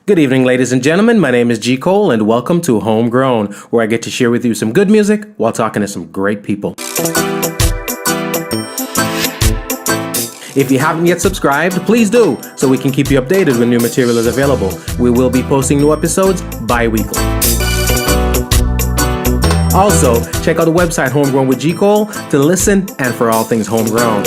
Good evening, ladies and gentlemen. My name is G Cole, and welcome to Homegrown, where I get to share with you some good music while talking to some great people. If you haven't yet subscribed, please do, so we can keep you updated when new material is available. We will be posting new episodes bi-weekly. Also, check out the website Homegrown with G Cole to listen and for all things homegrown.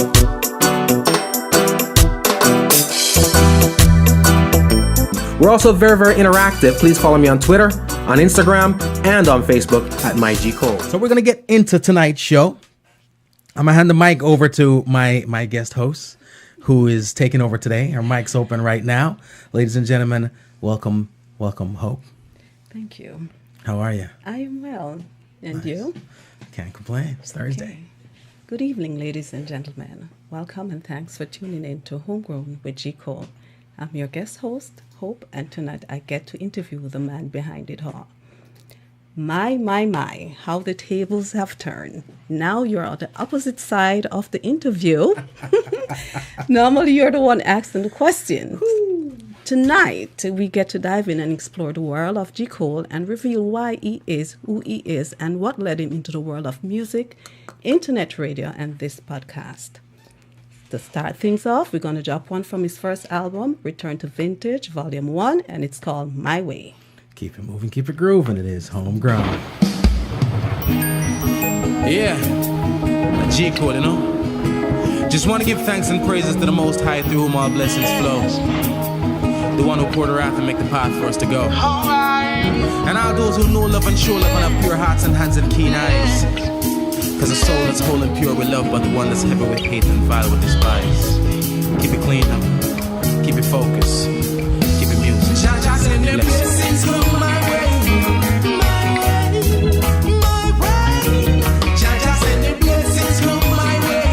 We're also very interactive. Please follow me on Twitter, on Instagram, and on Facebook at MyGCole. So we're going to get into tonight's show. I'm going to hand the mic over to my guest host, who is taking over today. Her mic's open right now. Ladies and gentlemen, welcome, Hope. Thank you. How are you? I am well. And nice. You? Can't complain. It's Thursday. Okay. Good evening, ladies and gentlemen. Welcome and thanks for tuning in to Homegrown with G Cole. I'm your guest host, Hope, and tonight I get to interview the man behind it all. My, how the tables have turned. Now you're on the opposite side of the interview. Normally you're the one asking the questions. Tonight we get to dive in and explore the world of G Cole and reveal why he is who he is and what led him into the world of music, internet radio, and this podcast. To start things off, we're going to drop one from his first album, Return to Vintage, Volume 1, and it's called My Way. Keep it moving, keep it grooving. It is Homegrown. Yeah, G Cole, you know. Just want to give thanks and praises to the Most High through whom all blessings flow. The one who poured her out and make the path for us to go. And all those who know love and show love and have pure hearts and hands and keen eyes. Cause a soul that's whole and pure with love, but the one that's heavy with hate and vile with despise. Keep it clean now, keep it focused, keep it music. Send the blessings come my way, my way. Jaja send the blessings come my way,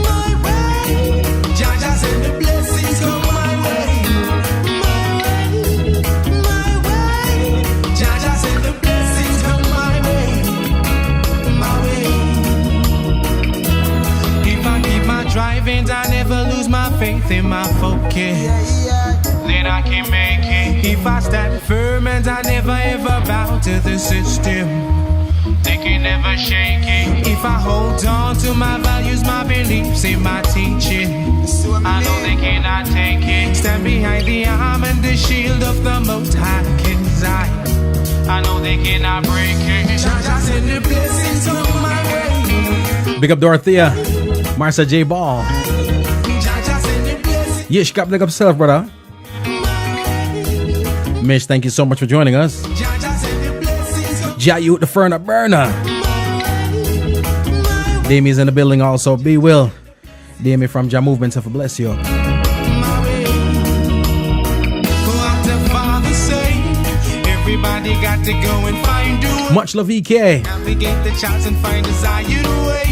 my way. Jaja send the blessings come my way, my way. Jaja send the blessings come my way. If I keep my driving, I never lose my faith in my focus. Then I can make it. If I stand firm and I never ever bow to the system, they can never shake it. If I hold on to my values, my beliefs, and my teaching, I know they cannot take it. Stand behind the arm and the shield of the Most High, 'cause I know they cannot break it. Jaja send the blessings on my way. Big up Dorothea, Marcia J. Ball. Yish, got big up self, brother. Mish, thank you so much for joining us. Jayu the Ferner Burner. Damie's in the building also. Be Will. Damie from Ja Movement, so for bless you. Everybody got to go and find you. Much love, EK. Navigate the charts and find desired way.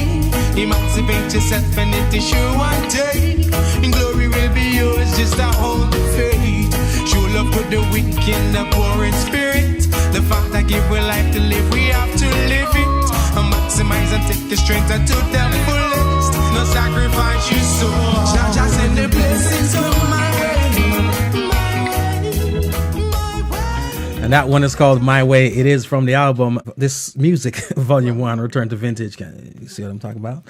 Emancipate yourself and it is sure one day. And glory will be yours, just a hold the faith. Show love to the weak and the poor in spirit. The fact that give we life to live, we have to live it. And maximize and take the strength to the fullest. No sacrifice you so. Jaja send the blessings on my way. And that one is called My Way. It is from the album This Music, Volume 1, Return to Vintage. You see what I'm talking about?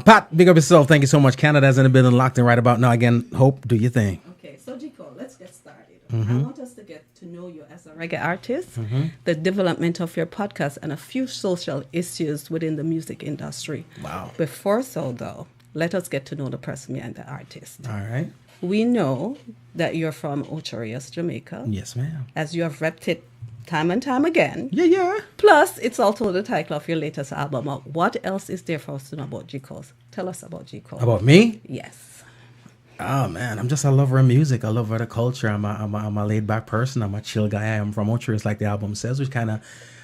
Pat, big up yourself. Thank you so much. Canada's in the building, locked in right about now. Again, Hope, do your thing. Okay, so G Cole, let's get started. I want us to get to know you as a reggae artist, the development of your podcast, and a few social issues within the music industry. Wow. Before so, though, let us get to know the person behind the artist. All right. We know that you're from Ocho Rios, Jamaica. Yes, ma'am. As you have repped it time and time again. Yeah. Plus, it's also the title of your latest album. What else is there for us to know about G Cole? Tell us about G Cole. About me? Yes. Oh, man. I'm just a lover of music. I love the culture. I'm a laid-back person. I'm a chill guy. I'm from Ocho Rios, like the album says, which kind of...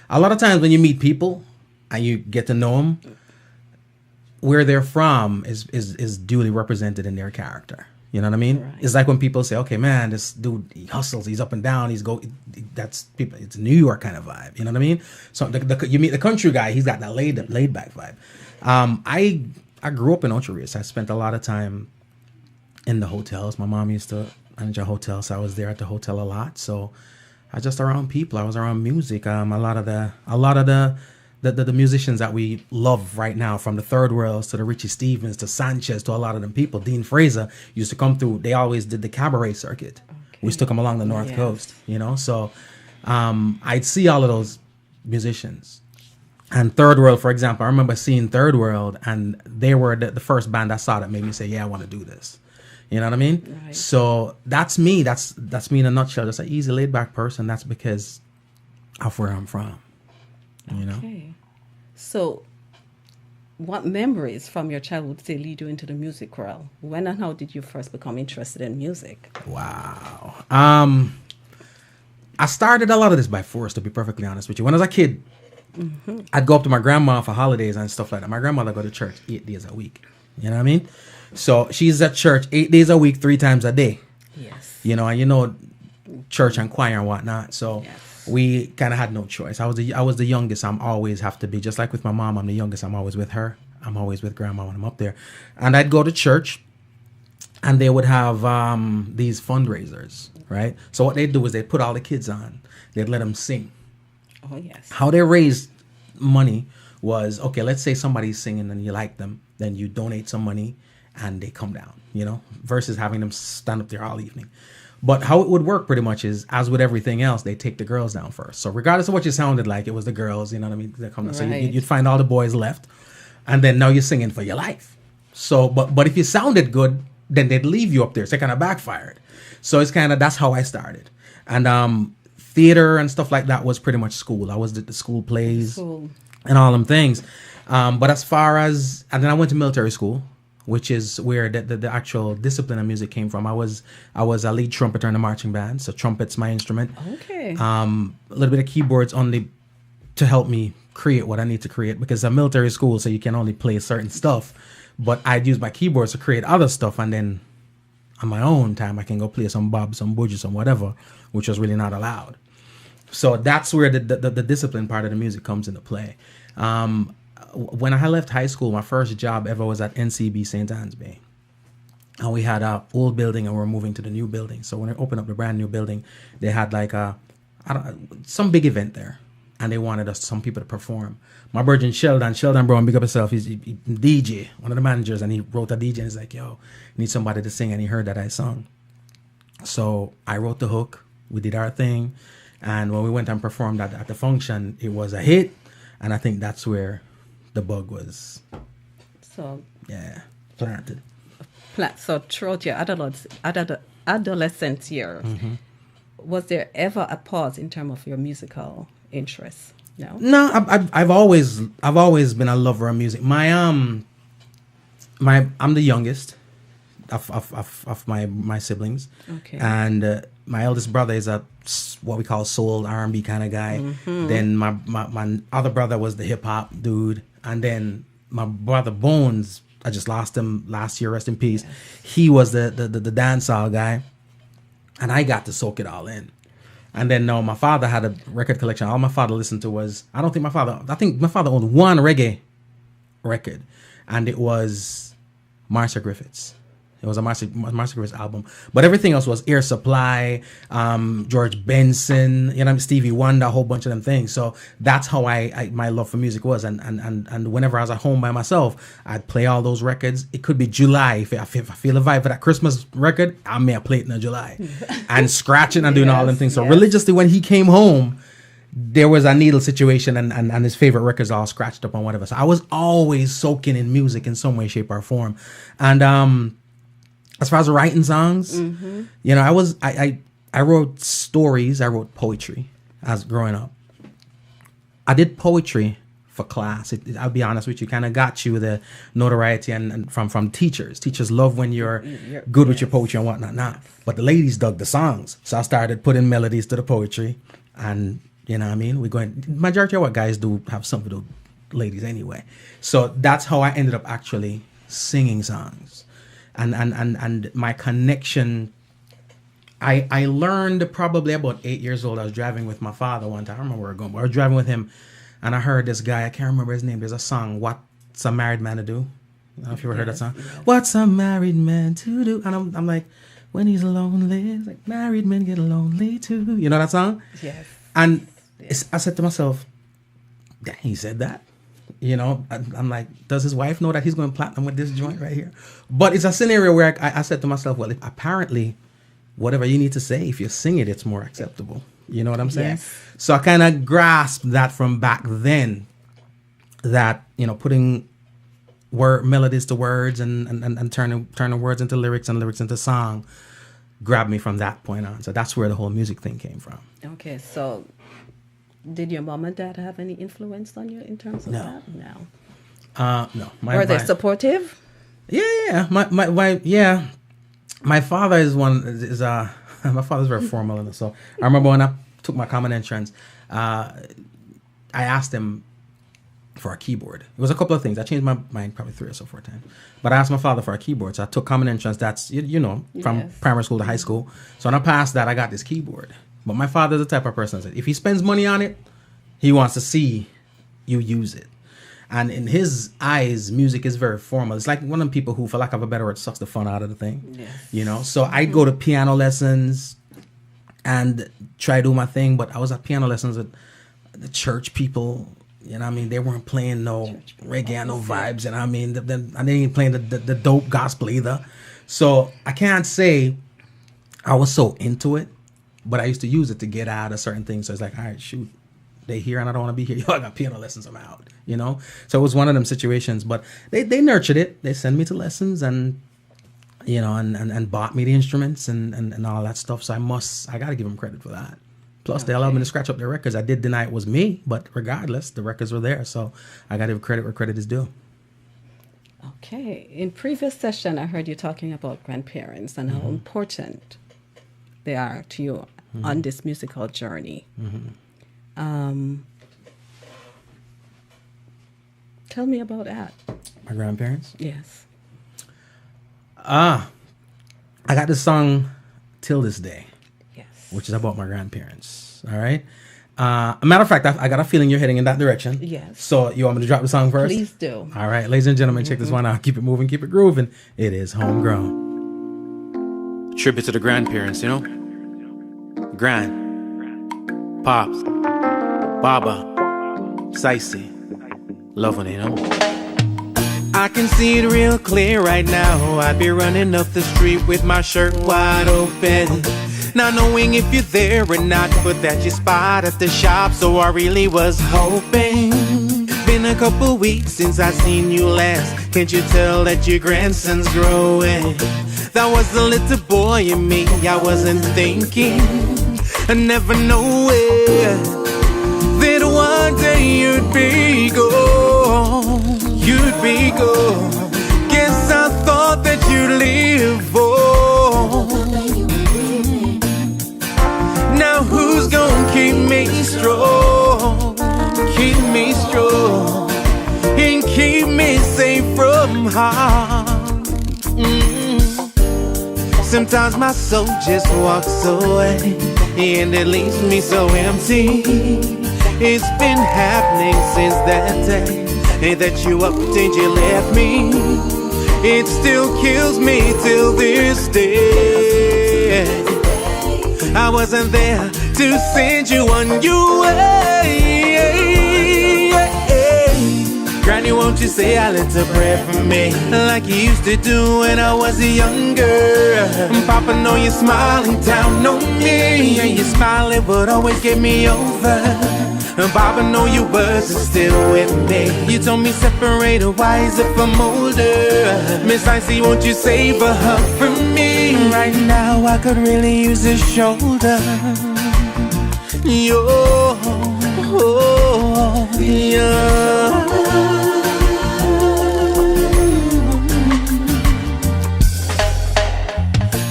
A lot of times when you meet people and you get to know them, where they're from is duly represented in their character. You know what I mean? Right. It's like when people say, okay, man, this dude, he hustles, he's up and down, that's people, it's a New York kind of vibe. You know what I mean? So you meet the country guy, he's got that laid back vibe. I grew up in Ocho Rios. I spent a lot of time in the hotels. My mom used to manage a hotel, so I was there at the hotel a lot. So I was just around people. I was around music. A lot of the musicians that we love right now, from the Third Worlds to the Richie Stephens to Sanchez to a lot of them people. Dean Fraser used to come through. They always did the cabaret circuit. We took them along the North Coast, you know. So I'd see all of those musicians. And Third World, for example, I remember seeing Third World, and they were the first band I saw that made me say, yeah, I want to do this. You know what I mean? Right. So that's me. That's me in a nutshell. Just an easy, laid back person. That's because of where I'm from. You know? Okay. So, what memories from your childhood say lead you into the music world? When and how did you first become interested in music? Wow. I started a lot of this by force, to be perfectly honest with you. When I was a kid, I'd go up to my grandma for holidays and stuff like that. My grandmother go to church 8 days a week. You know what I mean? So she's at church 8 days a week, 3 times a day. Yes. You know, and you know, church and choir and whatnot. So Yes. we kind of had no choice. I was the youngest. I'm always have to be, just like with my mom. I'm the youngest. I'm always with her. I'm always with grandma when I'm up there. And I'd go to church, and they would have these fundraisers, right? So what they'd do is they'd put all the kids on. They'd let them sing. Oh, yes. How they raised money was, okay, let's say somebody's singing and you like them, then you donate some money and they come down, you know, versus having them stand up there all evening. But how it would work pretty much is, as with everything else, they take the girls down first. So regardless of what you sounded like, it was the girls, you know what I mean? They come down. So Right. you'd find all the boys left, and then now you're singing for your life. So, but if you sounded good, then they'd leave you up there. So it kind of backfired. So it's kind of, that's how I started. And theater and stuff like that was pretty much school. I was the school plays Cool. and all them things. But as far as, and then I went to military school, which is where the actual discipline of music came from. I was a lead trumpeter in the marching band, so trumpet's my instrument. Okay. A little bit of keyboards only to help me create what I need to create, because a military school, so you can only play certain stuff. But I'd use my keyboards to create other stuff, and then on my own time I can go play some bob, some bougie, some whatever, which was really not allowed. So that's where the discipline part of the music comes into play. When I left high school, my first job ever was at NCB St. Ansby. And we had a old building and we were moving to the new building. So when I opened up the brand new building, they had like some big event there. And they wanted some people to perform. My virgin Sheldon Brown, big up himself, he's DJ, one of the managers, and he wrote a DJ and he's like, yo, need somebody to sing, and he heard that I sung. So I wrote the hook, we did our thing, and when we went and performed at the function, it was a hit, and I think that's where the bug was, So, planted. so throughout your adolescent years, was there ever a pause in terms of your musical interests? No, I've always been a lover of music. I'm the youngest of my siblings. Okay. And my eldest brother is what we call soul R&B kind of guy. Then my other brother was the hip hop dude, and then my brother Bones, I just lost him last year, rest in peace. Yes. He was the dancehall guy, and I got to soak it all in. And then my father had a record collection. All my father listened to was, I think my father owned one reggae record, and it was Marcia Griffiths. It was a Marcia Griffiths album. But everything else was Air Supply, George Benson, Stevie Wonder, a whole bunch of them things. So that's how my love for music was. And whenever I was at home by myself, I'd play all those records. It could be July. If I feel a vibe for that Christmas record, I may play it in July. And scratching and doing all them things. So religiously, when he came home, there was a needle situation, and his favorite records all scratched up on whatever. So I was always soaking in music in some way, shape, or form. And as far as writing songs, I wrote stories, I wrote poetry as growing up. I did poetry for class. I'll be honest with you, kind of got you the notoriety and from teachers. Teachers love when you're good with your poetry and whatnot. But the ladies dug the songs. So I started putting melodies to the poetry, and majority of what guys do have something to do with ladies anyway. So that's how I ended up actually singing songs. And my connection, I learned probably about 8 years old. I was driving with my father one time. I don't remember where we were going, but I was driving with him, and I heard this guy, I can't remember his name. There's a song, What's a Married Man to Do? I don't know if you ever heard that song. What's a married man to do? And I'm like, when he's lonely, it's like married men get lonely too. You know that song? Yes. And I said to myself, dang, he said that. You know, I'm like, does his wife know that he's going platinum with this joint right here? But it's a scenario where I said to myself, well, apparently, whatever you need to say, if you sing it, it's more acceptable. You know what I'm saying? Yes. So I kind of grasped that from back then, that, you know, putting melodies to words and turning words into lyrics and lyrics into song grabbed me from that point on. So that's where the whole music thing came from. Okay, so did your mom and dad have any influence on you in terms of that? No. No. Were they supportive? Yeah. My father is my father's very formal, and so I remember when I took my common entrance, I asked him for a keyboard. It was a couple of things. I changed my mind probably 3 or 4 times. But I asked my father for a keyboard. So I took common entrance. That's, from primary school to high school. So when I passed that, I got this keyboard. But my father's the type of person that if he spends money on it, he wants to see you use it. And in his eyes, music is very formal. It's like one of the people who, for lack of a better word, sucks the fun out of the thing. Yes. So I'd go to piano lessons and try to do my thing. But I was at piano lessons with the church people. You know what I mean? They weren't playing no reggae, no vibes. And I mean, and they ain't playing the dope gospel either. So I can't say I was so into it, but I used to use it to get out of certain things. So it's like, all right, shoot, they here and I don't want to be here. Yo, I got piano lessons, I'm out, So it was one of them situations, but they nurtured it. They sent me to lessons and, and bought me the instruments and all that stuff. So I got to give them credit for that. Plus, they allowed me to scratch up their records. I did deny it was me, but regardless, the records were there. So I got to give credit where credit is due. Okay. In previous session, I heard you talking about grandparents and how important they are to you on this musical journey. Tell me about that. My grandparents? Yes. I got this song, Till This Day. Which is about my grandparents. All right. A matter of fact, I got a feeling you're heading in that direction. Yes. So you want me to drop the song first? Please do. All right, ladies and gentlemen, check this one out. Keep it moving, keep it grooving. It is Homegrown. Tribute to the grandparents, Gran, Pops, Baba, Sicey. Love when I can see it real clear right now. I'd be running up the street with my shirt wide open, not knowing if you're there or not, but that you spot at the shop, so I really was hoping. Been a couple weeks since I seen you last. Can't you tell that your grandson's growing? That was the little boy in me, I wasn't thinking, I never knowing that one day you'd be gone. You'd be gone. Guess I thought that you'd live on. Now who's gonna keep me strong? Keep me strong and keep me safe from harm. Sometimes my soul just walks away and it leaves me so empty. It's been happening since that day that you upped and you left me. It still kills me till this day. I wasn't there to send you on your way. Granny, won't you say a little prayer for me, like you used to do when I was younger? Papa, know you're smiling down on me, and your smiling would always get me over. Papa, know your words are still with me. You told me separate a wise if I'm older. Miss Icy, won't you save a hug for me? Right now I could really use a shoulder. Yo, yeah.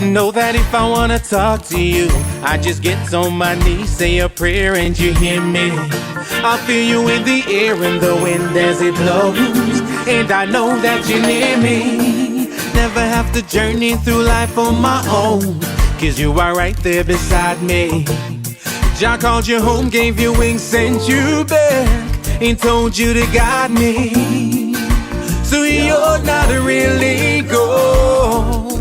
Know that if I wanna talk to you, I just get on my knees, say a prayer and you hear me. I feel you in the air and the wind as it blows, and I know that you're near me. Never have to journey through life on my own, cause you are right there beside me. Jah called you home, gave you wings, sent you back, and told you to guide me. So you're not really gone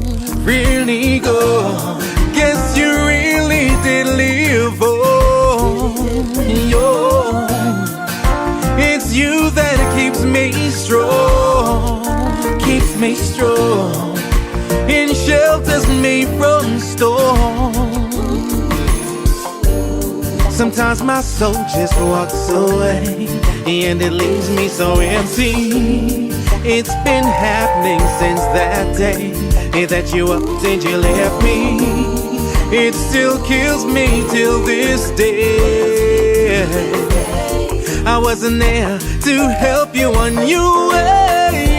really go. Guess you really did live, oh, yo. It's you that keeps me strong, and shelters me from storms. Sometimes my soul just walks away, and it leaves me so empty. It's been happening since that day that you upped and you left me. It still kills me till this day. I wasn't there to help you on your way.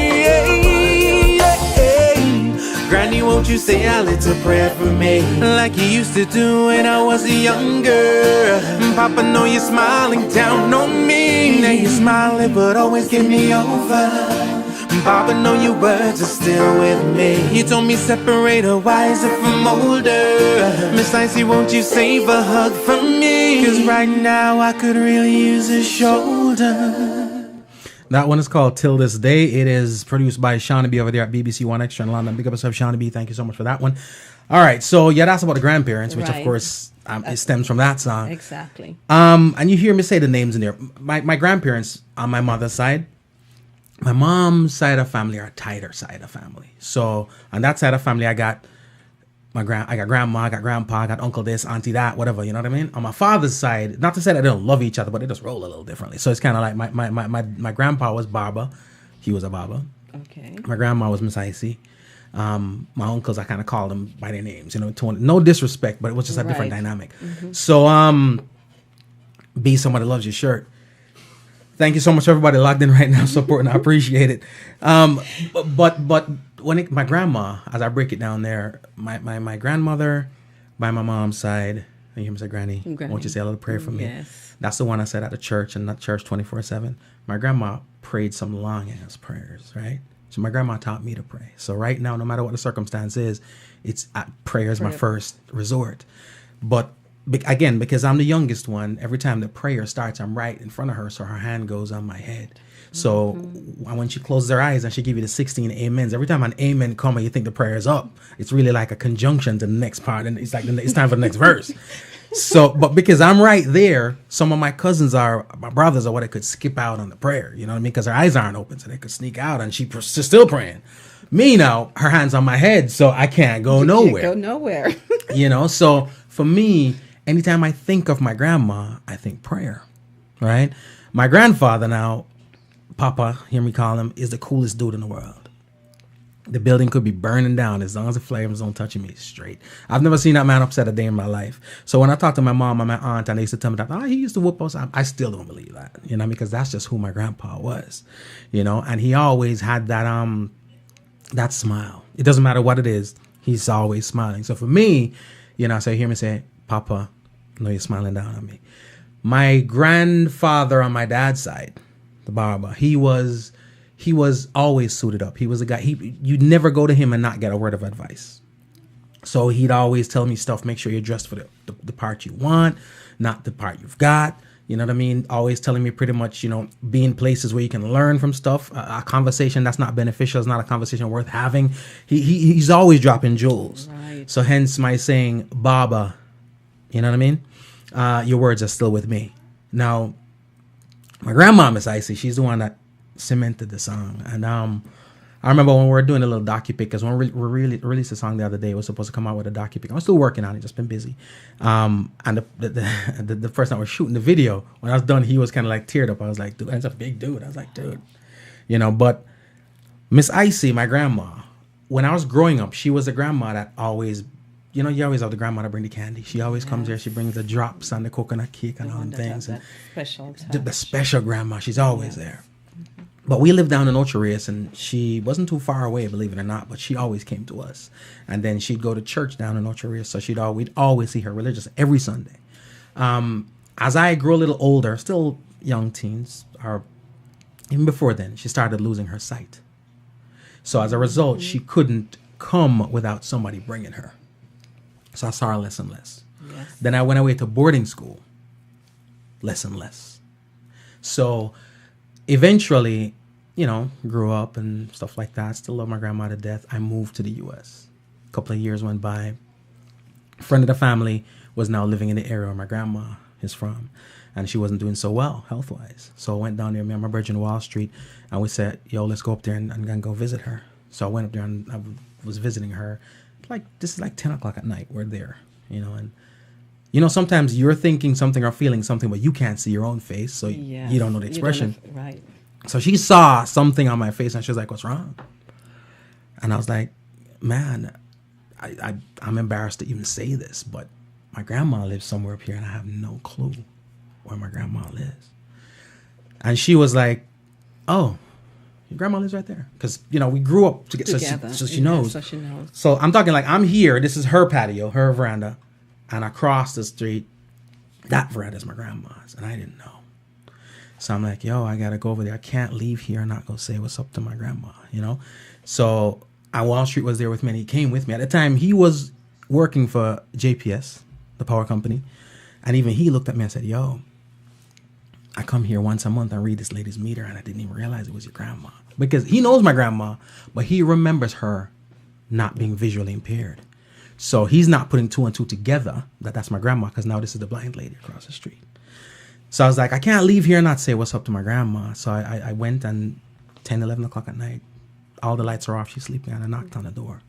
Granny, won't you say a little prayer for me, like you used to do when I was younger? Papa, know you're smiling down on me. Now you're smiling, but always give me over. Papa, know your words are still with me. You told me separate a wiser from older. Miss Icy, won't you save a hug from me? Cause right now I could really use a shoulder. That one is called Till This Day. It is produced by Shawnee B over there at BBC One Extra in London. Big up yourself, Shawnee B. Thank you so much for that one. All right, so yeah, that's about the grandparents, which of course it stems from that song. Exactly. And you hear me say the names in there. My grandparents on my mother's side, my mom's side of family are a tighter side of family. So on that side of family, I got grandma, I got grandpa, I got uncle this, auntie that, whatever, you know what I mean? On my father's side, not to say that they don't love each other, but they just roll a little differently. So it's kind of like my grandpa was Barber. He was a barber. Okay. My grandma was Miss Icy. My uncles, I kind of called them by their names, you know, no disrespect, but it was just a different dynamic. Mm-hmm. So, be somebody loves your shirt. Thank you so much for everybody logged in right now supporting. I appreciate it. But when my grandma, as I break it down there, my grandmother by my mom's side, you hear me say, Granny, won't you say a little prayer for me? Yes. That's the one I said at the church, and not church 24/7. My grandma prayed some long ass prayers, right? So my grandma taught me to pray. So right now, no matter what the circumstance is, prayer is my first resort. But again, because I'm the youngest one, every time the prayer starts, I'm right in front of her, so her hand goes on my head. So when she closes her eyes and she give you the 16 amens, every time an amen come and you think the prayer is up, it's really like a conjunction to the next part, and it's like it's time for the next verse. So, but because I'm right there, some of my cousins my brothers are what I could skip out on the prayer, you know what I mean? Because her eyes aren't open, so they could sneak out, and she's still praying. Me now, her hand's on my head, so I can't go nowhere. Can't go nowhere. You know, so for me, anytime I think of my grandma, I think prayer, right? My grandfather now, Papa, hear me call him, is the coolest dude in the world. The building could be burning down as long as the flames don't touch me straight. I've never seen that man upset a day in my life. So when I talk to my mom and my aunt, and they used to tell me that, he used to whoop us, I still don't believe that, you know, because that's just who my grandpa was, you know, and he always had that smile. It doesn't matter what it is, he's always smiling. So for me, you know, so you hear me say, Papa, I know you're smiling down on me. My grandfather on my dad's side, the barber, he was always suited up. He was a guy, you'd never go to him and not get a word of advice. So he'd always tell me stuff, make sure you're dressed for the part you want, not the part you've got. You know what I mean? Always telling me pretty much, you know, be in places where you can learn from stuff. A conversation that's not beneficial is not a conversation worth having. He's always dropping jewels. Right. So hence my saying, Baba, you know what I mean? Your words are still with me. Now, my grandma, Miss Icy, she's the one that cemented the song. And I remember when we were doing a little docu-pic, because when we released the song the other day, it was supposed to come out with a docu-pic. I'm still working on it, just been busy. And the first time we were shooting the video, when I was done, he was kind of like teared up. I was like, dude, that's a big dude. I was like, dude, you know. But Miss Icy, my grandma, when I was growing up, she was a grandma that always, you know, you always have the grandma to bring the candy. She always comes there. She brings the drops and the coconut cake and all them things. And the special grandma, she's always there. But we lived down in Ocho Rios, and she wasn't too far away, believe it or not, but she always came to us. And then she'd go to church down in Ocho Rios, so we'd always see her religious every Sunday. As I grew a little older, still young teens, or even before then, she started losing her sight. So as a result, she couldn't come without somebody bringing her. So I saw her less and less. Yes. Then I went away to boarding school, less and less. So eventually, you know, grew up and stuff like that. Still love my grandma to death. I moved to the U.S. couple of years went by. A friend of the family was now living in the area where my grandma is from, and she wasn't doing so well health-wise. So I went down there, me and my brother in Wall Street, and we said, yo, let's go up there and go visit her. So I went up there and I was visiting her. This is like 10 o'clock at night. We're there, and sometimes you're thinking something or feeling something, but you can't see your own face, so you don't know the expression. Right. So she saw something on my face, and she was like, what's wrong? And I was like, man, I'm embarrassed to even say this, but my grandma lives somewhere up here, and I have no clue where my grandma lives. And she was like, oh, your grandma lives right there. Because, we grew up together. So she knows. So she knows. So I'm talking like I'm here. This is her patio, her veranda. And across the street, that veranda is my grandma's. And I didn't know. So I'm like, yo, I got to go over there. I can't leave here and not go say what's up to my grandma, So Wall Street was there with me, and he came with me. At the time, he was working for JPS, the power company. And even he looked at me and said, yo, I come here once a month and read this lady's meter, and I didn't even realize it was your grandma. Because he knows my grandma, but he remembers her not being visually impaired. So he's not putting two and two together that's my grandma, because now this is the blind lady across the street. So I was like, I can't leave here and not say what's up to my grandma. So I went, and 10, 11 o'clock at night, all the lights are off, she's sleeping, and I knocked on the door.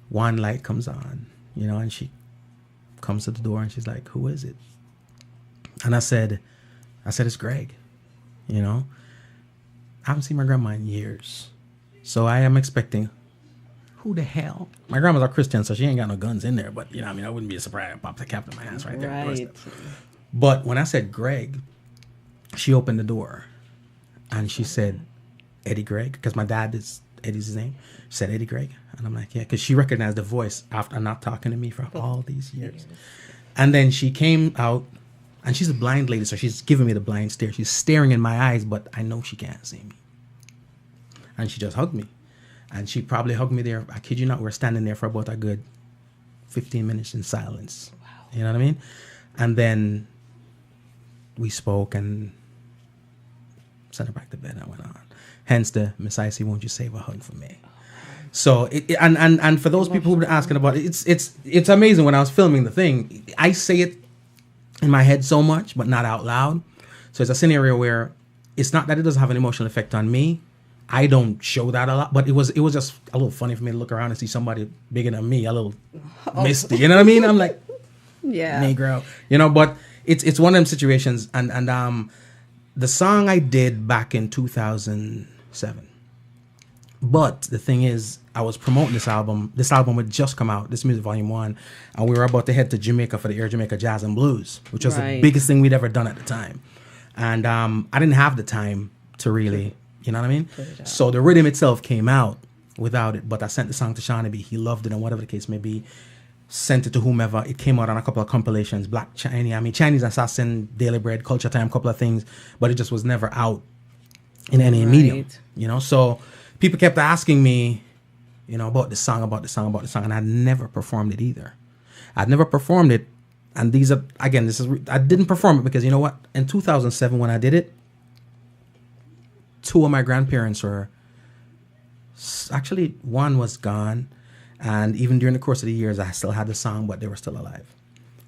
One light comes on, and she comes to the door, and she's like, who is it? And I said, it's Greg. I haven't seen my grandma in years. So I am expecting, who the hell? My grandma's a Christian, so she ain't got no guns in there. But, I wouldn't be surprised. I popped the cap in my ass right there. Right. But when I said Greg, she opened the door. And she said, Eddie Greg, because my dad is Eddie's his name. She said, Eddie Greg. And I'm like, yeah, because she recognized the voice after not talking to me for all these years. And then she came out. And she's a blind lady, so she's giving me the blind stare. She's staring in my eyes, but I know she can't see me. And she just hugged me. And she probably hugged me there. I kid you not, we're standing there for about a good 15 minutes in silence. Wow. You know what I mean? And then we spoke and sent her back to bed and I went on. Hence the Miss Icy, won't you save a hug for me? So, and for those people who've been asking about it, it's amazing. When I was filming the thing, I say it in my head so much, but not out loud. So it's a scenario where it's not that it doesn't have an emotional effect on me. I don't show that a lot, but it was just a little funny for me to look around and see somebody bigger than me, a little misty. You know what I mean? I'm like, yeah, Negro. But it's one of them situations. And the song I did back in 2007. But the thing is, I was promoting this album. This album had just come out, This Music Volume 1, and we were about to head to Jamaica for the Air Jamaica Jazz and Blues, which was the biggest thing we'd ever done at the time. And I didn't have the time to really, you know what I mean? So the rhythm itself came out without it, but I sent the song to Shawnee B. He loved it, and whatever the case may be, sent it to whomever. It came out on a couple of compilations, Black Chinese Assassin, Daily Bread, Culture Time, a couple of things, but it just was never out in any medium, So people kept asking me, about the song, and I'd never performed it either. I'd never performed it, and these are, again, I didn't perform it because, you know what? In 2007, when I did it, two of my grandparents were, actually, one was gone, and even during the course of the years, I still had the song, but they were still alive.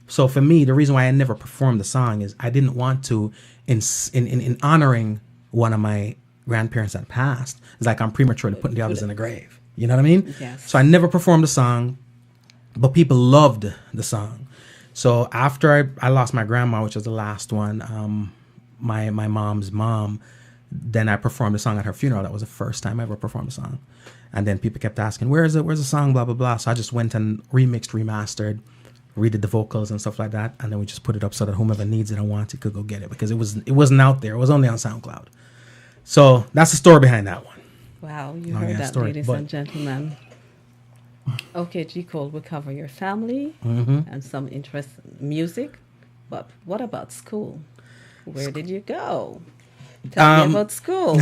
So for me, the reason why I never performed the song is I didn't want to, in honoring one of my grandparents that passed, it's like I'm prematurely putting the others in the grave. You know what I mean? Yes. So I never performed the song, but people loved the song. So after I lost my grandma, which was the last one, my mom's mom, then I performed the song at her funeral. That was the first time I ever performed a song. And then people kept asking, where's the song, blah, blah, blah. So I just went and remixed, remastered, redid the vocals and stuff like that. And then we just put it up so that whomever needs it and wants it could go get it, because it wasn't out there. It was only on SoundCloud. So that's the story behind that one. Wow, you heard that, ladies and gentlemen. Okay, G. Cole, we'll cover your family and some interest in music. But what about school? Where did you go? Tell me about school.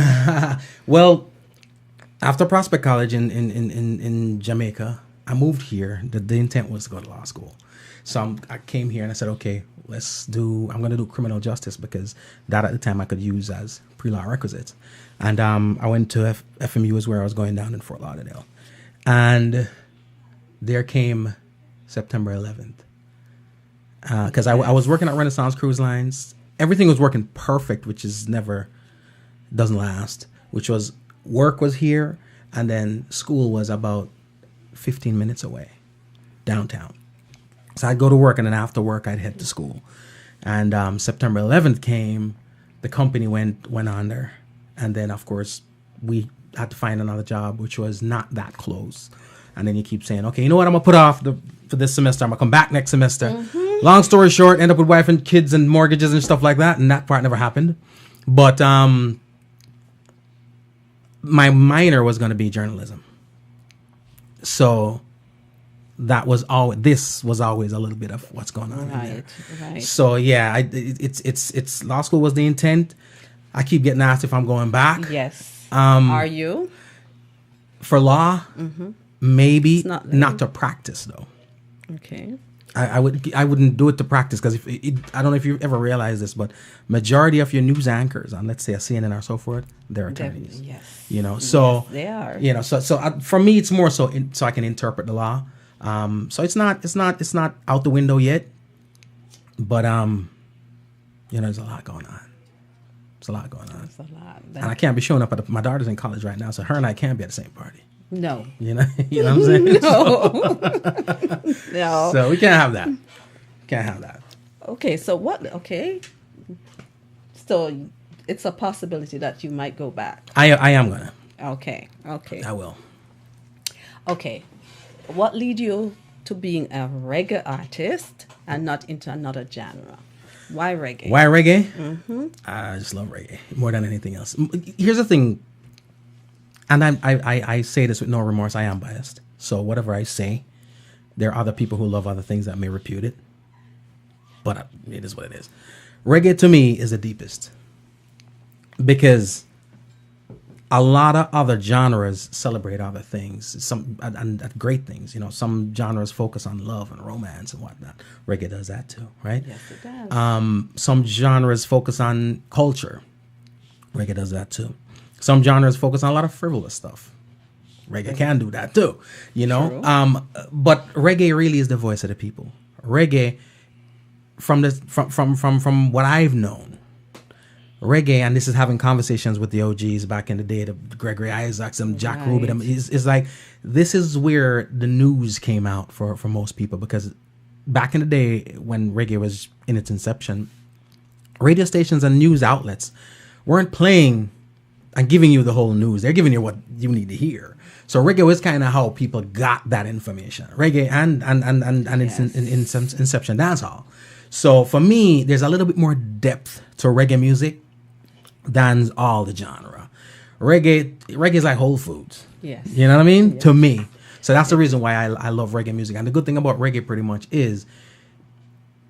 Well, after Prospect College in Jamaica, I moved here. The intent was to go to law school. So I came here and I said, okay, I'm going to do criminal justice, because that at the time I could use as pre-law requisites. And I went to FMU, is where I was going down in Fort Lauderdale. And there came September 11th. Because I was working at Renaissance Cruise Lines. Everything was working perfect, which is doesn't last. Which was, work was here, and then school was about 15 minutes away, downtown. So I'd go to work, and then after work, I'd head to school. And September 11th came, the company went under, and then, of course, we had to find another job, which was not that close. And then you keep saying, okay, you know what, I'm going to put off for this semester. I'm going to come back next semester. Mm-hmm. Long story short, end up with wife and kids and mortgages and stuff like that, and that part never happened. But my minor was going to be journalism. So this was always a little bit of what's going on in there. Right. So yeah, it's law school was the intent. I keep getting asked if I'm going back. Yes. Are you? For law? Mm-hmm. Maybe not to practice though. Okay. I wouldn't do it to practice because I don't know if you ever realize this, but majority of your news anchors on, let's say, a CNN or so forth, they're attorneys. Yes. You know, so yes, they are. You know, so for me, it's more so I can interpret the law. So it's not out the window yet, but you know, there's a lot going on. There's a lot going on. There's a lot. And I can't be showing up my daughter's in college right now, so her and I can't be at the same party. No. You know what I'm saying? No. No. So we can't have that. Can't have that. Okay, so okay. So it's a possibility that you might go back. I am gonna. Okay. I will. Okay. What lead you to being a reggae artist and not into another genre? Why reggae? Why reggae? Mm-hmm. I just love reggae more than anything else. Here's the thing, and I say this with no remorse. I am biased, so whatever I say, there are other people who love other things that may repute it, but it is what it is. Reggae to me is the deepest because a lot of other genres celebrate other things, some and great things. You know, some genres focus on love and romance and whatnot. Reggae does that too, right? Yes, it does. Some genres focus on culture. Reggae does that too. Some genres focus on a lot of frivolous stuff. Reggae can do that too, you know. But reggae really is the voice of the people. Reggae, from what I've known, reggae, and this is having conversations with the OGs back in the day, the Gregory Isaacs and Jack Rubin, is like, this is where the news came out for most people, because back in the day when reggae was in its inception, radio stations and news outlets weren't playing and giving you the whole news. They're giving you what you need to hear. So reggae was kind of how people got that information. Reggae and its inception, dancehall. So for me, there's a little bit more depth to reggae music than all the genre. Reggae is like Whole Foods. Yes. You know what I mean? Yes. To me. So that's the reason why I love reggae music. And the good thing about reggae pretty much is,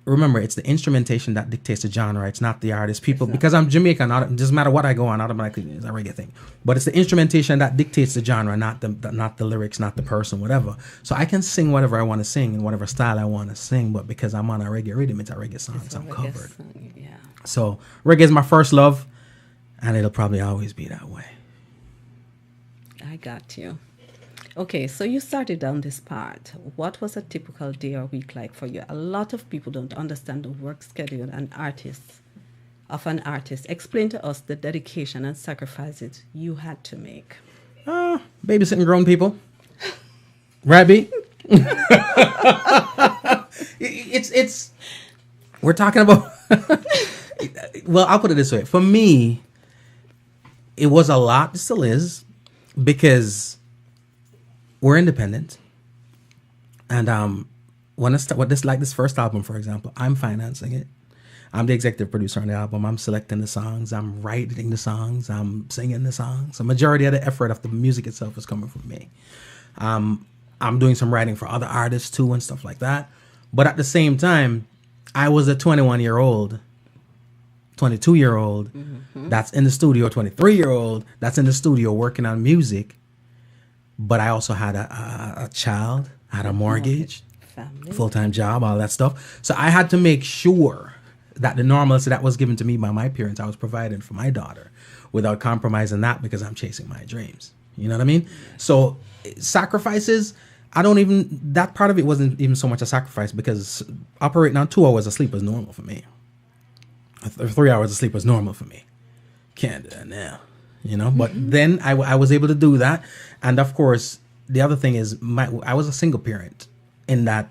remember, it's the instrumentation that dictates the genre. It's not the artist. People, because I'm Jamaican, it doesn't matter what I go on, automatically it's a reggae thing. But it's the instrumentation that dictates the genre, not the lyrics, not the person, whatever. So I can sing whatever I want to sing in whatever style I want to sing, but because I'm on a reggae rhythm, it's a reggae song, so I'm covered. Yeah. So reggae is my first love, and it'll probably always be that way. I got you. Okay, so you started down this part. What was a typical day or week like for you? A lot of people don't understand the work schedule of an artist. Explain to us the dedication and sacrifices you had to make. Babysitting grown people. Right, B? it's we're talking about well, I'll put it this way. For me, it was a lot, it still is, because we're independent, and when this first album, for example, I'm financing it. I'm the executive producer on the album. I'm selecting the songs. I'm writing the songs. I'm singing the songs. The majority of the effort of the music itself is coming from me. I'm doing some writing for other artists too and stuff like that. But at the same time, I was a 21-year-old, 22-year-old that's in the studio, 23-year-old that's in the studio working on music. But I also had a child, I had a mortgage, family, full-time job, all that stuff. So I had to make sure that the normalcy that was given to me by my parents, I was providing for my daughter without compromising that, because I'm chasing my dreams. You know what I mean? So sacrifices, that part of it wasn't even so much a sacrifice, because operating on 2 hours of sleep was normal for me. 3 hours of sleep was normal for me. Can't do that now, But then I was able to do that. And of course, the other thing is I was a single parent, in that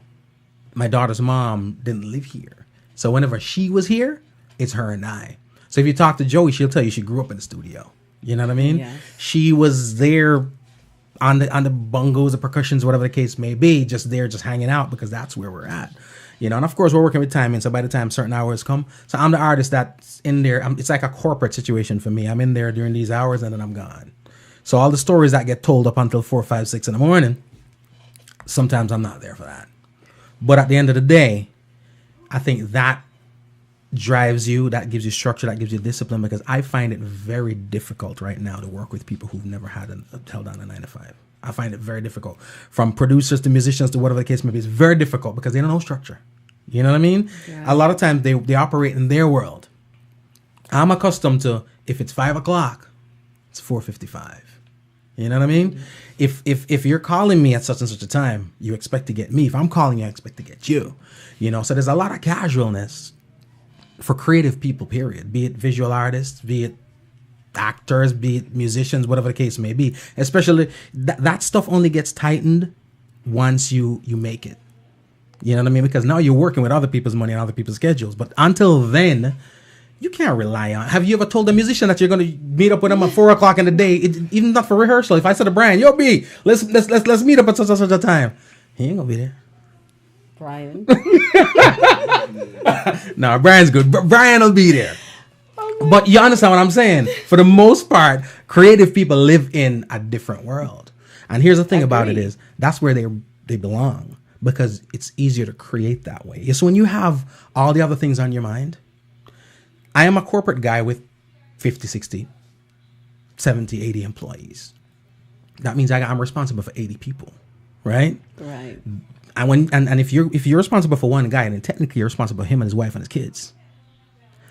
my daughter's mom didn't live here. So whenever she was here, it's her and I. So if you talk to Joey, she'll tell you she grew up in the studio. You know what I mean? Yes. She was there on the bongos, the percussions, whatever the case may be, just hanging out, because that's where we're at. And of course we're working with timing. So by the time certain hours come, so I'm the artist that's in there. It's like a corporate situation for me. I'm in there during these hours and then I'm gone. So all the stories that get told up until 4, 5, 6 in the morning, sometimes I'm not there for that. But at the end of the day, I think that drives you, that gives you structure, that gives you discipline, because I find it very difficult right now to work with people who've never held down a 9 to 5. I find it very difficult. From producers to musicians to whatever the case may be, it's very difficult because they don't know structure. You know what I mean? Yeah. A lot of times they operate in their world. I'm accustomed to, if it's 5 o'clock, it's 4:55. You know what I mean? Mm-hmm. If you're calling me at such and such a time, you expect to get me. If I'm calling you, I expect to get you. So there's a lot of casualness for creative people, period. Be it visual artists, be it actors, be it musicians, whatever the case may be. Especially that stuff only gets tightened once you make it. You know what I mean? Because now you're working with other people's money and other people's schedules. But until then, you can't rely on. Have you ever told a musician that you're going to meet up with them at 4 o'clock in the day, even not for rehearsal? If I said to Brian, "Yo, B, let's meet up at such and such a time," he ain't gonna be there. Brian. No, Brian's good. Brian will be there. But you understand what I'm saying? For the most part, creative people live in a different world. And here's the thing about it is, that's where they belong, because it's easier to create that way. It's when you have all the other things on your mind. I am a corporate guy with 50, 60, 70, 80 employees. That means I'm responsible for 80 people, right? Right. And if you're responsible for one guy, then technically you're responsible for him and his wife and his kids.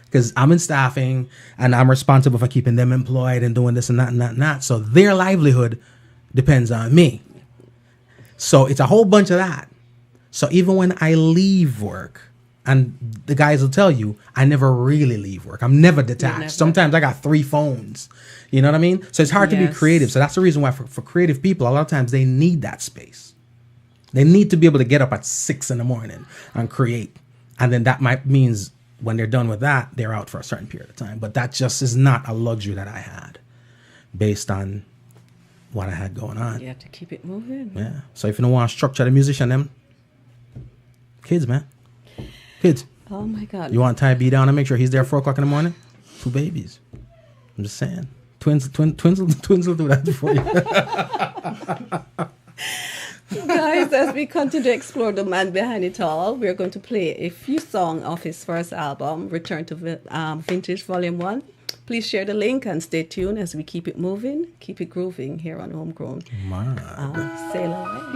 Because I'm in staffing and I'm responsible for keeping them employed and doing this and that and that and that. So their livelihood depends on me. So it's a whole bunch of that. So even when I leave work, and the guys will tell you, I never really leave work. I'm never detached. Sometimes I got 3 phones. You know what I mean? So it's hard to be creative. So that's the reason why for creative people, a lot of times they need that space. They need to be able to get up at 6 in the morning and create. And then that might means when they're done with that, they're out for a certain period of time. But that just is not a luxury that I had based on what I had going on. You have to keep it moving. Yeah. So if you don't want to structure the musician, them kids, man. Kids. Oh my God. You want to tie B down and make sure he's there at 4 o'clock in the morning? 2 babies. I'm just saying. Twins will do that for you. Guys, as we continue to explore the man behind it all, we're going to play a few songs of his first album, Return to Vintage Volume 1. Please share the link and stay tuned as we keep it moving, keep it grooving here on Homegrown. Sail away.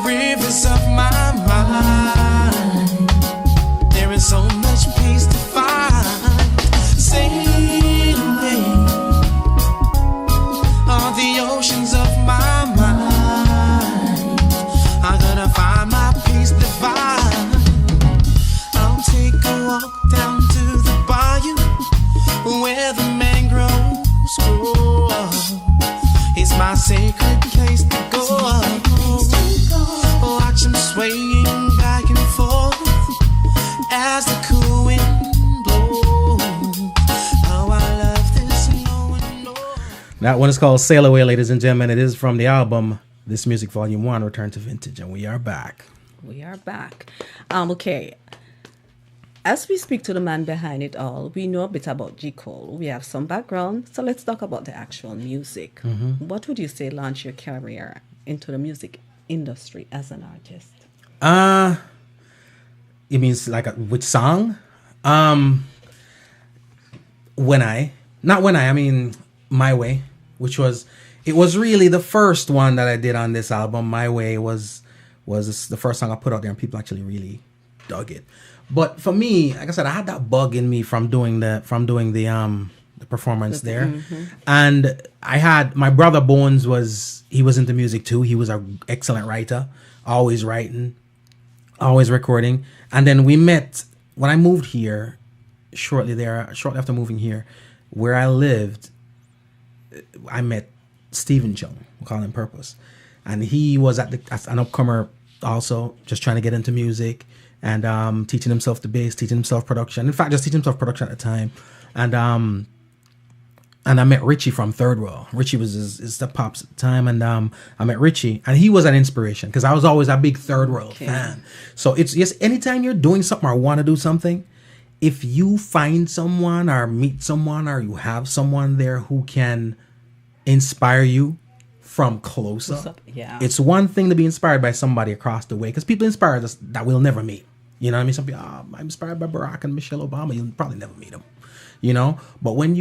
Rivers of my mind. swaying back and forth as the cool wind blows. Oh, I love this low and low. That one is called Sail Away, ladies and gentlemen. It is from the album This Music Volume 1, Return to Vintage, and we are back. We are back. Okay. As we speak to the man behind it all, we know a bit about G Cole. We have some background, so let's talk about the actual music. What would you say launched your career into the music industry as an artist? It means like which song? I mean My Way, which was, it was really the first one that I did on this album. My Way was the first song I put out there, and people actually really dug it. But for me, like I said, I had that bug in me from doing the performance there. And I had my brother Bones he was into music too. He was an excellent writer, always writing, always recording. And then we met when I moved here. Shortly after moving here, where I lived, I met Stephen Chung, we call him Purpose, and he was as an upcomer, also just trying to get into music and teaching himself the bass, teaching himself production. In fact, just teaching himself production at the time. And I met Richie from Third Row. Richie was his step pops at the time, and I met Richie, and he was an inspiration because I was always a big Third Row fan. So it's just anytime you're doing something or want to do something, if you find someone or meet someone or you have someone there who can inspire you from close up, it's one thing to be inspired by somebody across the way, because people inspire us that we'll never meet. You know what I mean? Some people, I'm inspired by Barack and Michelle Obama. You'll probably never meet them. You know, but when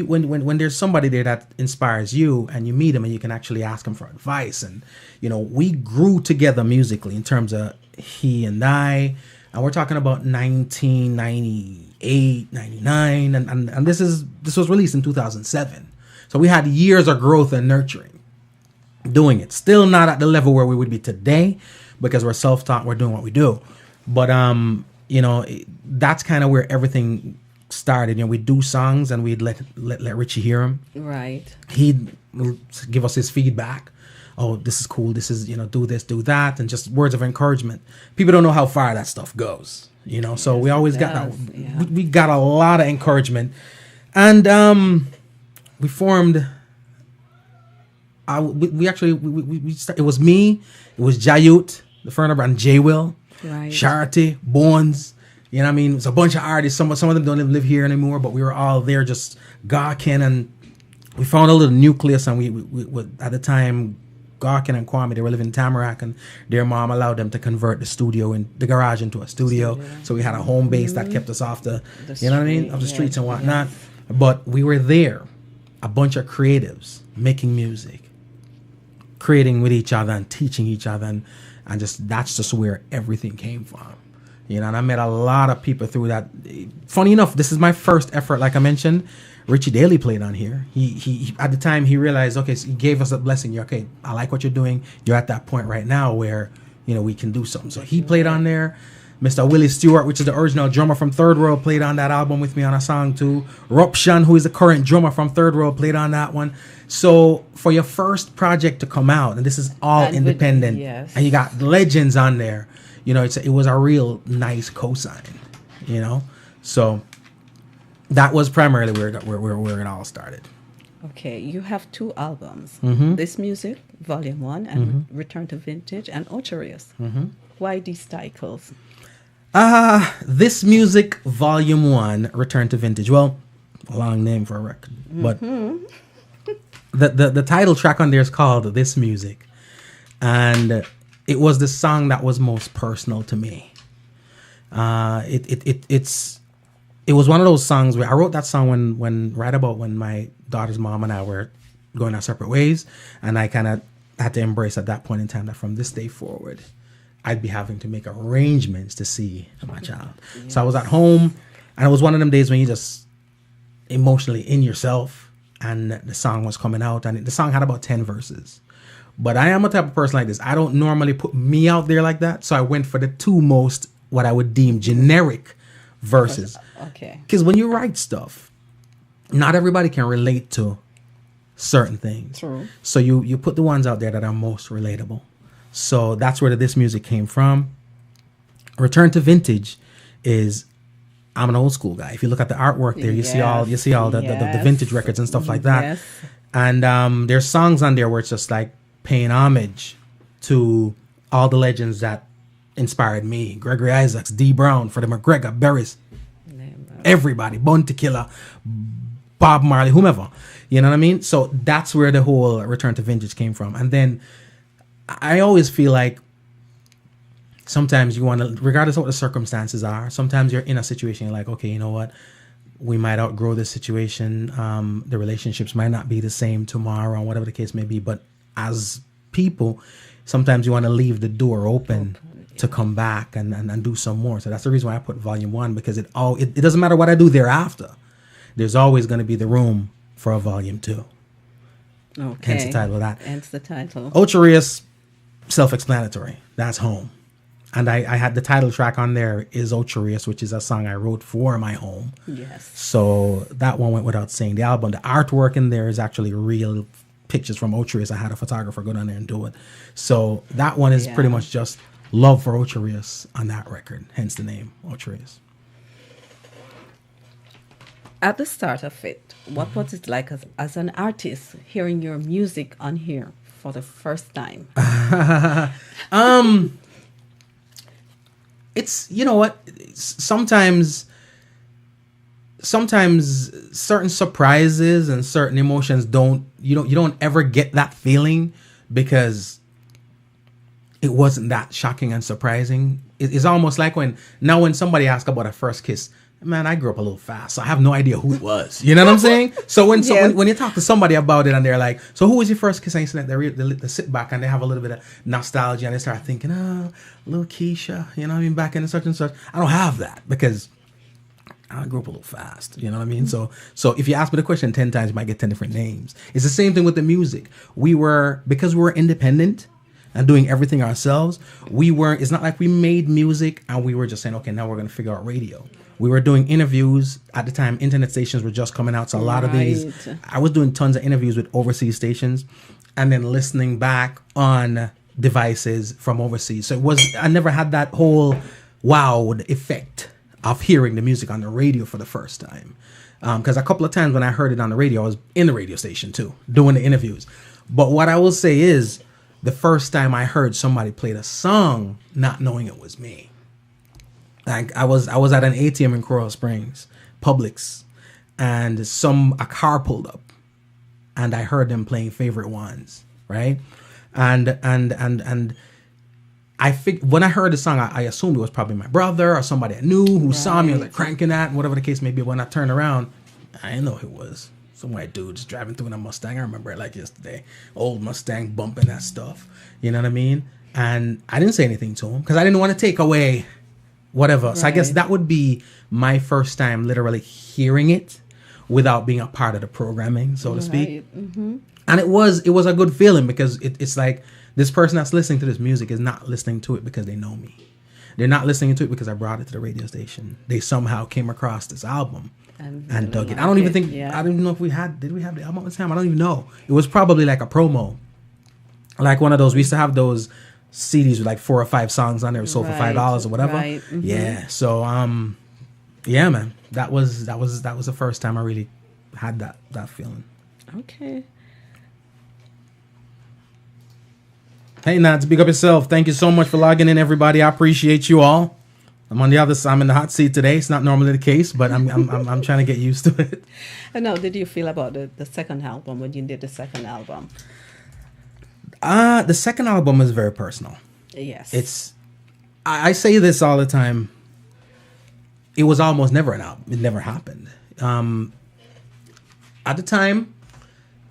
there's somebody there that inspires you and you meet them and you can actually ask them for advice, and you know, we grew together musically in terms of he and I, and we're talking about 1998, 99, and this was released in 2007. So we had years of growth and nurturing doing it. Still not at the level where we would be today because we're self-taught, we're doing what we do. But you know, that's kind of where everything started. You know, we'd do songs and we'd let Richie hear them. Right. He'd give us his feedback. Oh, this is cool. This is, you know, do this, do that, and just words of encouragement. People don't know how far that stuff goes, you know. So we always got that. Yeah. We got a lot of encouragement, and we formed. We it was me, it was Jayut, the Ferner, and J Will, right, Charity, Bones. You know what I mean? It's a bunch of artists. Some of them don't even live here anymore, but we were all there just gawking, and we found a little nucleus. And we at the time, Gawkin and Kwame, they were living in Tamarack, and their mom allowed them to convert the studio in the garage into a studio. So we had a home base that kept us off the you know what I mean, of the streets and whatnot. Yes. But we were there, a bunch of creatives making music, creating with each other and teaching each other, and just that's just where everything came from. You know, and I met a lot of people through that. Funny enough, this is my first effort. Like I mentioned, Richie Daly played on here. He at the time he realized, okay, so he gave us a blessing. You're okay. I like what you're doing. You're at that point right now where, you know, we can do something. So he played on there. Mr. Willie Stewart, which is the original drummer from Third Row, played on that album with me on a song too. Rupshan, who is the current drummer from Third Row, played on that one. So for your first project to come out, and this is all independent, and you got legends on there, you know, it was a real nice cosign, you know. So that was primarily where it all started. Okay, you have 2 albums, This Music, Volume 1, and Return to Vintage, and Ocherius. Why these titles? This Music, Volume 1, Return to Vintage. Well, a long name for a record, but the title track on there is called This Music, and it was the song that was most personal to me. It was one of those songs where I wrote that song when right about when my daughter's mom and I were going our separate ways, and I kind of had to embrace at that point in time that from this day forward, I'd be having to make arrangements to see my child. Yes. So I was at home, and it was one of them days when you just emotionally in yourself, and the song was coming out, and the song had about 10 verses. But I am a type of person like this. I don't normally put me out there like that. So I went for the 2 most, what I would deem generic verses. Okay. Because when you write stuff, not everybody can relate to certain things. True. So you put the ones out there that are most relatable. So that's where This Music came from. Return to Vintage is, I'm an old school guy. If you look at the artwork there, you see all the vintage records and stuff like that. Yes. And there's songs on there where it's just like paying homage to all the legends that inspired me. Gregory Isaacs, D. Brown, Freddie McGregor, Berries, everybody, Bounty Killer, Bob Marley, whomever. You know what I mean? So that's where the whole Return to Vintage came from. And then I always feel like sometimes you want to, regardless of what the circumstances are, sometimes you're in a situation, you're like, okay, you know what? We might outgrow this situation. The relationships might not be the same tomorrow, whatever the case may be. But as people, sometimes you want to leave the door open to come back and do some more. So that's the reason why I put volume 1, because it doesn't matter what I do thereafter. There's always going to be the room for a volume 2. Okay. Hence the title of that. Hence the title. Ocherius, self-explanatory. That's home. And I had the title track on there is Ocherius, which is a song I wrote for my home. Yes. So that one went without saying. The album, the artwork in there is actually real pictures from Ocherius. I had a photographer go down there and do it. So that one is pretty much just love for Ocherius on that record. Hence the name, Ocherius. At the start of it, what was it like as an artist hearing your music on here for the first time? It's, you know what, sometimes certain surprises and certain emotions you don't ever get that feeling because it wasn't that shocking and surprising. It's almost like when somebody asks about a first kiss, man, I grew up a little fast, so I have no idea who it was. You know what I'm saying? So when you talk to somebody about it and they're like, so who was your first kiss? And you see that they sit back and they have a little bit of nostalgia and they start thinking, oh, little Keisha, you know what I mean, back in such and such. I don't have that because I grew up a little fast. You know what I mean? So if you ask me the question 10 times, you might get 10 different names. It's the same thing with the music. Because we were independent and doing everything ourselves, it's not like we made music and we were just saying, okay, now we're going to figure out radio. We were doing interviews at the time. Internet stations were just coming out. So a lot of these, I was doing tons of interviews with overseas stations and then listening back on devices from overseas. So I never had that whole wow effect of hearing the music on the radio for the first time. Because a couple of times when I heard it on the radio, I was in the radio station too, doing the interviews. But what I will say is the first time I heard somebody play the song, not knowing it was me. Like I was at an ATM in Coral Springs, Publix, and a car pulled up, and I heard them playing Favorite Ones, right? And when I heard the song, I assumed it was probably my brother or somebody I knew who saw me, was like cranking that, and whatever the case may be. When I turned around, I didn't know who it was. Some white dude just driving through in a Mustang. I remember it like yesterday. Old Mustang bumping that stuff. You know what I mean? And I didn't say anything to him because I didn't want to take away whatever. So I guess that would be my first time literally hearing it without being a part of the programming, so to speak. Mm-hmm. And it was a good feeling because it's like this person that's listening to this music is not listening to it because they know me. They're not listening to it because I brought it to the radio station. They somehow came across this album and dug it. I don't even think, I don't even know if did we have the album at the time? I don't even know. It was probably like a promo. Like one of those, we used to have those CDs with like 4 or 5 songs on there, sold for $5 or whatever. Right. Mm-hmm. Yeah. So yeah, man. That was the first time I really had that feeling. Okay. Hey Nads, big up yourself. Thank you so much for logging in, everybody. I appreciate you all. I'm on the other side. I'm in the hot seat today. It's not normally the case, but I'm trying to get used to it. And how did you feel about the second album when you did the second album? The second album is very personal. Yes. I say this all the time. It was almost never an album. It never happened. At the time,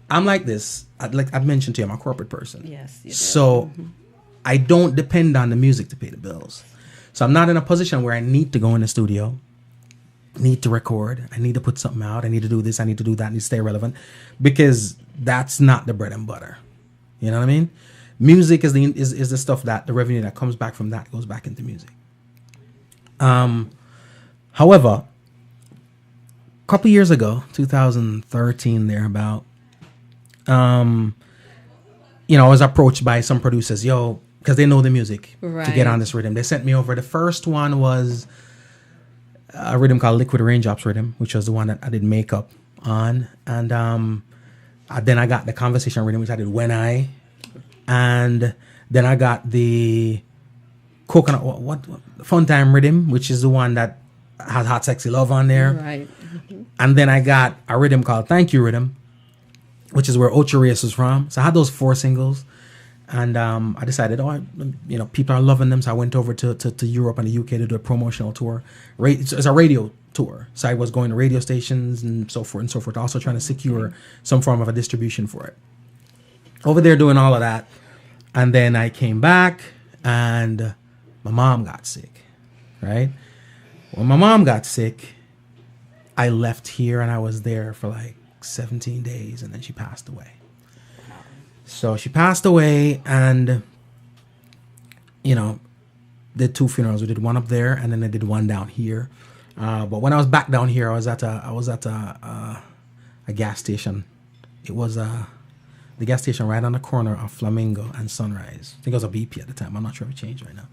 I'm like this. Like I've mentioned to you, I'm a corporate person. Yes. You did. So I don't depend on the music to pay the bills. So I'm not in a position where I need to go in the studio, need to record, I need to put something out, I need to do this, I need to do that, I need to stay relevant, because that's not the bread and butter. You know what I mean? Music is the stuff that the revenue that comes back from that goes back into music. However, a couple years ago, 2013 thereabout, I was approached by some producers. Yo, because they know the music to Right. get on this rhythm. They sent me over. The first one was a rhythm called Liquid Raindrops Rhythm, which was the one that I did makeup on. And then I got the Conversation Rhythm, which I did When I. And then I got the Coconut, what Fun Time Rhythm, which is the one that has Hot Sexy Love on there. Right. And then I got a rhythm called Thank You Rhythm, which is where Ocho Rios is from. So I had those 4 singles. And I decided, people are loving them. So I went over to Europe and the UK to do a promotional tour. It's a radio tour. So I was going to radio stations and so forth and so forth. Also trying to secure some form of a distribution for it. Over there doing all of that. And then I came back and my mom got sick, right? When my mom got sick, I left here and I was there for like 17 days and then she passed away. So she passed away and, did 2 funerals. We did one up there and then I did one down here. But when I was back down here, I was at a gas station. It was the gas station right on the corner of Flamingo and Sunrise. I think it was a BP at the time. I'm not sure if it changed right now.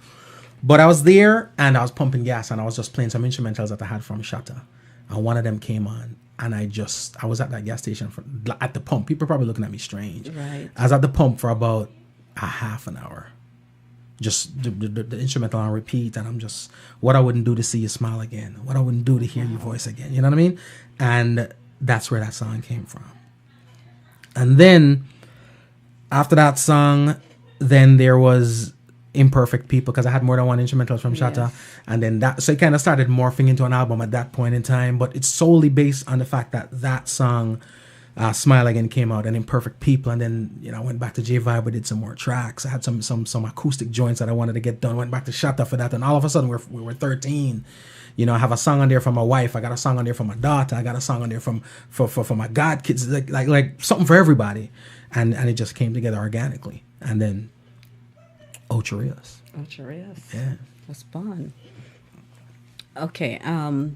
But I was there and I was pumping gas and I was just playing some instrumentals that I had from Shatta. And one of them came on. And I was at that gas station at the pump. People are probably looking at me strange. Right. I was at the pump for about a half an hour. Just the instrumental on repeat. And I'm just, what I wouldn't do to see you smile again. What I wouldn't do to hear your voice again. You know what I mean? And that's where that song came from. And then, after that song, then there was Imperfect People, because I had more than one instrumental from Shatta. Yes. And then so it kind of started morphing into an album at that point in time, but it's solely based on the fact that song Smile Again came out and Imperfect People, and then I went back to J Vibe. We did some more tracks. I had some acoustic joints that I wanted to get done. Went back to Shatta for that, and all of a sudden we were 13. I have a song on there for my wife. I got a song on there for my daughter. I got a song on there for my god kids. Like something for everybody, and it just came together organically. And then Ocho Rios. Ocho Rios. Yeah. That's fun. Okay,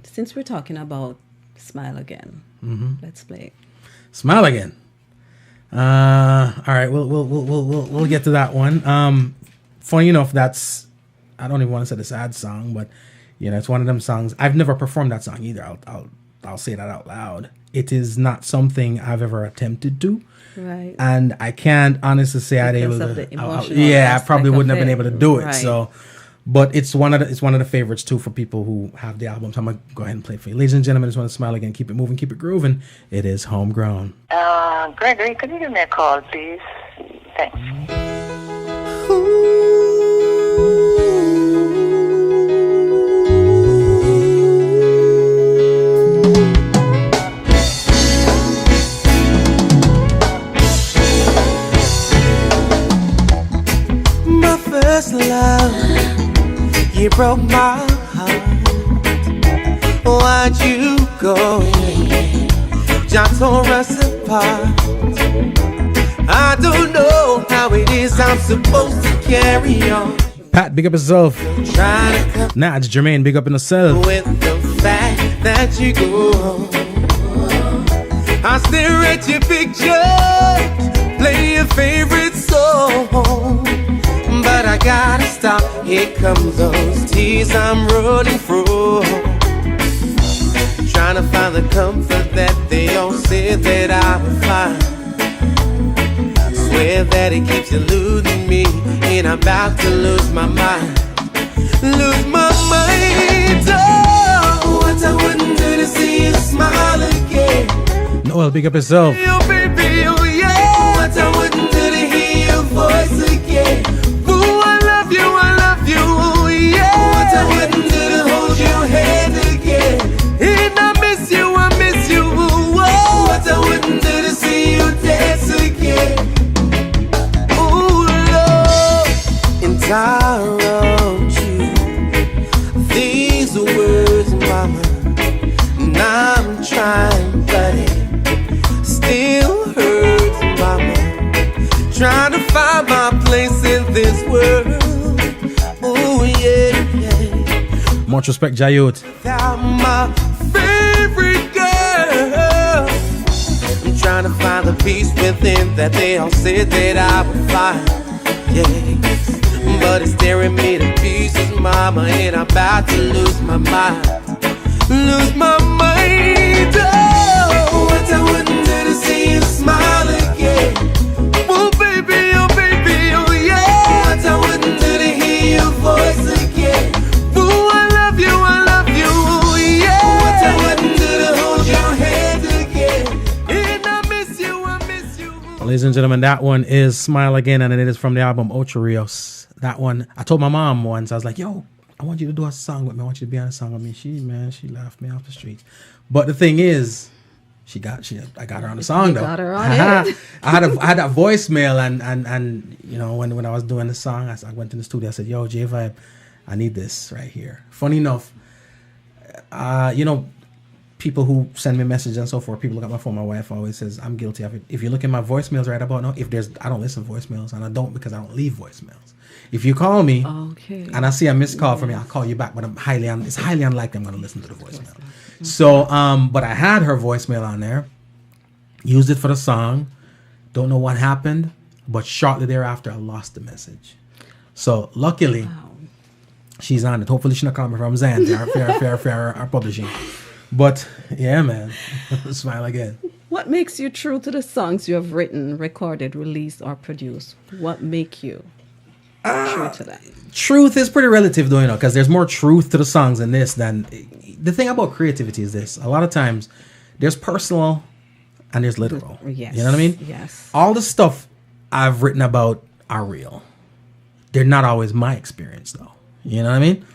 since we're talking about Smile Again, let's play. Smile Again. All right, we'll get to that one. Funny enough, I don't even want to say the sad song, but it's one of them songs. I've never performed that song either. I'll say that out loud. It is not something I've ever attempted to. Right. And I can't honestly say I'd able Because of to. the emotional I probably aspect wouldn't have of been it. able to do it. Right. So, but it's one of the favorites too for people who have the albums. I'm gonna go ahead and play it for you, ladies and gentlemen. Just want to Smile Again, keep it moving, keep it grooving. It is Homegrown. Gregory, could you give me a call, please? Thanks. First love, you broke my heart. Why'd you go? John tore us apart. I don't know how it is I'm supposed to carry on. Pat, big up yourself. Try to come Nah, it's Jermaine, big up in yourself. with the fact that you go. I stare at your picture, play your favorite song. But I gotta stop, here comes those tears I'm rolling through. Trying to find the comfort that they all said that I would find. Swear that it keeps eluding me, and I'm about to lose my mind. Lose my mind, oh, what I wouldn't do to see you smile again. Noel, big up yourself. Oh baby, oh yeah, what I wouldn't do to hear your voice again. I love you, oh yeah. What I wouldn't do to hold your hand again. And I miss you, oh. What I wouldn't do to see you dance again. Oh Lord, and I wrote you these words, mama. And I'm trying, but it still hurts, mama. Trying to find my place in this world. Oh yeah, yeah. Much respect, Jayot. Without my favorite girl, I'm trying to find the peace within that they all said that I would find. Yeah, but it's tearing me to pieces, mama, and I'm about to lose my mind. Lose my mind. Oh, what I wouldn't do to see you smile again. Oh baby, oh yeah. What I wouldn't do to hear your voice again. Oh, I love you, yeah. What I wouldn't do to hold your hand again. And I miss you. Ladies and gentlemen, that one is Smile Again, and it is from the album Ocho Rios. That one, I told my mom once, I was like, yo, I want you to do a song with me. I want you to be on a song with me. She laughed me off the streets. But the thing is, I got her on the song though. Got her on it. I had that voicemail and you know, when I was doing the song, I went in the studio. I said, yo, J Vibe, I need this right here. Funny enough, you know, people who send me messages and so forth, people look at my phone. My wife always says I'm guilty of it. If you look at my voicemails right about now, I don't listen to voicemails, and I don't because I don't leave voicemails. If you call me and I see a missed call from you, I'll call you back, but it's highly unlikely I'm going to listen to the voicemail. So, but I had her voicemail on there, used it for the song. Don't know what happened, but shortly thereafter, I lost the message. So luckily, she's on it. Hopefully, she's not coming from Xanthi, fair publishing. But yeah, man, Smile Again. What makes you true to the songs you have written, recorded, released, or produced? What make you true to that? Truth is pretty relative, though, you know, because there's more truth to the songs in this than the thing about creativity is this. A lot of times, there's personal and there's literal. Yes. You know what I mean? Yes. All the stuff I've written about are real. They're not always my experience, though. You know what I mean?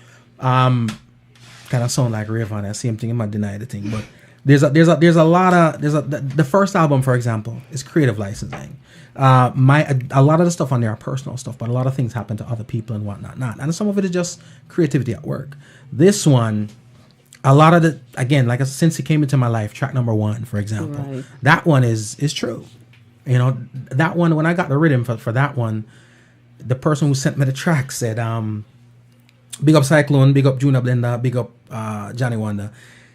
Kind of sound like Rayvon. I same thing. I'm not denying the thing, but there's a lot of the first album, for example, is creative licensing. A lot of the stuff on there are personal stuff, but a lot of things happen to other people and whatnot. And some of it is just creativity at work. This one, a lot of again, like Since He Came Into My Life, track number 1, for example, right. That one is true. You know, that one, when I got the rhythm for that one, the person who sent me the track said, big up Cyclone, big up Junior Blender, big up Johnny Wonder.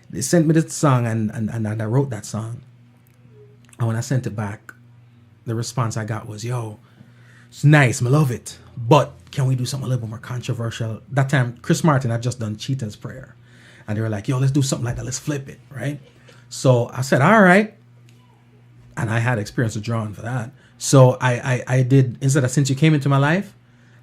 They sent me this song and I wrote that song. And when I sent it back, the response I got was, yo, it's nice, I love it, but can we do something a little bit more controversial? That time, Chris Martin had just done Cheetah's Prayer. And they were like, yo, let's do something like that, let's flip it, right? So I said, all right. And I had experience of drawing for that. So I did, instead of Since You Came Into My Life,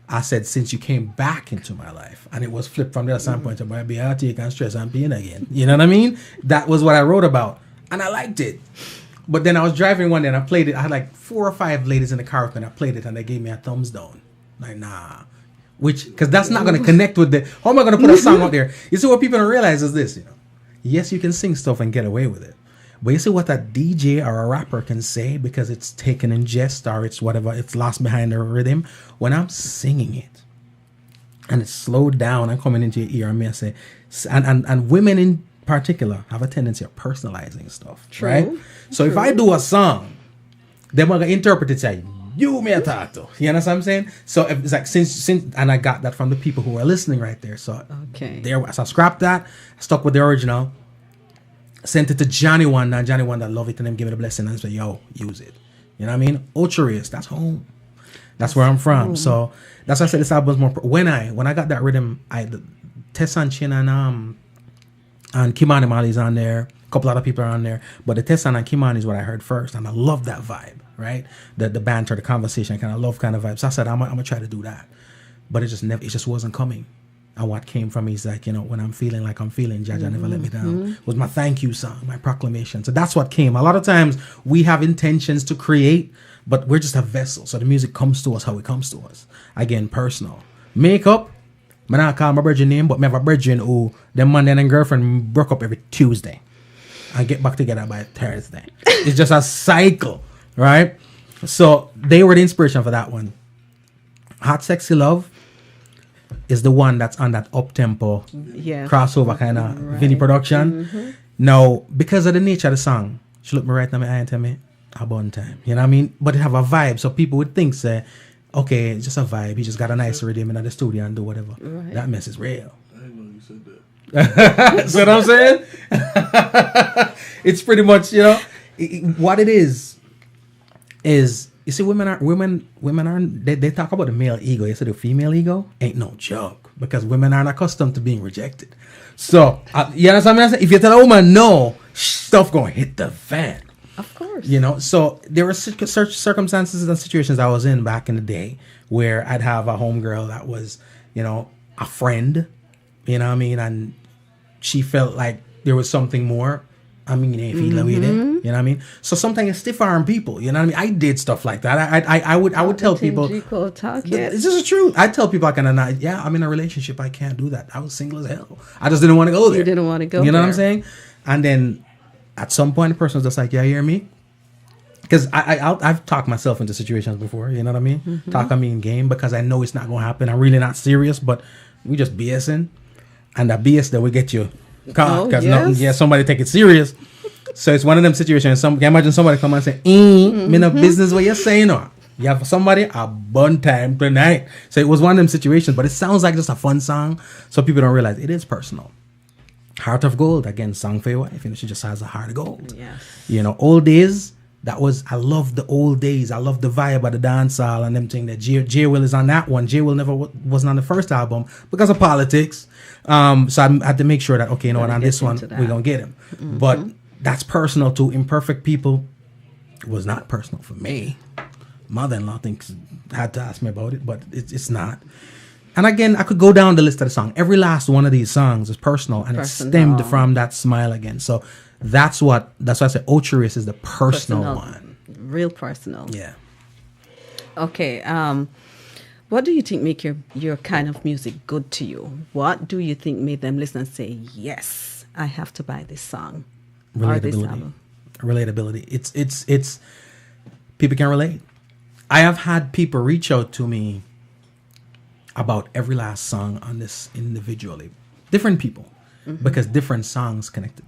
I said, Since You Came Back Into My Life. And it was flipped from the other standpoint to be heartache and stress and pain again. You know what I mean? That was what I wrote about. And I liked it. But then I was driving one day and I played it. I had like 4 or 5 ladies in the car with me and I played it and they gave me a thumbs down. Like, nah. Because that's not going to connect with the... How am I going to put a song out there? You see, what people don't realize is this, you know. Yes, you can sing stuff and get away with it. But you see what a DJ or a rapper can say because it's taken in jest or it's whatever, it's lost behind the rhythm. When I'm singing it and it's slowed down and coming into your ear, I may say, and women in particular have a tendency of personalizing stuff. True. Right? So if I do a song, then I'm going to interpret it say, you may talk to. You understand what I'm saying? So if it's like since and I got that from the people who are listening right there. So so I scrapped that, stuck with the original, sent it to Johnny Wonder, and Johnny Wonder loved it and then gave it a blessing and said, yo, use it. You know what I mean? Ocho Rios, that's home. That's where I'm from. So that's why I said this album was more when I got that rhythm, Tessan Chin and Kimani Mali's on there. A couple other people are on there, but the Tessan and Kimani is what I heard first, and I love that vibe, right? The banter, the conversation, kind of love kind of vibe. So I said I'm gonna try to do that, but it just wasn't coming. And what came from me is like, you know, when I'm feeling like I'm feeling, Jaja never let me down. Was my thank you song, my proclamation. So that's what came. A lot of times we have intentions to create, but we're just a vessel. So the music comes to us how it comes to us. Again, personal. Makeup. I don't call my brethren name, but I have a brethren who their man and girlfriend broke up every Tuesday and get back together by Thursday. It's just a cycle, right? So they were the inspiration for that one. Hot Sexy Love is the one that's on that up-tempo crossover kind of Vinny production. Now, because of the nature of the song, she looked me right in my eye and tell me, about time. You know what I mean? But it have a vibe, so people would think, say, okay, it's just a vibe. He just got a nice rhythm in the studio and do whatever. Right. That mess is real. I didn't know you said that. See what I'm saying? It's pretty much, you know, what it is You see, women aren't. They talk about the male ego. You see, the female ego ain't no joke because women aren't accustomed to being rejected. So you understand what I'm saying? If you tell a woman no, stuff gonna hit the fan. Of course. You know, so there were circumstances and situations I was in back in the day where I'd have a homegirl that was, you know, a friend, you know what I mean? And she felt like there was something more. I mean, if you love it, you know what I mean? So sometimes it's stiff arm people, you know what I mean? I did stuff like that. I would tell people. G Cole talk it. This is the truth. I tell people I'm in a relationship. I can't do that. I was single as hell. I just didn't want to go there. You didn't want to go You know there. what I'm saying? And then at some point, the person was just like, yeah, you hear me? Because I've talked myself into situations before, you know what I mean? Talk on me in game because I know it's not going to happen. I'm really not serious, but we just BSing. And the BS that will get you caught because somebody take it serious. So it's one of them situations. Can you imagine somebody come and say, me no business what you're saying or you have somebody a bun time tonight. So it was one of them situations, but it sounds like just a fun song. So people don't realize it is personal. Heart of Gold, again, song for your wife. You know, she just has a heart of gold. Yes. You know, old days. I love the old days. I love the vibe of the dancehall and them thing that J Will is on that one. J Will never wasn't on the first album because of politics. So I had to make sure that, okay, you know what, on this one, we're going to get him. But that's personal to Imperfect People. It was not personal for me. Mother-in-law had to ask me about it, but it's not. And again, I could go down the list of the song. Every last one of these songs is personal, and it stemmed from that smile again. So that's why I said Ocherius is the personal one. Real personal. Yeah. Okay. What do you think make your kind of music good to you? What do you think made them listen and say, yes, I have to buy this song or this album? Relatability. It's people can relate. I have had people reach out to me about every last song on this individually. Different people. Because different songs connected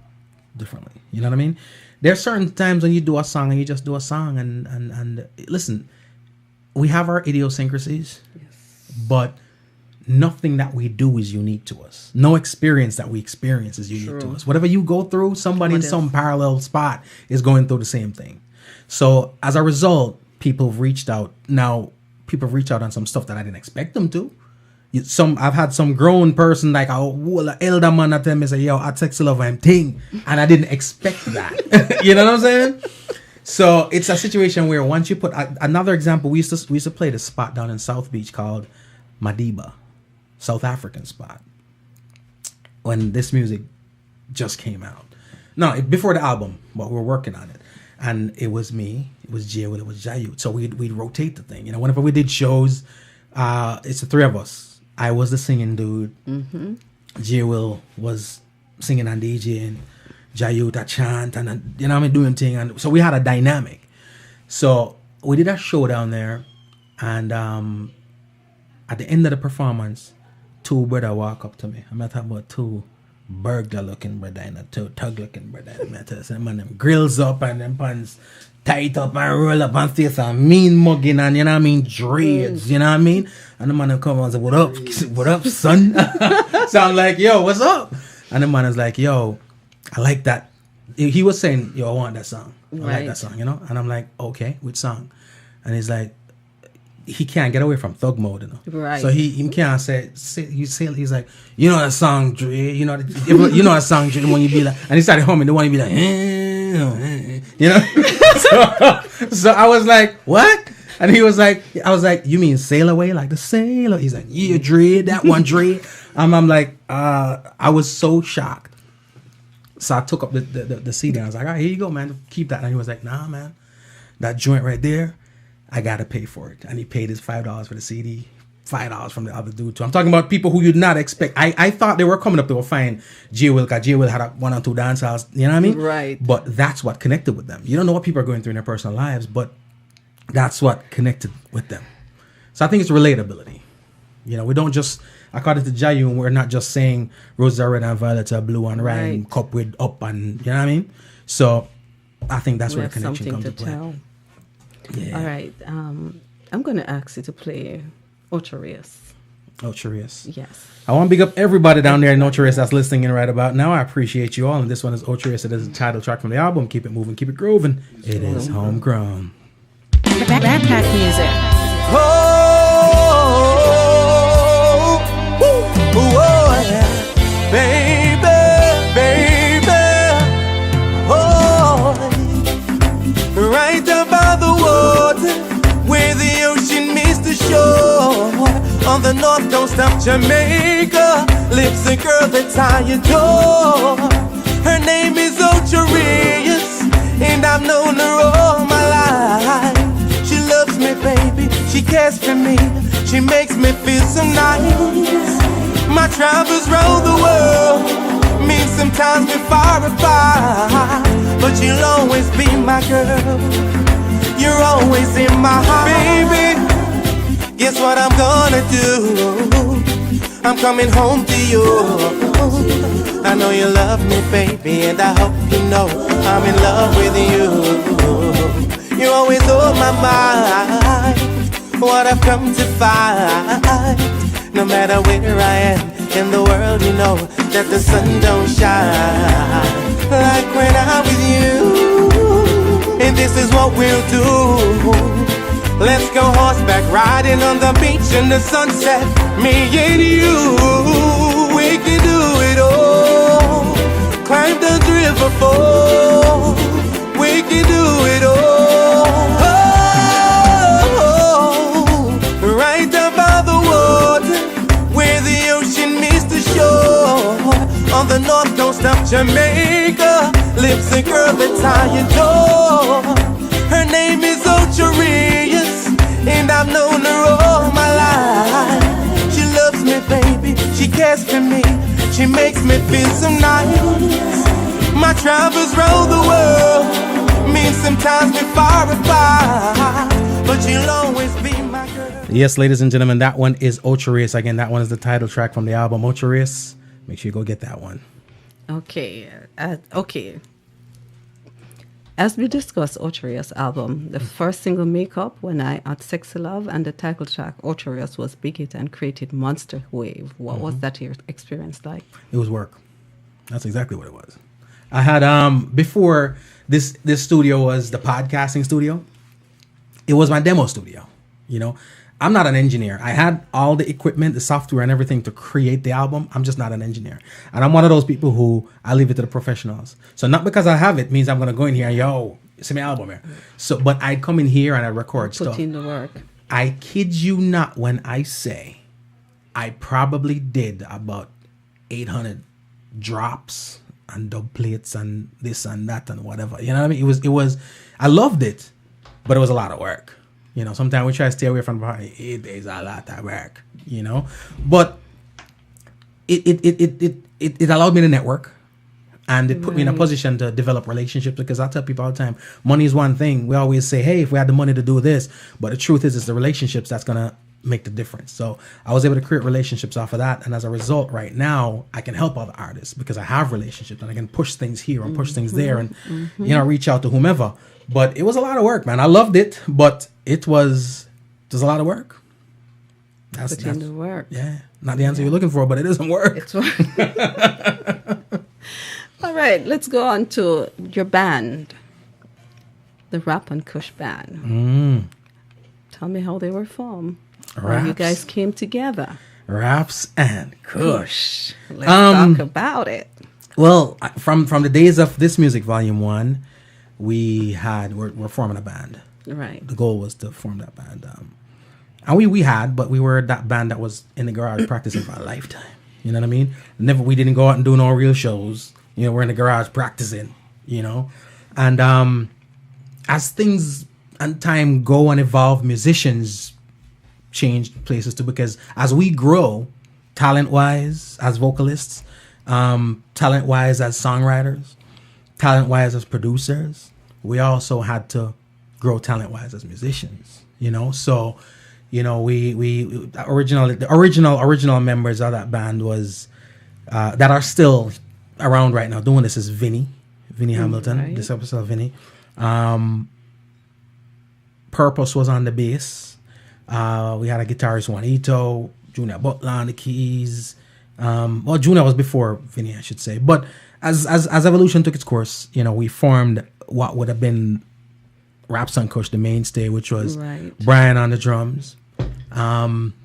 differently. You know what I mean? There are certain times when you do a song and you just do a song and listen, we have our idiosyncrasies, but nothing that we do is unique to us. No experience that we experience is unique to us. Whatever you go through, somebody in some parallel spot is going through the same thing. So as a result, people have reached out. Now, people have reached out on some stuff that I didn't expect them to. I've had some grown person like a elder man that tell me say, yo, I text love him thing, and I didn't expect that. You know what I'm saying? So it's a situation where once you put another example, we used to play this spot down in South Beach called Madiba, South African spot, when this music just came out. No, before the album, but we were working on it. And it was me, it was J Will, it was Jayut. So we'd rotate the thing. You know, whenever we did shows, it's the three of us. I was the singing dude. J Will was singing and DJing. Jayut a chant and you know what I mean, doing thing. And so we had a dynamic. So we did a show down there, and at the end of the performance, two brother walk up to me. I'm not talking about two burglar looking brother and two thug looking brother. And man, them grills up and them pants tight up and roll up and face and mean mugging and you know what I mean, dreads, you know what I mean? And the man will come and say, what up, son? So I'm like, yo, what's up? And the man is like, yo, I like that. He was saying, yo, I want that song. I like that song, you know? And I'm like, okay, which song? And he's like, he can't get away from thug mode, you know? Right. So he can't he's like, you know that song, Dre, you know that song, Dre, when you be like, and he started humming, the one you be like, you know? so I was like, what? And he was like, I was like, you mean Sail Away, like the sailor? He's like, yeah, Dre, that one, Dre. I'm like, I was so shocked. So I took up the CD and I was like, all right, here you go, man. Keep that. And he was like, nah, man. That joint right there, I got to pay for it. And he paid his $5 for the CD, $5 from the other dude too. I'm talking about people who you'd not expect. I thought they were coming up to find J Will, because J Will had one or two dance halls, you know what I mean? Right. But that's what connected with them. You don't know what people are going through in their personal lives, but that's what connected with them. So I think it's relatability. You know, we don't just, according to Jayun, we're not just saying roses are red and violets are blue and rhyme, cup with up and, you know what I mean? So I think that's where the connection comes to play. Tell. Yeah. All right. I'm going to ask you to play Ocherius. Ocherius. Yes. I want to big up everybody down there in Ocherius that's listening in right about now. I appreciate you all. And this one is Ocherius. It is a title track from the album. Keep it moving, keep it grooving. It is Homegrown. Backpack music. Oh, yeah. Baby, baby, oh, right about the water where the ocean meets the shore. On the north coast of Jamaica lives a girl that I adore. Her name is Ocharius, and I've known her all my life. She loves me, baby, she cares for me, she makes me feel so nice. My travels round the world mean sometimes we're far apart, but you'll always be my girl, you're always in my heart. Baby, guess what I'm gonna do? I'm coming home to you. I know you love me, baby, and I hope you know I'm in love with you. You're always on my mind, what I've come to find. No matter where I am in the world, you know that the sun don't shine like when I'm with you. And this is what we'll do. Let's go horseback riding on the beach in the sunset. Me and you, we can do it all. Climb the river fall, we can do it all. Oh, right about the water where the ocean meets the shore. On the north coast of Jamaica lives a girl that I adore. Her name is Ocharius, and I've known her all my life. She loves me, baby, she cares for me, she makes me feel so nice. My travels round the world mean sometimes we're far apart, but you'll always be my girl. Yes, ladies and gentlemen, that one is Ocharius. Again, that one is the title track from the album Ocharius. Make sure you go get that one. Okay. Okay. As we discussed Ocharius' album, the first single, Makeup, When I Had Sexy Love, and the title track, Ocharius, was big hit and created monster wave. What was that your experience like? It was work. That's exactly what it was. I had before this studio was the podcasting studio. It was my demo studio. You know, I'm not an engineer. I had all the equipment, the software, and everything to create the album. I'm just not an engineer, and I'm one of those people who I leave it to the professionals. So not because I have it means I'm gonna go in here and send me an album here. So, but I come in here and I record stuff. Put in the work. I kid you not when I say I probably did about 800 drops and dub plates and this and that and whatever. You know what I mean? It was. I loved it, but it was a lot of work. You know, sometimes we try to stay away from the party. It is a lot of work, you know. But it allowed me to network, and it put me in a position to develop relationships. Because I tell people all the time, money is one thing. We always say, hey, if we had the money to do this, but the truth is, it's the relationships that's gonna make the difference. So I was able to create relationships off of that, and as a result, right now I can help other artists because I have relationships and I can push things here and push things there, and you know, reach out to whomever. But it was a lot of work, man. I loved it, but it was a lot of work. That's in the work. Yeah, not the answer you're looking for, but it isn't work. It's work. All right, let's go on to your band, the Rap and Kush Band. Tell me how they were formed. How you guys came together. Raps and Kush. Let's talk about it. Well, from the days of This Music Volume 1, we're forming a band. Right. The goal was to form that band. And we were that band that was in the garage practicing for a lifetime. You know what I mean? We didn't go out and do no real shows. You know, we're in the garage practicing, you know. And as things and time go and evolve, musicians change places too, because as we grow, talent-wise as vocalists, talent-wise as songwriters, talent-wise as producers, we also had to grow talent-wise as musicians, you know. So, you know, the original members of that band was that are still around right now doing this is Vinny Hamilton. Right. This episode of Vinny. Purpose was on the bass. We had a guitarist Juanito, Junior Butler on the keys. Well, Junior was before Vinny, I should say. But as evolution took its course, you know, we formed what would have been Rapson Kush, the mainstay, which was Right. Brian on the drums,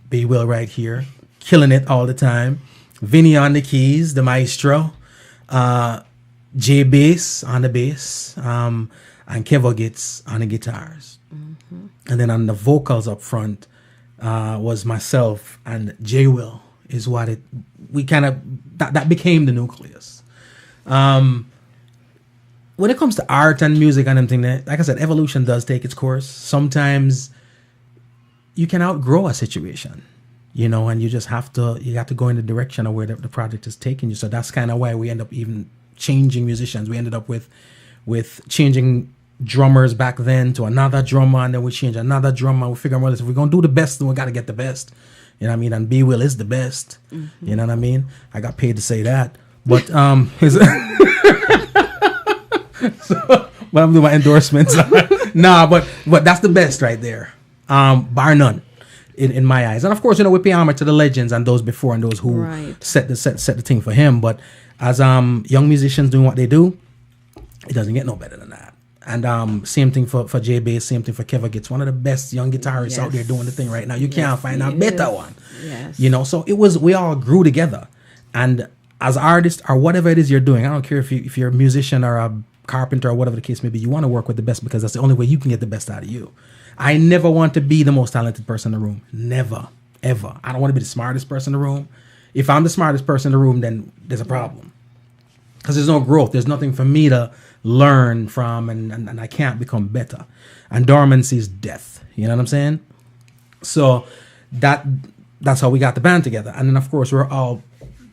B Will right here, killing it all the time, Vinny on the keys, the maestro, J Bass on the bass, and Kevo Gitz on the guitars. And then on the vocals up front was myself, and J Will is what that became the nucleus. When it comes to art and music and everything, like I said, evolution does take its course. Sometimes you can outgrow a situation, and you just have to go in the direction of where the project is taking you. So that's kind of why we end up even changing musicians. We ended up with changing drummers back then to another drummer, and then we change another drummer. We figure, well, if we're gonna do the best, then we gotta get the best. You know what I mean? And B Will is the best. You know what I mean? I got paid to say that, but but I'm doing my endorsements. Nah, but that's the best right there, bar none, in my eyes. And of course, we pay homage to the legends and those before and those who Right. set the thing for him. But as young musicians doing what they do, it doesn't get no better than that. And same thing for J Bass, same thing for Kevo Gitz, one of the best young guitarists out there doing the thing right now. You can't find a better one. Yes. So we all grew together. And as artists or whatever it is you're doing, I don't care if you're a musician or a carpenter or whatever the case may be, you want to work with the best because that's the only way you can get the best out of you. I never want to be the most talented person in the room. Never, ever. I don't want to be the smartest person in the room. If I'm the smartest person in the room, then there's a problem. Because there's no growth. There's nothing for me to learn from, and I can't become better. And dormancy is death. You know what I'm saying? So that's how we got the band together. And then, of course, we're all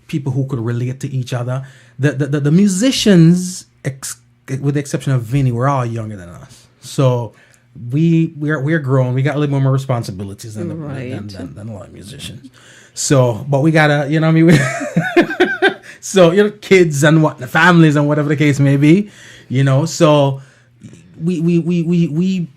people who could relate to each other. The musicians, with the exception of Vinny, we're all younger than us. So we're grown. We got a little more responsibilities than a lot of musicians. So, but we gotta, so kids and the families and whatever the case may be, So we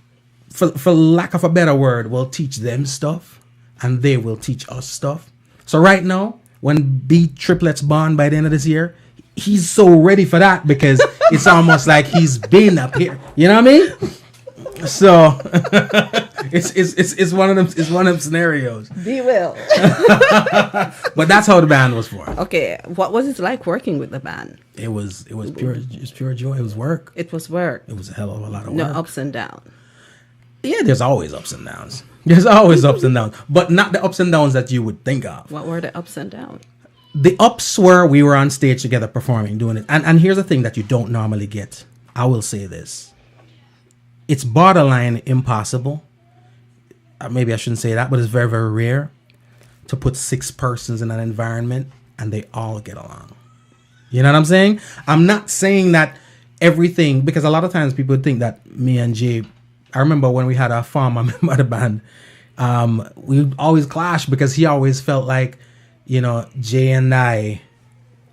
for lack of a better word, will teach them stuff, and they will teach us stuff. So right now, when B Triplet's born by the end of this year, he's so ready for that because it's almost like he's been up here. You know what I mean? So it's one of them. It's one of them scenarios. Be will. But that's how the band was formed. Okay, what was it like working with the band? It was pure joy. It was work. It was work. It was a hell of a lot of No work. ups and downs. Yeah, there's always ups and downs. There's always ups and downs, but not the ups and downs that you would think of. What were the ups and downs? The ups were we were on stage together performing, doing it. And here's the thing that you don't normally get. I will say this. It's borderline impossible. Maybe I shouldn't say that, but it's very, very rare to put 6 persons in an environment and they all get along. You know what I'm saying? I'm not saying that everything, because a lot of times people think that me and Jay, I remember when we had our former member of the band, we always clashed because he always felt like, Jay and I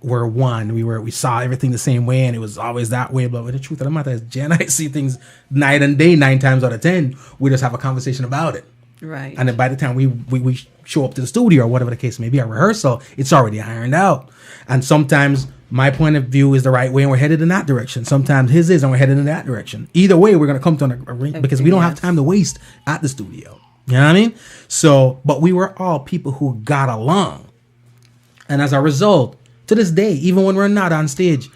were one. We saw everything the same way, and it was always that way. But the truth of the matter is, Jay and I see things night and day, 9 times out of 10. We just have a conversation about it. Right. And then by the time we show up to the studio or whatever the case may be, a rehearsal, it's already ironed out. And sometimes my point of view is the right way and we're headed in that direction. Sometimes his is and we're headed in that direction. Either way, we're going to come to an arrangement because we don't have time to waste at the studio. You know what I mean? So, but we were all people who got along. And as a result, to this day, even when we're not on stage,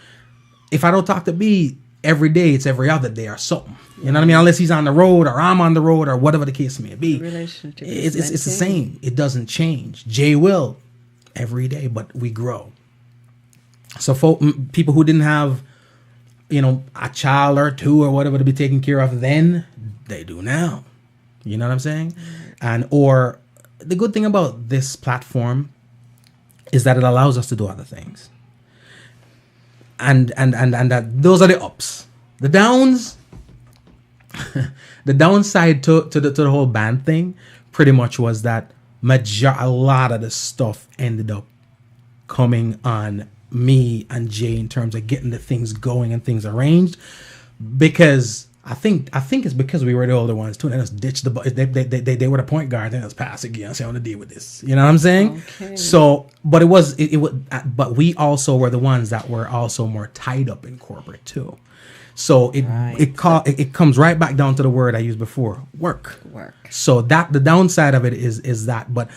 if I don't talk to B every day, it's every other day or something. You know what I mean? Unless he's on the road or I'm on the road or whatever the case may be. Relationship it's the same. It doesn't change. Jay will every day, but we grow. So people who didn't have, a child or 2 or whatever to be taken care of then, they do now. You know what I'm saying? And or the good thing about this platform is that it allows us to do other things. And that those are the ups. The downs, the downside to the whole band thing pretty much was that a lot of the stuff ended up coming on me and Jay in terms of getting the things going and things arranged, because I think it's because we were the older ones too. And they just ditched the ball. They were the point guard. And let's pass again. So I want to deal with this. You know what I'm saying? Okay. So, but it was. But we also were the ones that were also more tied up in corporate too. So it comes right back down to the word I used before, work. So that the downside of it is that, but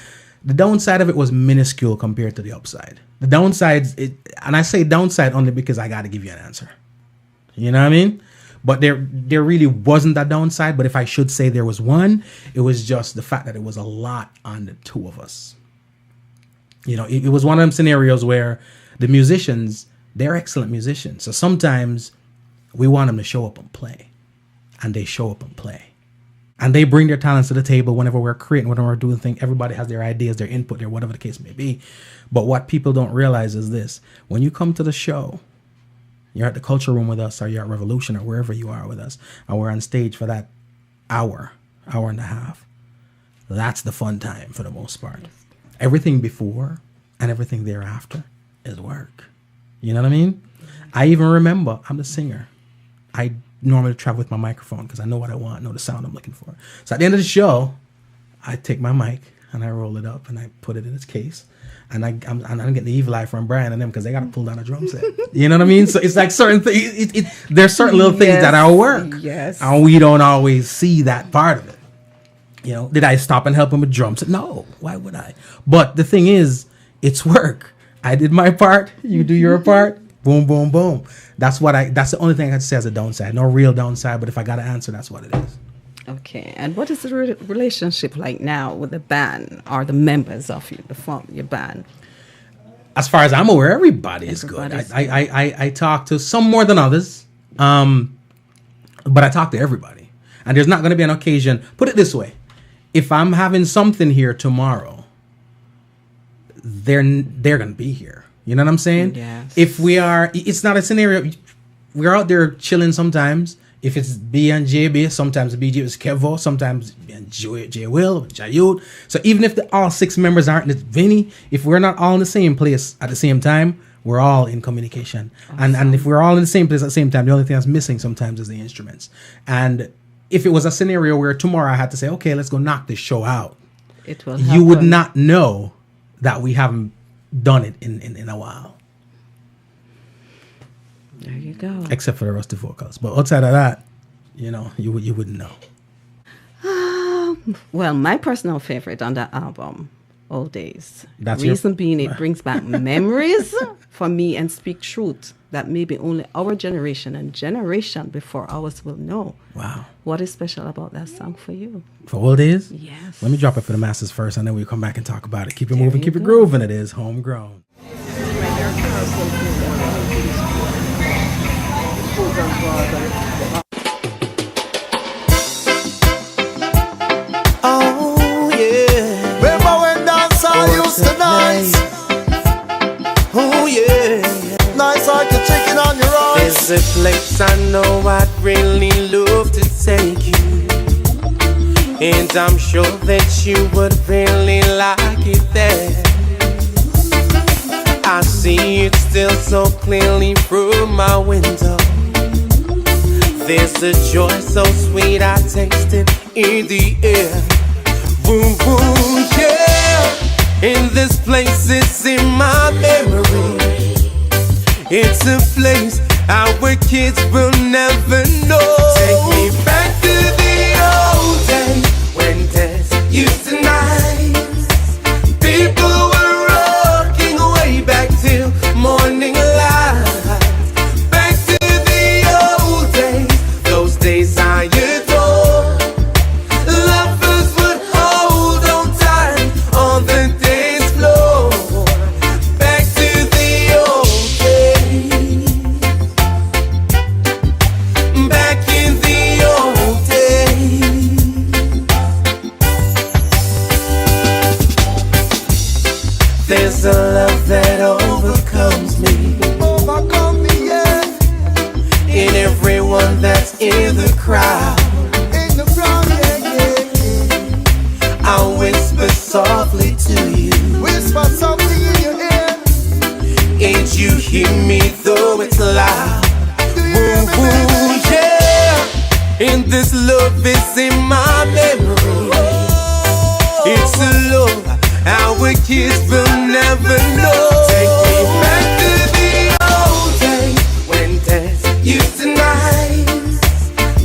the downside of it was minuscule compared to the upside. The downsides, and I say downside only because I got to give you an answer. You know what I mean? But there really wasn't that downside. But if I should say there was one, it was just the fact that it was a lot on the two of us. You know, it was one of them scenarios where the musicians, they're excellent musicians. So sometimes we want them to show up and play. And they show up and play. And they bring their talents to the table whenever we're creating, whenever we're doing things. Everybody has their ideas, their input, their whatever the case may be. But what people don't realize is this. When you come to the show, you're at the Culture Room with us, or you're at Revolution, or wherever you are with us, and we're on stage for that hour and a half. That's the fun time for the most part. Everything before and everything thereafter is work. You know what I mean? I even remember, I'm the singer. I normally travel with my microphone because I know what I want, know the sound I'm looking for. So at the end of the show, I take my mic and I roll it up and I put it in its case. And I'm getting the evil eye from Brian and them because they got to pull down a drum set. You know what I mean? So it's like certain things. There's certain little things that are work. Yes. And we don't always see that part of it. You know, did I stop and help him with drums? No. Why would I? But the thing is, it's work. I did my part. You do your part. Boom, boom, boom. That's the only thing I can say as a downside. No real downside, but if I got to answer, that's what it is. Okay, and what is the relationship like now with the band or the members of your band? As far as I'm aware, everybody is good. I talk to some more than others, but I talk to everybody. And there's not going to be an occasion. Put it this way: if I'm having something here tomorrow, they're going to be here. You know what I'm saying? Yes. If we are, it's not a scenario. We're out there chilling sometimes. If it's B and JB, sometimes the BJ is Kevo, sometimes J Will, Jayud. So even if all 6 members aren't Vinny, if we're not all in the same place at the same time, we're all in communication. Awesome. And if we're all in the same place at the same time, the only thing that's missing sometimes is the instruments. And if it was a scenario where tomorrow I had to say, okay, let's go knock this show out, you would not know that we haven't done it in a while. There you go. Except for the rusty vocals. But outside of that, you know, you wouldn't know. Well, my personal favorite on that album, Old Days. That's reason being it brings back memories for me and speak truth that maybe only our generation and generation before ours will know. Wow. What is special about that song for you? For Old Days? Yes. Let me drop it for the masses first, and then we'll come back and talk about it. Keep it moving, keep it grooving. It is Homegrown. Oh yeah. Remember when dancehall used to nice? Oh yeah. Nice like a chicken on your eyes. There's a place I know I'd really love to take you, and I'm sure that you would really like it there. I see it still so clearly through my window. There's a joy so sweet I taste it in the air. Boom, boom, yeah. In this place, it's in my memory. It's a place our kids will never know. Take me back to the old days when dance used to nice. People were rocking way back till morning light. Back to the old days, those days I adore. Lovers would hold on tight on the dance floor. Back to the old days. Back in the old days. There's a love that overcomes me. Overcome me, yeah. In everyone that's in the crowd, In the crowd, yeah, yeah. I'll whisper softly to you. Whisper something in your ear. Ain't you hear me though it's loud? Do you Boom, hear me, boom, baby? yeah. And this love is in my memory. It's a love our kids will never know. Take me back to the old days when dads used to nice.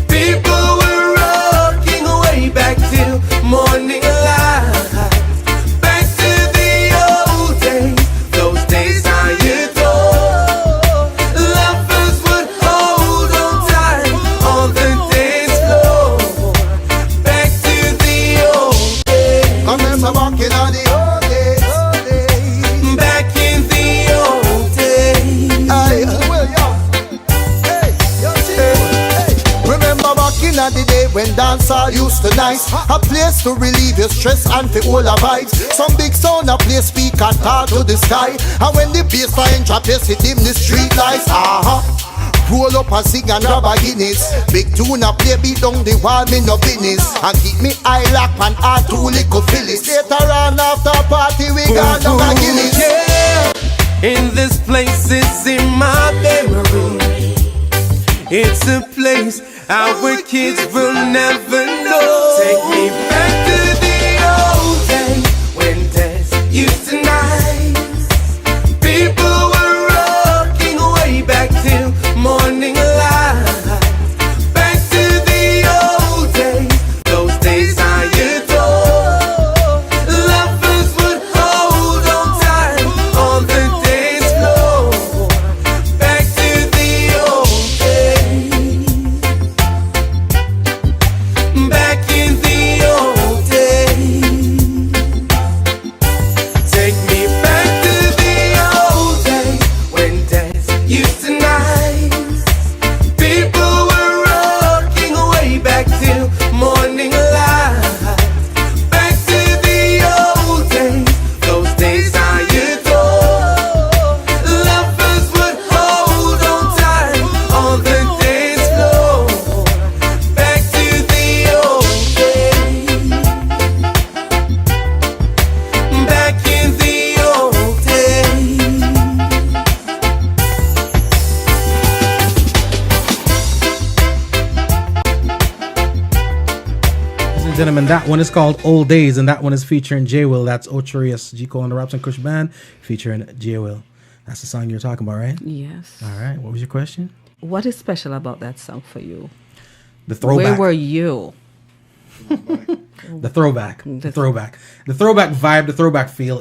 People were rocking way back till morning light. Back to the old days, those days I adore. Lovers would hold on tight on the dance floor. Back to the old days. Come and walking on the old days. Back in the old days. Aye, well, yo. Hey, yo, hey. Remember back in the day when dancehall used to nice. A place to relieve your stress and to all the vibes. Some big sound a play speak and talk to the sky. And when the bassline drop, you see dim the street lights. Roll up and sing and grab a Guinness. Big tune a play beat down the wall, me no business. And keep me eye lock and heart too little Phyllis. Later on after party we got down a Guinness. Yeah, in this place is in my memory. It's a place our kids will never know. Take me back to the old days when dads used to nice. People were rocking way back till morning light. Back to the old days, those days I adore. Lovers would hold on tight on the dance floor. Back to the old days. Back in the old days. Take me back to the old days when dads used to nice. People were rocking way back till morning light. Back to the old days, those days I adore. Lovers would hold on tight on the dance floor. Back to the old days. Back in the old days. Ladies and gentlemen, that one is called Old Days, and that one is featuring J Will. That's Ocherius, G Cole and the Raps and Kush Band featuring J Will. That's the song you're talking about, right? Yes. All right. What was your question? What is special about that song for you? The throwback. Where were you? The throwback. The throwback. The throwback vibe, the throwback feel.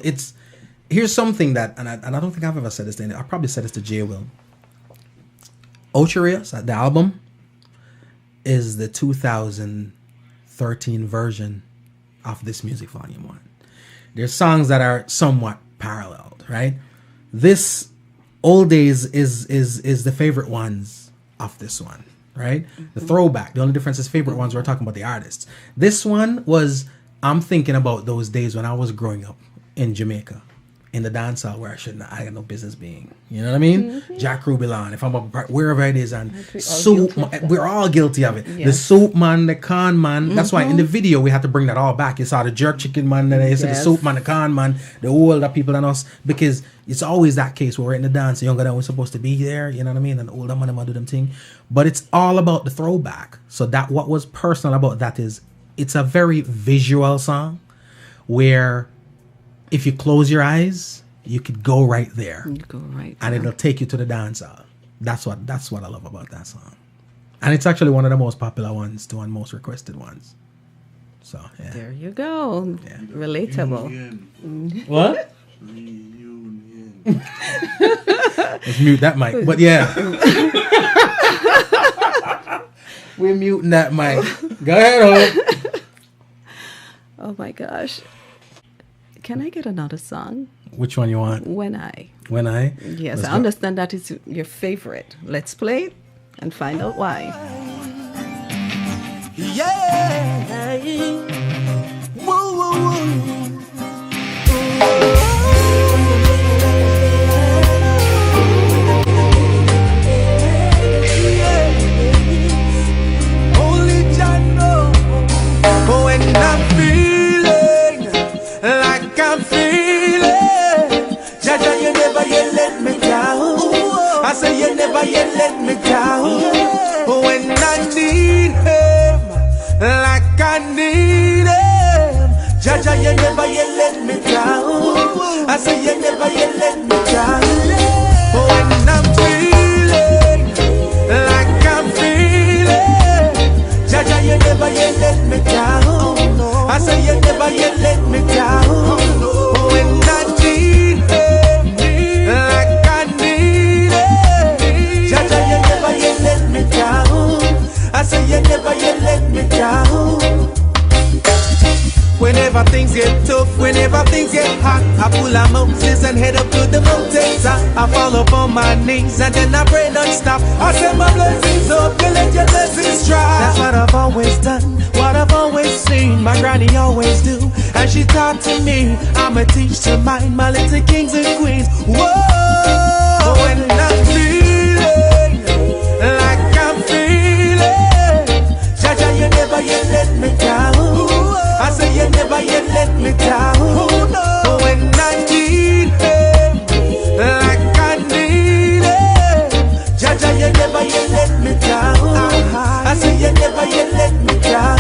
Here's something that, and I don't think I've ever said this to I probably said this to J Will. Ocherius, the album, is the 2013 version of This Music Volume 1. There's songs that are somewhat paralleled, right? This Old Days is the favorite ones of this one, right? The throwback. The only difference is favorite ones, we're talking about the artists. This one was, I'm thinking about those days when I was growing up in Jamaica, in the dance hall where I had no business being. You know what I mean? Jack Rubilon, if I'm up wherever it is, and we're all guilty of it. Yes. The soup man, the con man. That's why in the video we had to bring that all back. You saw the jerk chicken man, then you see the soup man, the con man, the older people than us, because it's always that case where we're in the dance, the younger than we're supposed to be there, you know what I mean? And the older man them do them thing. But it's all about the throwback. So that what was personal about that is it's a very visual song where if you close your eyes, you could go right there. You go right And there. it'll take you to the dance hall. That's what I love about that song. And it's actually one of the most popular ones too, and most requested ones. So yeah. There you go. Yeah. Relatable. What? Reunion. Let's mute that mic. But yeah. We're muting that mic. Go ahead, Hope. Oh my gosh. Can I get another song? Which one you want? When I. When I? Yes, Let's I go. understand that is your favorite. Let's play it and find out why. Yeah. Woo, woo, woo. Only Jah know when I'm feeling like I'm feeling. Jah, you never you let me down. I say you never yet let me down. When I need him, like I need him, Jaja, you never yet let me down. I say you never yet let me down. When I'm feeling like I'm feeling, Jaja, you never yet let me down. I say you never yet let me down. When I need him, like I need him, Jaja, you never yet let me down. I say you never yet let me down. Whenever things get tough, whenever things get hot, I pull a Moses and head up to the mountains. I fall upon my knees and then I pray non-stop. I send my blessings up, you let your blessings dry. That's what I've always done, what I've always seen. My granny always do, and she taught to me. I'ma teach to mine, my little kings and queens. Whoa, when I'm feeling like I'm feeling, Jaja, you never yet let me down. I say you never yet let me down. When I need him, like I need him, Jaja, you never yet let me down. I say you never yet let me down.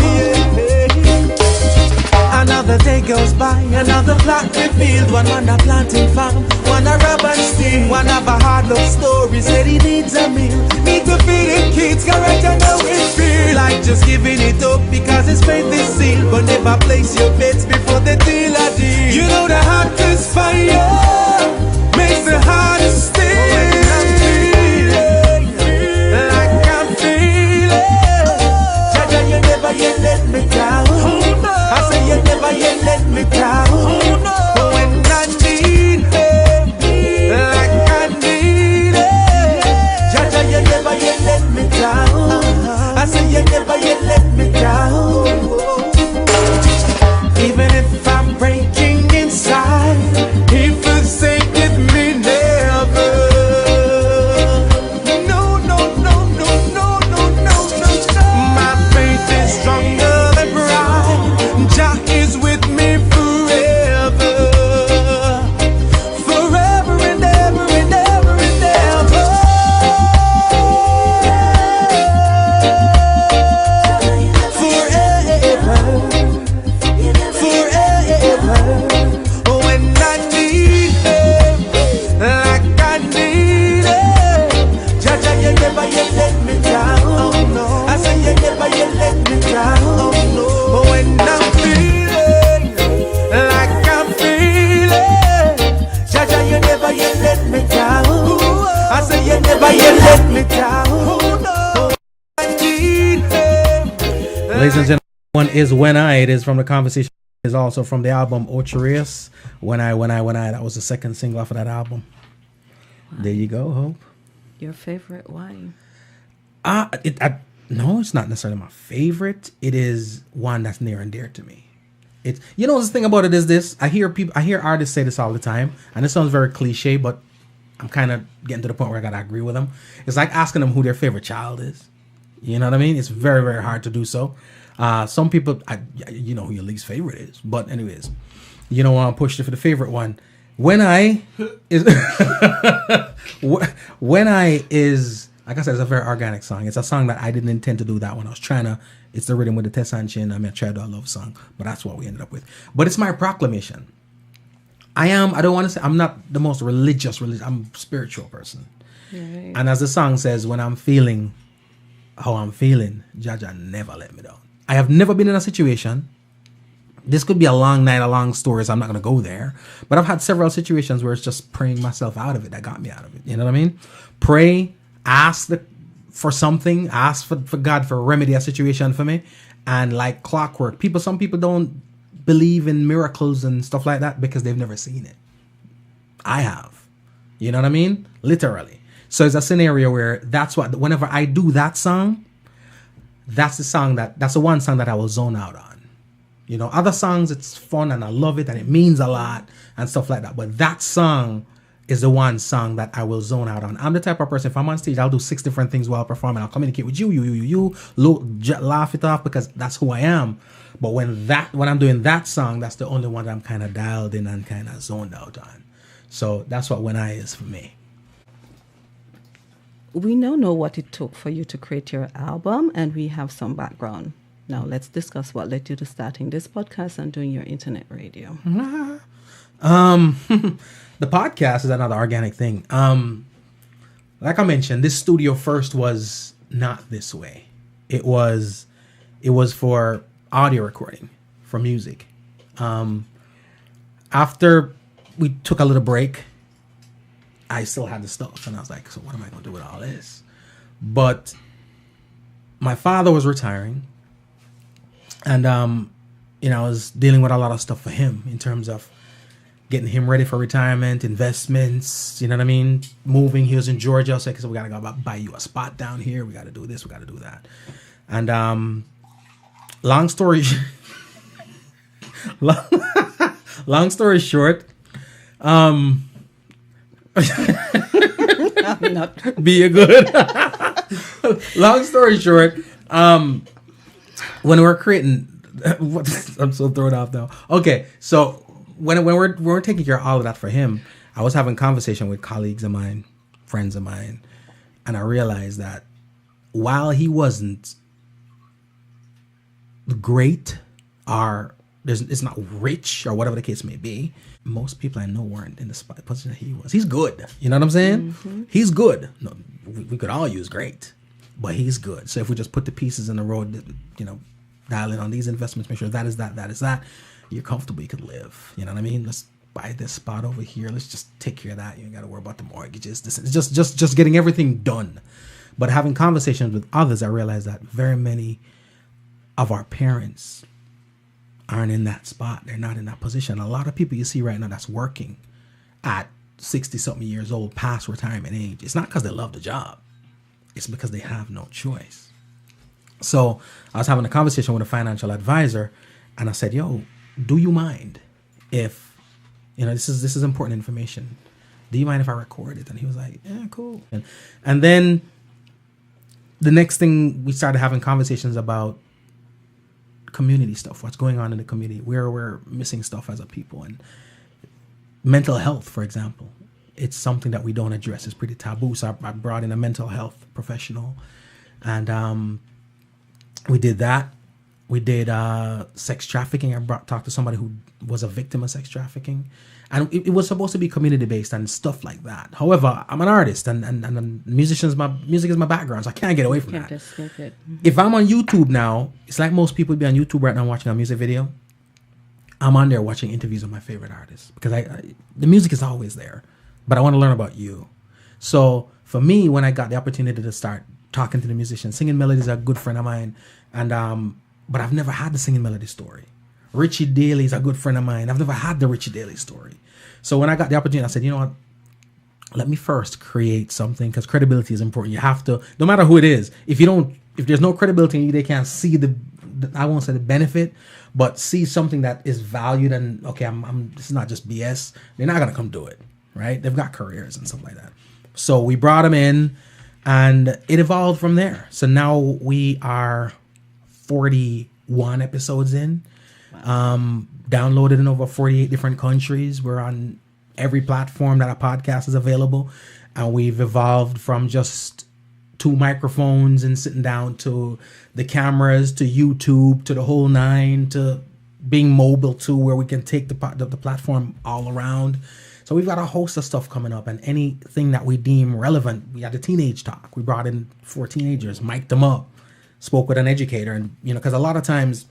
Another day goes by, another plot revealed. One a planting farm, one a rob and steal. One have a hard love story, said he needs a meal. Need to feed the kids, correct and know it feel like just giving it up because his faith is sealed. But never place your bets before the deal a deal. You know the hottest fire makes the hardest steel. Like I'm feeling, Jaja, you never yet let me down. I say you never yet let me down. When I need him, like I need him, Jaja, you never yet let me down. I say you never yet let me down. Even if I'm breaking inside, he forsaketh me never. No, no, no, no, no, no, no, no. My faith is stronger than pride. Jah is with me forever, forever and ever and ever and ever. When I need him, like I need him, Jaja, you never yet let me down. I say you never yet let me down. When I'm feeling like I'm feeling, Jaja, you never yet let me down. I say you never yet let me down. I need him. Ladies and gentlemen, one is When I. It is from the conversation. It is also from the album Ocherius. When I. That was the second single off of that album. Wow. There you go, Hope. Your favorite wine? No, it's not necessarily my favorite. It is one that's near and dear to me. It's, you know, the thing about it is this. I hear artists say this all the time, and it sounds very cliche, but I'm kind of getting to the point where I gotta agree with them. It's like asking them who their favorite child is. You know what I mean? It's very, very hard to do so. Some people, you know who your least favorite is. But anyways, you know, I'll push for the favorite one. When I is, When I is, like I said, it's a very organic song. It's a song that I didn't intend to do that one. I was trying to, it's the rhythm with the Tessan Chin. I mean, I tried to do a love song, but that's what we ended up with. But it's my proclamation. I don't want to say, I'm not the most religious, I'm a spiritual person. Right. And as the song says, when I'm feeling how I'm feeling, Jaja never let me down. I have never been in a situation. This could be a long night, a long story, so I'm not going to go there. But I've had several situations where it's just praying myself out of it that got me out of it. You know what I mean? Pray, ask for something, ask for God for remedy a situation for me. And like clockwork, some people don't believe in miracles and stuff like that because they've never seen it. I have. You know what I mean? Literally. So it's a scenario where whenever I do that song, that's the one song that I will zone out on. You know, other songs, it's fun and I love it and it means a lot and stuff like that. But that song is the one song that I will zone out on. I'm the type of person, if I'm on stage, I'll do 6 different things while performing. I'll communicate with you, laugh it off because that's who I am. But when I'm doing that song, that's the only one that I'm kind of dialed in and kind of zoned out on. So that's what When I is for me. we now know what it took for you to create your album, and we have some background. Now let's discuss what led you to starting this podcast and doing your internet radio. The podcast is another organic thing. Like I mentioned, this studio first was not this way. It was for audio recording, for music. After we took a little break, I still had the stuff, and I was like, so what am I going to do with all this? But my father was retiring, and I was dealing with a lot of stuff for him in terms of getting him ready for retirement, investments, you know what I mean? Moving, he was in Georgia, so we got to go buy you a spot down here, we got to do this, we got to do that. And long story short, be a good. Long story short, when we're creating, I'm so thrown off now. Okay, so when we're taking care of all of that for him, I was having conversation with colleagues of mine, friends of mine, and I realized that while he wasn't great or it's not rich or whatever the case may be, most people I know weren't in the spot position that he was. He's good. You know what I'm saying? Mm-hmm. He's good. No, we could all use great, but he's good. So if we just put the pieces in the road, dial in on these investments, make sure that is that, you're comfortable, you could live. You know what I mean? Let's buy this spot over here. Let's just take care of that. You ain't got to worry about the mortgages. This is just getting everything done. But having conversations with others, I realized that very many of our parents aren't in that spot. They're not in that position. A lot of people you see right now that's working at 60-something years old, past retirement age, it's not because they love the job. It's because they have no choice. So I was having a conversation with a financial advisor, and I said, yo, do you mind if, this is important information. Do you mind if I record it? And he was like, yeah, cool. And then the next thing, we started having conversations about community stuff, what's going on in the community, where we're missing stuff as a people. And mental health, for example, it's something that we don't address. It's pretty taboo. So I brought in a mental health professional, and we did that. We did sex trafficking. I talked to somebody who was a victim of sex trafficking, and it was supposed to be community based and stuff like that. However, I'm an artist, and music is my background, so I can't get away from that. Escape it. Mm-hmm. If I'm on YouTube now, it's like most people be on YouTube right now watching a music video. I'm on there watching interviews with my favorite artists because the music is always there, but I want to learn about you. So for me, when I got the opportunity to start talking to the musicians, Singing Melody is a good friend of mine, and but I've never had the Singing Melody story. Richie Daly is a good friend of mine. I've never had the Richie Daly story. So when I got the opportunity, I said, you know what? Let me first create something, because credibility is important. You have to, no matter who it is, if there's no credibility in you, they can't see the I won't say the benefit, but see something that is valued and, okay, this is not just BS. They're not going to come do it, right? They've got careers and stuff like that. So we brought them in, and it evolved from there. So now we are 41 episodes in, downloaded in over 48 different countries. We're on every platform that a podcast is available, and we've evolved from just 2 microphones and sitting down to the cameras, to YouTube, to the whole 9, to being mobile too, where we can take the platform all around. So we've got a host of stuff coming up, and anything that we deem relevant. We had the teenage talk. We brought in 4 teenagers, mic'd them up, spoke with an educator, and because a lot of times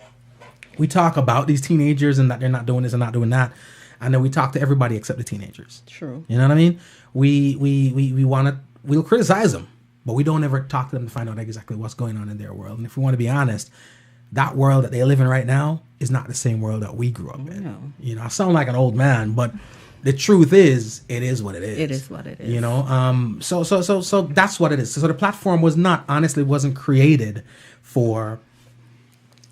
we talk about these teenagers and that they're not doing this and not doing that, and then we talk to everybody except the teenagers. True. You know what I mean? We'll criticize them, but we don't ever talk to them to find out exactly what's going on in their world. And if we want to be honest, that world that they live in right now is not the same world that we grew up in. No. I sound like an old man, but the truth is, it is what it is. It is what it is. So that's what it is. So the platform wasn't created for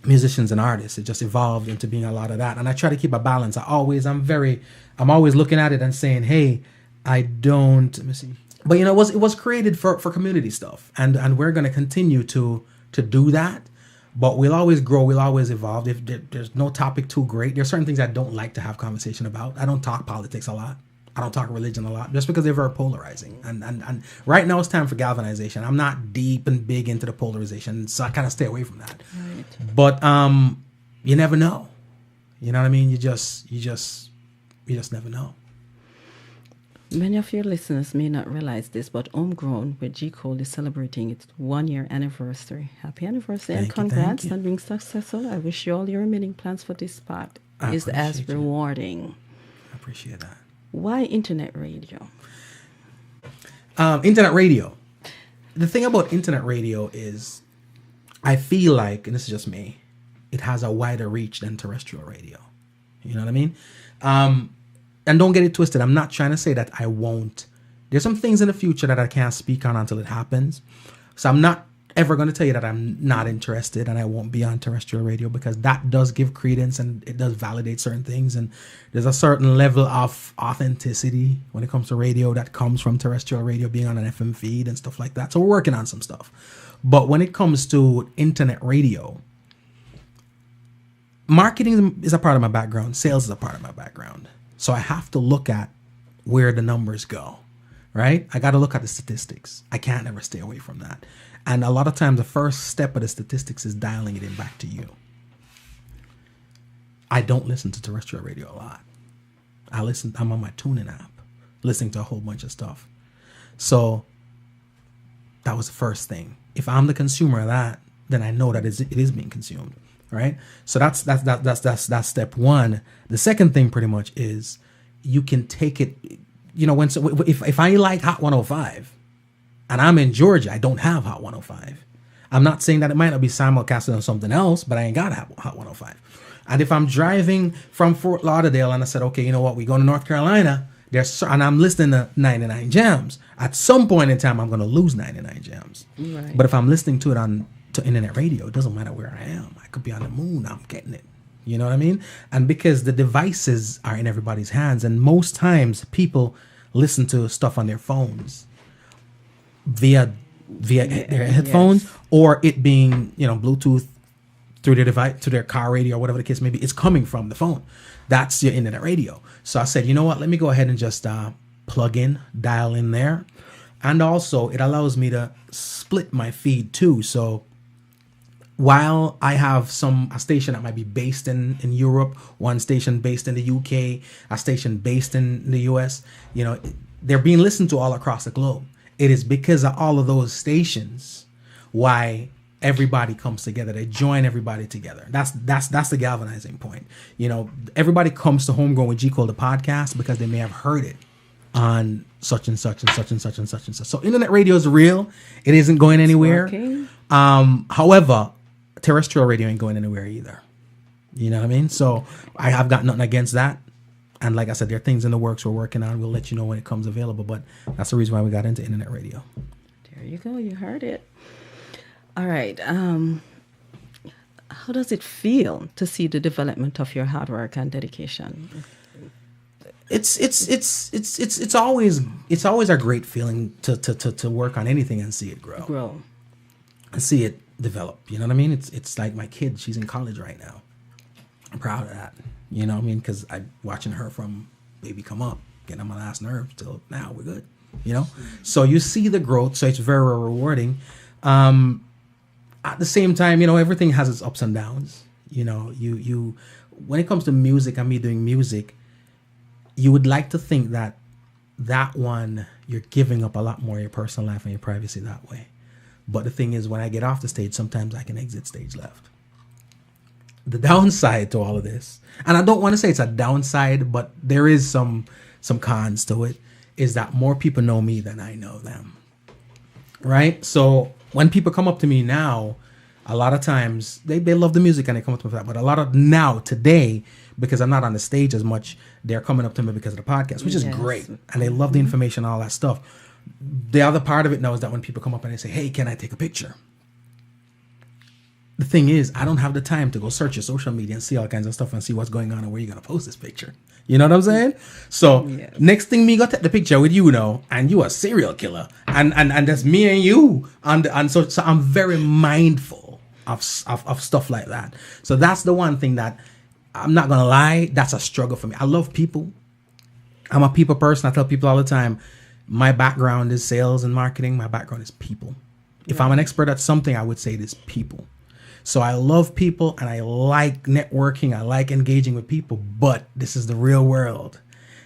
musicians and artists. It just evolved into being a lot of that. And I try to keep a balance. I'm always looking at it and saying, hey, let me see. But it was created for community stuff. And we're going to continue to do that. But we'll always grow, we'll always evolve. If there's no topic too great, there's certain things I don't like to have conversation about. I don't talk politics a lot. I don't talk religion a lot just because they're very polarizing. And right now it's time for galvanization. I'm not deep and big into the polarization, so I kind of stay away from that. Right. But you never know. You know what I mean? You just never know. Many of your listeners may not realize this, but Homegrown with G Cole is celebrating its 1-year anniversary. Happy anniversary and congrats on being successful. I wish you all your remaining plans for this spot is as rewarding. I appreciate that. Why internet radio? Internet radio. The thing about internet radio is I feel like, and this is just me, it has a wider reach than terrestrial radio. You know what I mean? And don't get it twisted. I'm not trying to say that I won't. There's some things in the future that I can't speak on until it happens. So I'm not ever going to tell you that I'm not interested and I won't be on terrestrial radio, because that does give credence and it does validate certain things. And there's a certain level of authenticity when it comes to radio that comes from terrestrial radio being on an FM feed and stuff like that. So we're working on some stuff. But when it comes to internet radio, marketing is a part of my background. Sales is a part of my background. So I have to look at where the numbers go, right? I got to look at the statistics. I can't ever stay away from that. And a lot of times the first step of the statistics is dialing it in back to you. I don't listen to terrestrial radio a lot. I'm on my tuning app, listening to a whole bunch of stuff. So that was the first thing. If I'm the consumer of that, then I know that it is being consumed. Right. So that's step one. The second thing pretty much is you can take it, you know, if I like Hot 105 and I'm in Georgia, I don't have Hot 105. I'm not saying that it might not be simulcasted on something else, but I ain't got Hot 105. And if I'm driving from Fort Lauderdale and I said, okay, you know what, we go to North Carolina, and I'm listening to 99 Jams, at some point in time, I'm going to lose 99 Jams. Right. But if I'm listening to it to internet radio, it doesn't matter where I am. I could be on the moon, I'm getting it. You know what I mean? And because the devices are in everybody's hands, and most times people listen to stuff on their phones via their headphones, or it being, you know, Bluetooth through their device to their car radio or whatever the case may be. It's coming from the phone. That's your internet radio. So I said, you know what? Let me go ahead and just dial in there. And also it allows me to split my feed too. So while I have a station that might be based in Europe, one station based in the UK, a station based in the US, you know, they're being listened to all across the globe. It is because of all of those stations why everybody comes together. They join everybody together. That's the galvanizing point. You know, everybody comes to Homegrown with G Cole, the podcast, because they may have heard it on such and such and such and such and such and such. So internet radio is real. It isn't going anywhere. However, terrestrial radio ain't going anywhere either. You know what I mean? So I have got nothing against that. And like I said, there are things in the works we're working on. We'll let you know when it comes available. But that's the reason why we got into internet radio. There you go. You heard it. All right. How does it feel to see the development of your hard work and dedication? It's always a great feeling to work on anything and see it grow. And see it develop. You know what I mean? It's like my kid. She's in college right now. I'm proud of that. You know what I mean? Because I'm watching her from baby come up, getting on my last nerve till now we're good. You know? So you see the growth. So it's very, very rewarding. At the same time, you know, everything has its ups and downs. You know, you when it comes to music and me doing music, you would like to think that one, you're giving up a lot more of your personal life and your privacy that way. But the thing is, when I get off the stage, sometimes I can exit stage left. The downside to all of this, and I don't want to say it's a downside, but there is some cons to it, is that more people know me than I know them. Right? So when people come up to me now, a lot of times they love the music and they come up to me for that. But a lot of now, today, because I'm not on the stage as much, they're coming up to me because of the podcast, which is great. And they love the information and all that stuff. The other part of it now is that when people come up and they say, hey, can I take a picture? The thing is, I don't have the time to go search your social media and see all kinds of stuff and see what's going on and where you're going to post this picture. You know what I'm saying? So next thing me go take the picture with you now, and you a serial killer. And that's me and you. And so I'm very mindful of stuff like that. So that's the one thing that I'm not going to lie. That's a struggle for me. I love people. I'm a people person. I tell people all the time, my background is sales and marketing. My background is people. If I'm an expert at something, I would say it is people. So I love people and I like networking. I like engaging with people, but this is the real world.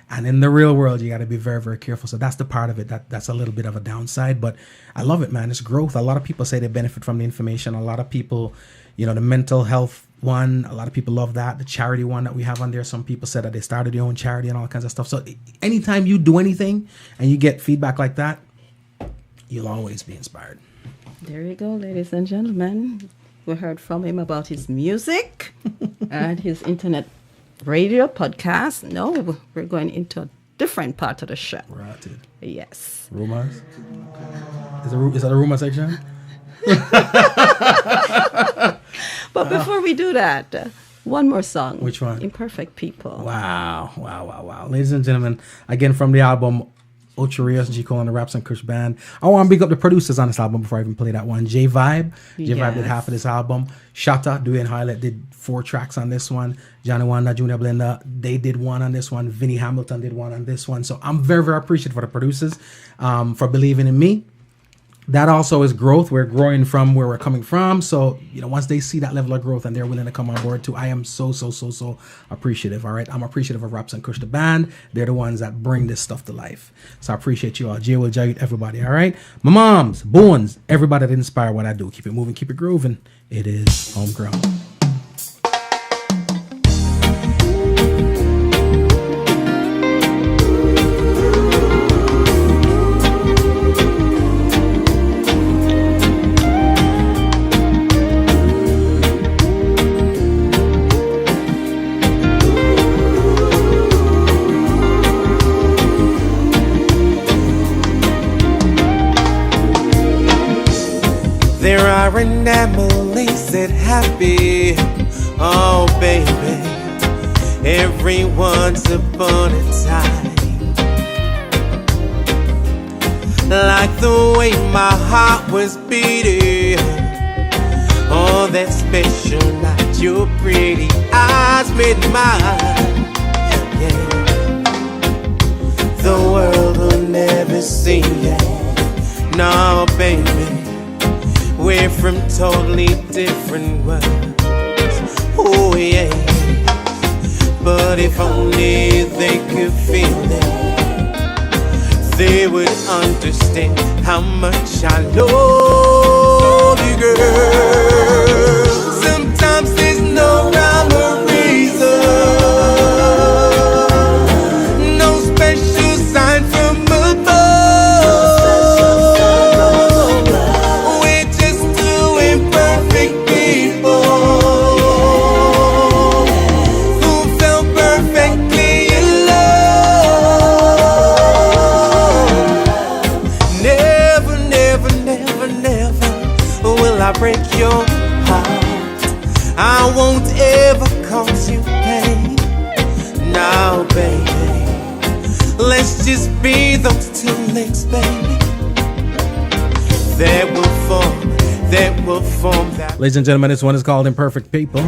And in the real world, you got to be very, very careful. So that's the part of it that's a little bit of a downside, but I love it, man. It's growth. A lot of people say they benefit from the information. A lot of people, you know, the mental health one, a lot of people love that. The charity one that we have on there, some people said that they started their own charity and all kinds of stuff. So anytime you do anything and you get feedback like that, you'll always be inspired. There you go, ladies and gentlemen. We heard from him about his music and his internet radio podcast. No, we're going into a different part of the show. Right. Yes. Rumors? Is that a rumor section? But before we do that, one more song. Which one? Imperfect People. Wow. Ladies and gentlemen, again from the album Ocherius, G Cole and the Raps and Kush Band. I want to big up the producers on this album before I even play that one. J Vibe did half of this album. Shatta, Dwayne Highlight did 4 tracks on this one. Johnny Wanda, Junior Blender, they did one on this one. Vinnie Hamilton did one on this one. So I'm very, very appreciative for the producers for believing in me. That also is growth. We're growing from where we're coming from. So, you know, once they see that level of growth and they're willing to come on board too, I am so appreciative. All right. I'm appreciative of Raps and Kush, the band. They're the ones that bring this stuff to life. So I appreciate you all. Jay will Jay everybody. All right. My moms, boons, everybody that inspire what I do. Keep it moving, keep it grooving. It is Homegrown. There are anomalies that happy, oh baby, every once upon a time. Like the way my heart was beating on that special night, your pretty eyes met mine. Yeah, the world will never see it, no baby. We're from totally different worlds. Oh yeah. But if only they could feel it, they would understand how much I love you, girl. Sometimes there's no rhyme or reason, no special sign from above. I break your heart, I won't ever cause you pain. Now baby, let's just be those 2 links, baby, that will form that. Ladies and gentlemen, this one is called Imperfect People.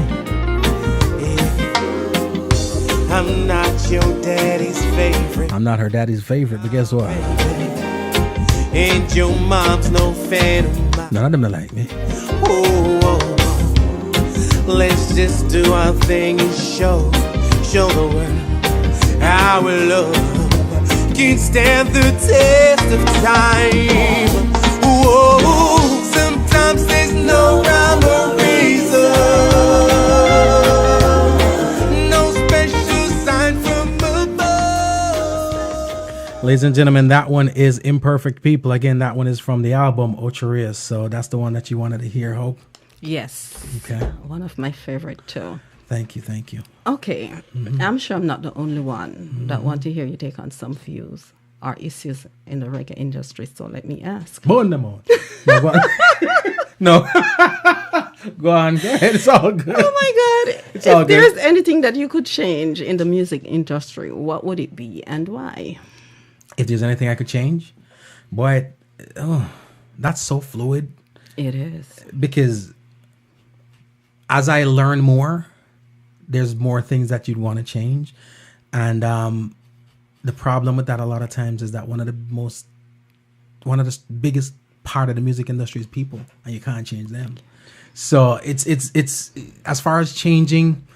I'm not your daddy's favorite. I'm not her daddy's favorite, but guess what? And your mom's no fan of mine. None of them like me. Oh, let's just do our thing and show the world our love can stand the test of time. Whoa, sometimes there's no rhyme or reason, no special sign from above. Ladies and gentlemen, that one is Imperfect People. Again, that one is from the album Ocherius. So that's the one that you wanted to hear, Hope? Yes. Okay. One of my favorite too. Thank you. Okay. I'm sure I'm not the only one that want to hear you take on some views or issues in the reggae industry. So let me ask. Burn them out. No, go on. No. Go on. Go ahead. It's all good. Oh my God. If there's anything that you could change in the music industry, what would it be and why? If there's anything I could change, boy, that's so fluid. It is. Because as I learn more, there's more things that you'd want to change. And the problem with that a lot of times is that one of the biggest part of the music industry is people, and you can't change them. So it's as far as changing,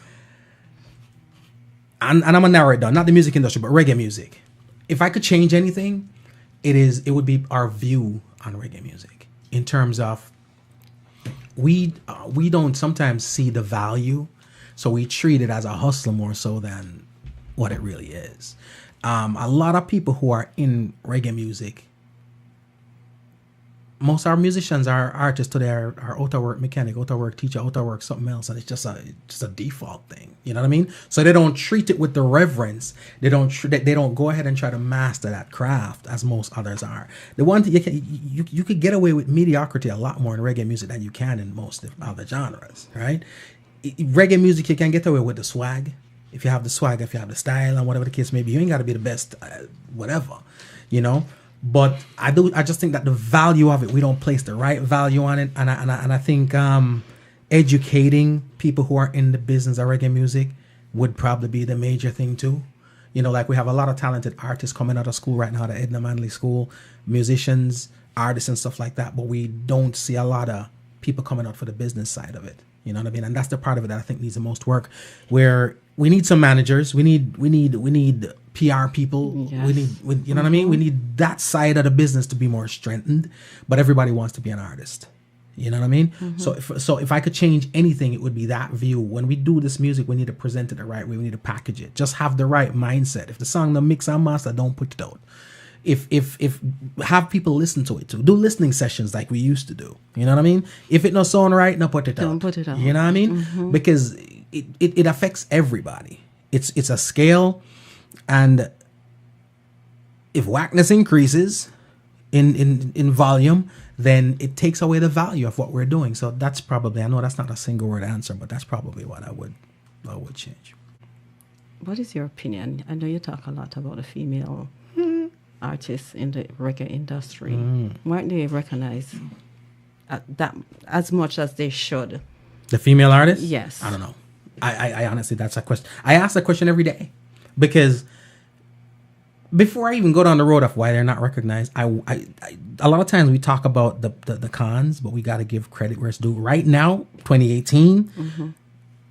and I'm gonna narrow it down, not the music industry, but reggae music. If I could change anything, it would be our view on reggae music in terms of we don't sometimes see the value, so we treat it as a hustle more so than what it really is. A lot of people who are in reggae music, most of our musicians are artists today are auto work mechanic, auto work teacher, auto work something else, and it's just a default thing. You know what I mean? So they don't treat it with the reverence. They don't go ahead and try to master that craft as most others are. The one thing you could get away with mediocrity a lot more in reggae music than you can in most other genres, right? Reggae music, you can get away with the swag. If you have the swag, if you have the style, and whatever the case may be, you ain't got to be the best, whatever, you know. But I just think that the value of it, we don't place the right value on it, and I think educating people who are in the business of reggae music would probably be the major thing too. You know, like we have a lot of talented artists coming out of school right now, the Edna Manley School, musicians, artists, and stuff like that. But we don't see a lot of people coming out for the business side of it. You know what I mean? And that's the part of it that I think needs the most work. Where we need some managers, we need PR people. Yes. We you know what I mean? We need that side of the business to be more strengthened. But everybody wants to be an artist. You know what I mean? So if I could change anything, it would be that view. When we do this music, we need to present it the right way. We need to package it. Just have the right mindset. If the song the mix and master, don't put it out. If have people listen to it too. Do listening sessions like we used to do. You know what I mean? If it not sound right, no put it out. Don't put it out. You know what I mean? Because it affects everybody. It's a scale, and if whackness increases in volume, then it takes away the value of what we're doing. So that's probably, I know that's not a single word answer, but that's probably what I would change. What is your opinion? I know you talk a lot about the female artists in the reggae industry. Weren't they recognized that as much as they should? The female artists? Yes. I don't know. I honestly, that's a question. I ask that question every day because before I even go down the road of why they're not recognized, I a lot of times we talk about the cons, but we got to give credit where it's due. Right now, 2018,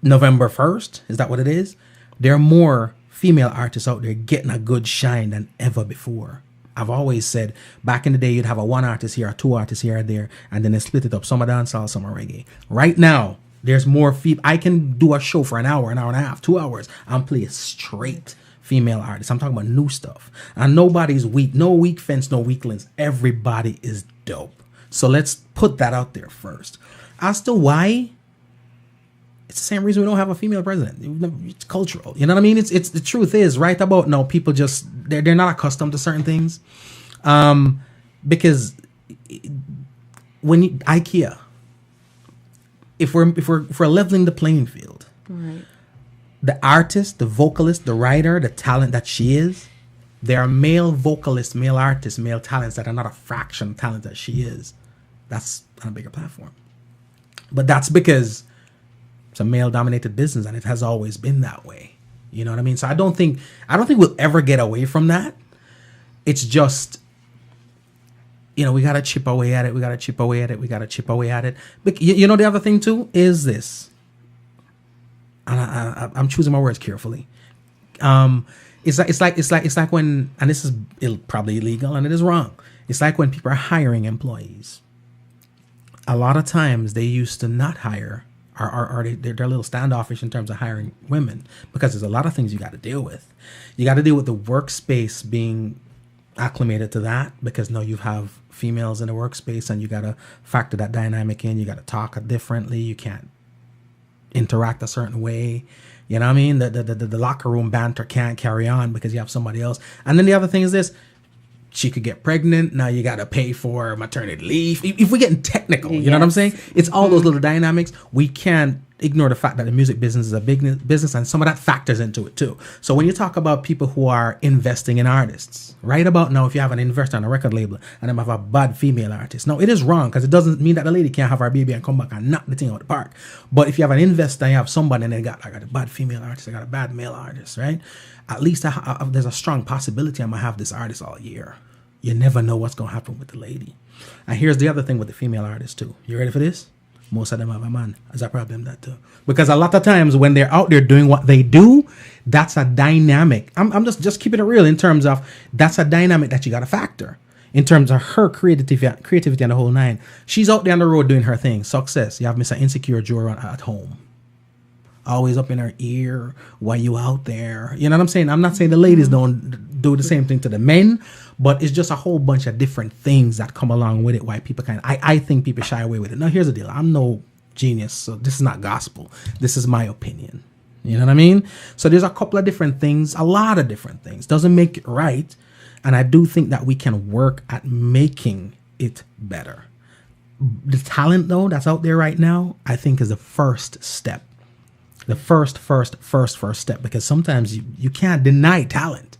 November 1st, is that what it is? There are more female artists out there getting a good shine than ever before. I've always said back in the day, you'd have a one artist here or two artists here or there, and then they split it up. Some are dancehall, some are reggae. Right now, there's more I can do a show for an hour and a half, 2 hours, and play straight female artists. I'm talking about new stuff. And nobody's weak. No weak fence, no weaklings. Everybody is dope. So let's put that out there first. As to why, it's the same reason we don't have a female president. It's cultural. You know what I mean? It's the truth is right about now. People just they're not accustomed to certain things, because when IKEA, if we're leveling the playing field, Right. the artist, the vocalist, the writer, the talent that she is, there are male vocalists, male artists, male talents that are not a fraction of talent that she is. That's on a bigger platform. But that's because it's a male-dominated business, and it has always been that way. You know what I mean? So I don't think we'll ever get away from that. It's just, we gotta chip away at it. We gotta chip away at it. But you know, the other thing too is this, and I'm choosing my words carefully. It's like when, and this is probably illegal and it is wrong. It's like when people are hiring employees. A lot of times they used to not hire, or they're a little standoffish in terms of hiring women, because there's a lot of things you got to deal with. You got to deal with the workspace being acclimated to that, because now you have females in the workspace and you got to factor that dynamic in. You got to talk differently. You can't interact a certain way. You know what I mean? The locker room banter can't carry on because you have somebody else. And then the other thing is this: she could get pregnant. Now you got to pay for maternity leave. If we're getting technical, you know what I'm saying? It's all those little dynamics. We can't ignore the fact that the music business is a big business, and some of that factors into it too. So when you talk about people who are investing in artists, right about now, if you have an investor on a record label and them have a bad female artist, no, it is wrong, because it doesn't mean that the lady can't have her baby and come back and knock the thing out of the park. But if you have an investor and you have somebody and they got like a bad female artist, they got a bad male artist, right? At least there's a strong possibility I'm gonna have this artist all year. You never know what's gonna happen with the lady. And here's the other thing with the female artists too. You ready for this? Most of them have a man. There's a problem that too. Because a lot of times when they're out there doing what they do, that's a dynamic. I'm just keeping it real in terms of that's a dynamic that you got to factor in terms of her creativity and the whole nine. She's out there on the road doing her thing. Success. You have Mr. Insecure Joe at home. Always up in her ear while you out there. You know what I'm saying? I'm not saying the ladies don't do the same thing to the men, but it's just a whole bunch of different things that come along with it. Why people I think people shy away with it. Now, here's the deal. I'm no genius, so this is not gospel. This is my opinion. You know what I mean? So there's a couple of different things, a lot of different things. Doesn't make it right. And I do think that we can work at making it better. The talent, though, that's out there right now, I think is the first step. The first step, because sometimes you can't deny talent.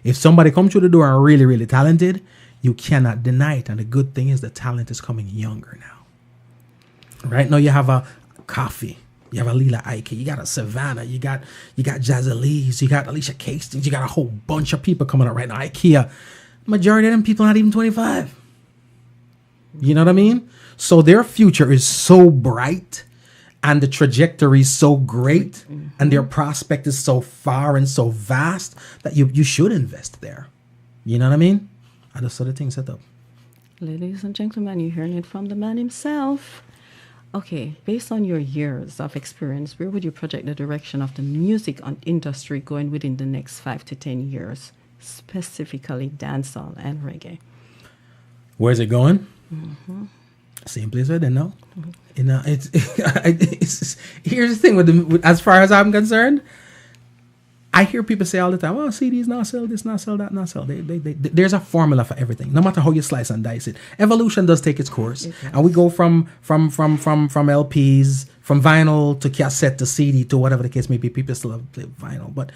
If somebody comes through the door and really, really talented, you cannot deny it. And the good thing is the talent is coming younger now. Right now you have a Coffee, you have a Lila Ike, you got a Savannah, you got Jazzy Lees, you got Alicia Castings, you got a whole bunch of people coming up right now. IKEA, majority of them people not even 25. You know what I mean? So their future is so bright. And the trajectory is so great, and their prospect is so far and so vast that you should invest there. You know what I mean? I just saw the thing set up. Ladies and gentlemen, you're hearing it from the man himself. Okay, based on your years of experience, where would you project the direction of the music industry going within the next 5 to 10 years, specifically dancehall and reggae? Where's it going? Same place where they know. You know, it's here's the thing with as far as I'm concerned, I hear people say all the time, "Oh, CDs not sell this, not sell that, not sell." There's a formula for everything, no matter how you slice and dice it. Evolution does take its course, and we go from LPs, from vinyl to cassette to CD to whatever the case may be. People still have vinyl, but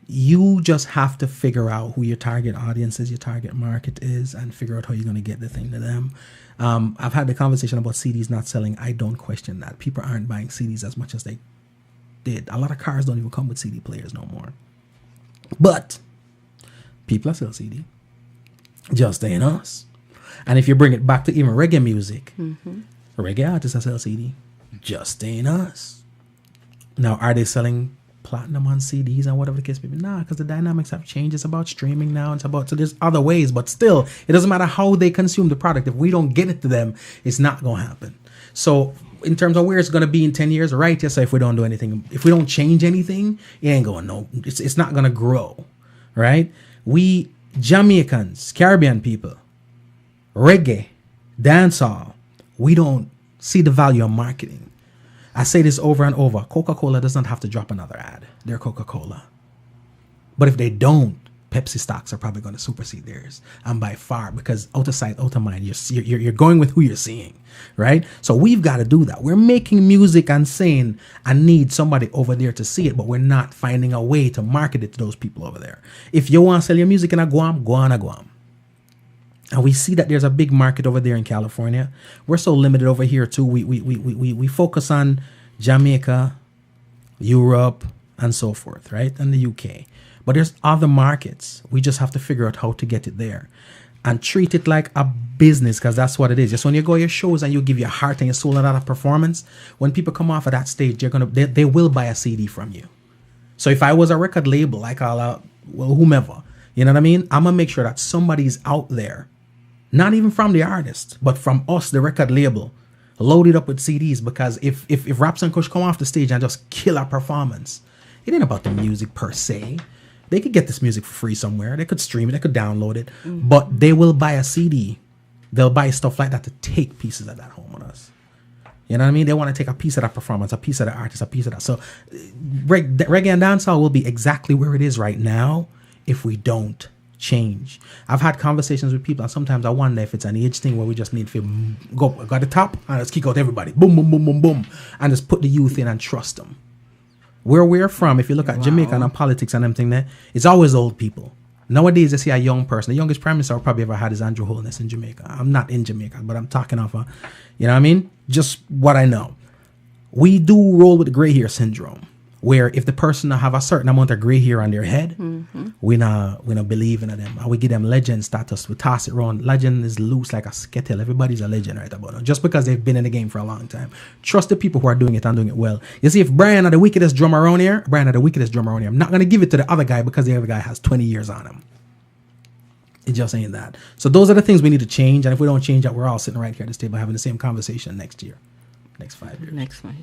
you just have to figure out who your target audience is, your target market is, and figure out how you're going to get the thing to them. I've had the conversation about CDs not selling. I don't question that. People aren't buying CDs as much as they did. A lot of cars don't even come with CD players no more. But people are still CD. Just ain't us. And if you bring it back to even reggae music, reggae artists are sell CD. Just ain't us. Now, are they selling platinum on CDs and whatever the case may be? Nah, because the dynamics have changed. It's about streaming now. So there's other ways, but still, it doesn't matter how they consume the product. If we don't get it to them, it's not going to happen. So in terms of where it's going to be in 10 years, right? Yes, if we don't do anything, if we don't change anything, it ain't going no. It's not going to grow, right? We Jamaicans, Caribbean people, reggae, dancehall, we don't see the value of marketing. I say this over and over. Coca-Cola does not have to drop another ad. They're Coca-Cola. But if they don't, Pepsi stocks are probably going to supersede theirs. And by far, because out of sight, out of mind, you're going with who you're seeing, right? So we've got to do that. We're making music and saying, I need somebody over there to see it, but we're not finding a way to market it to those people over there. If you want to sell your music in Guam, go on Guam. And we see that there's a big market over there in California. We're so limited over here too. We focus on Jamaica, Europe, and so forth, right? And the UK. But there's other markets. We just have to figure out how to get it there. And treat it like a business, because that's what it is. Just when you go to your shows and you give your heart and your soul and that performance, when people come off of that stage, they will buy a CD from you. So if I was a record label, like whomever, you know what I mean? I'm going to make sure that somebody's out there, not even from the artist, but from us, the record label, loaded up with CDs. Because if Raps and Kush come off the stage and just kill a performance, it ain't about the music per se. They could get this music for free somewhere. They could stream it. They could download it. But they will buy a CD. They'll buy stuff like that to take pieces of that home with us. You know what I mean? They want to take a piece of that performance, a piece of the artist, a piece of that. So reggae and dancehall will be exactly where it is right now if we don't change. I've had conversations with people, and sometimes I wonder if it's an age thing where we just need to go at the top and let's kick out everybody. Boom, boom, boom, boom, boom. And just put the youth in and trust them. Where we're from, if you look at Jamaica and politics and everything there, it's always old people. Nowadays, you see a young person. The youngest prime minister I probably ever had is Andrew Holness in Jamaica. I'm not in Jamaica, but I'm talking off, you know what I mean? Just what I know. We do roll with the gray hair syndrome, where if the person have a certain amount of gray hair on their head, we not believe in them. And we give them legend status. We toss it around. Legend is loose like a skittle. Everybody's a legend right about now, just because they've been in the game for a long time. Trust the people who are doing it and doing it well. You see, if Brian are the wickedest drummer around here, I'm not going to give it to the other guy because the other guy has 20 years on him. It just ain't that. So those are the things we need to change. And if we don't change that, we're all sitting right here at this table having the same conversation next year. Next 5 years. Next one.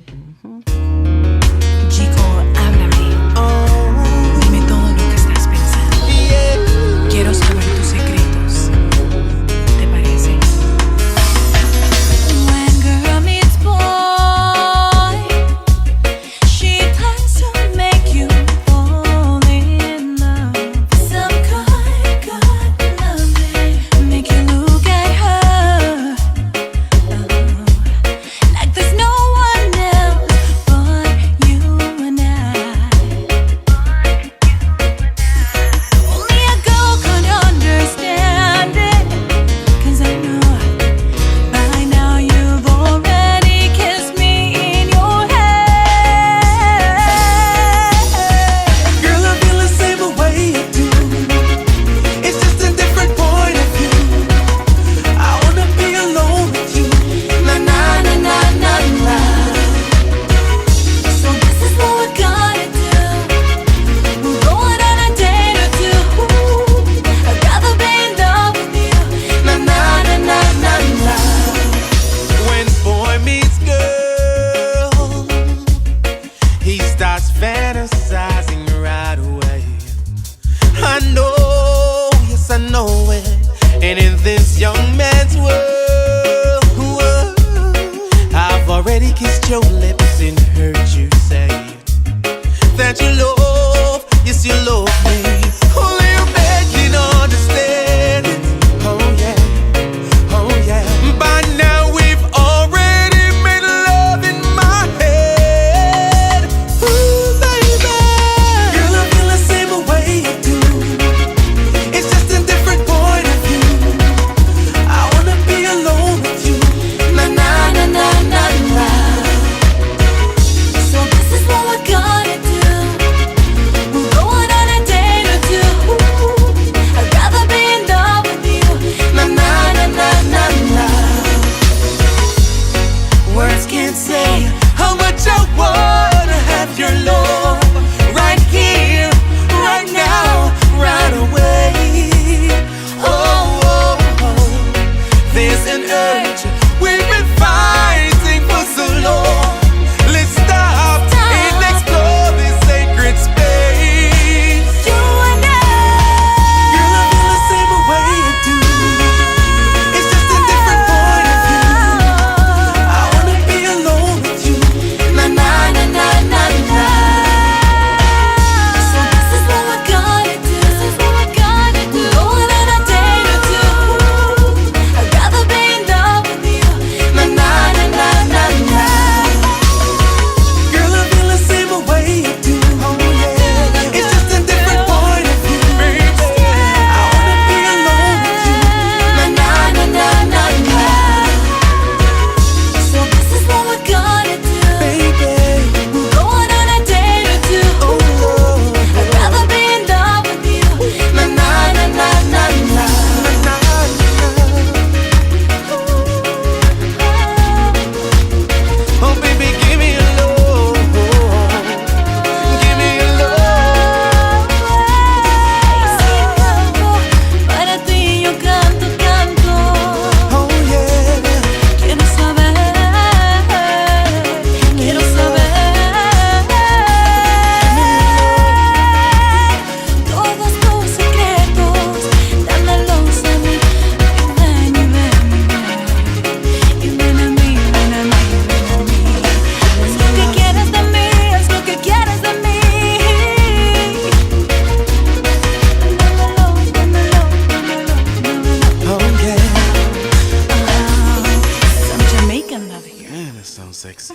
G Cole, háblame. Dime todo lo que estás pensando. Quiero saber tus secretos. ¿Te parece? When girl meets boy, she plans to make you fall in love. Some kind of loving, make you look at her like there's no one else but you and I. Only a girl could understand it, 'cause I know by now you've already kissed me in your head. Girl, I feel the same way you do. It's just a different point of view. I wanna be alone with you. Na na na na na na. So this is what we're gonna do. We're going on a date or two. I'd rather be in love with you. Na na na na na na. When boy meets girl, he starts fantasizing right away. I know, yes I know it. And in this young man's world, I've already kissed your lips and heard you say that you love, yes you love me. Only you can understand it. Oh yeah, oh yeah. By now we've already made love in my head. Ooh baby, girl I feel the same way you do. It's just a different point of view. I wanna be alone with you. Na na na na na na. him out of here. Man, that sounds sexy.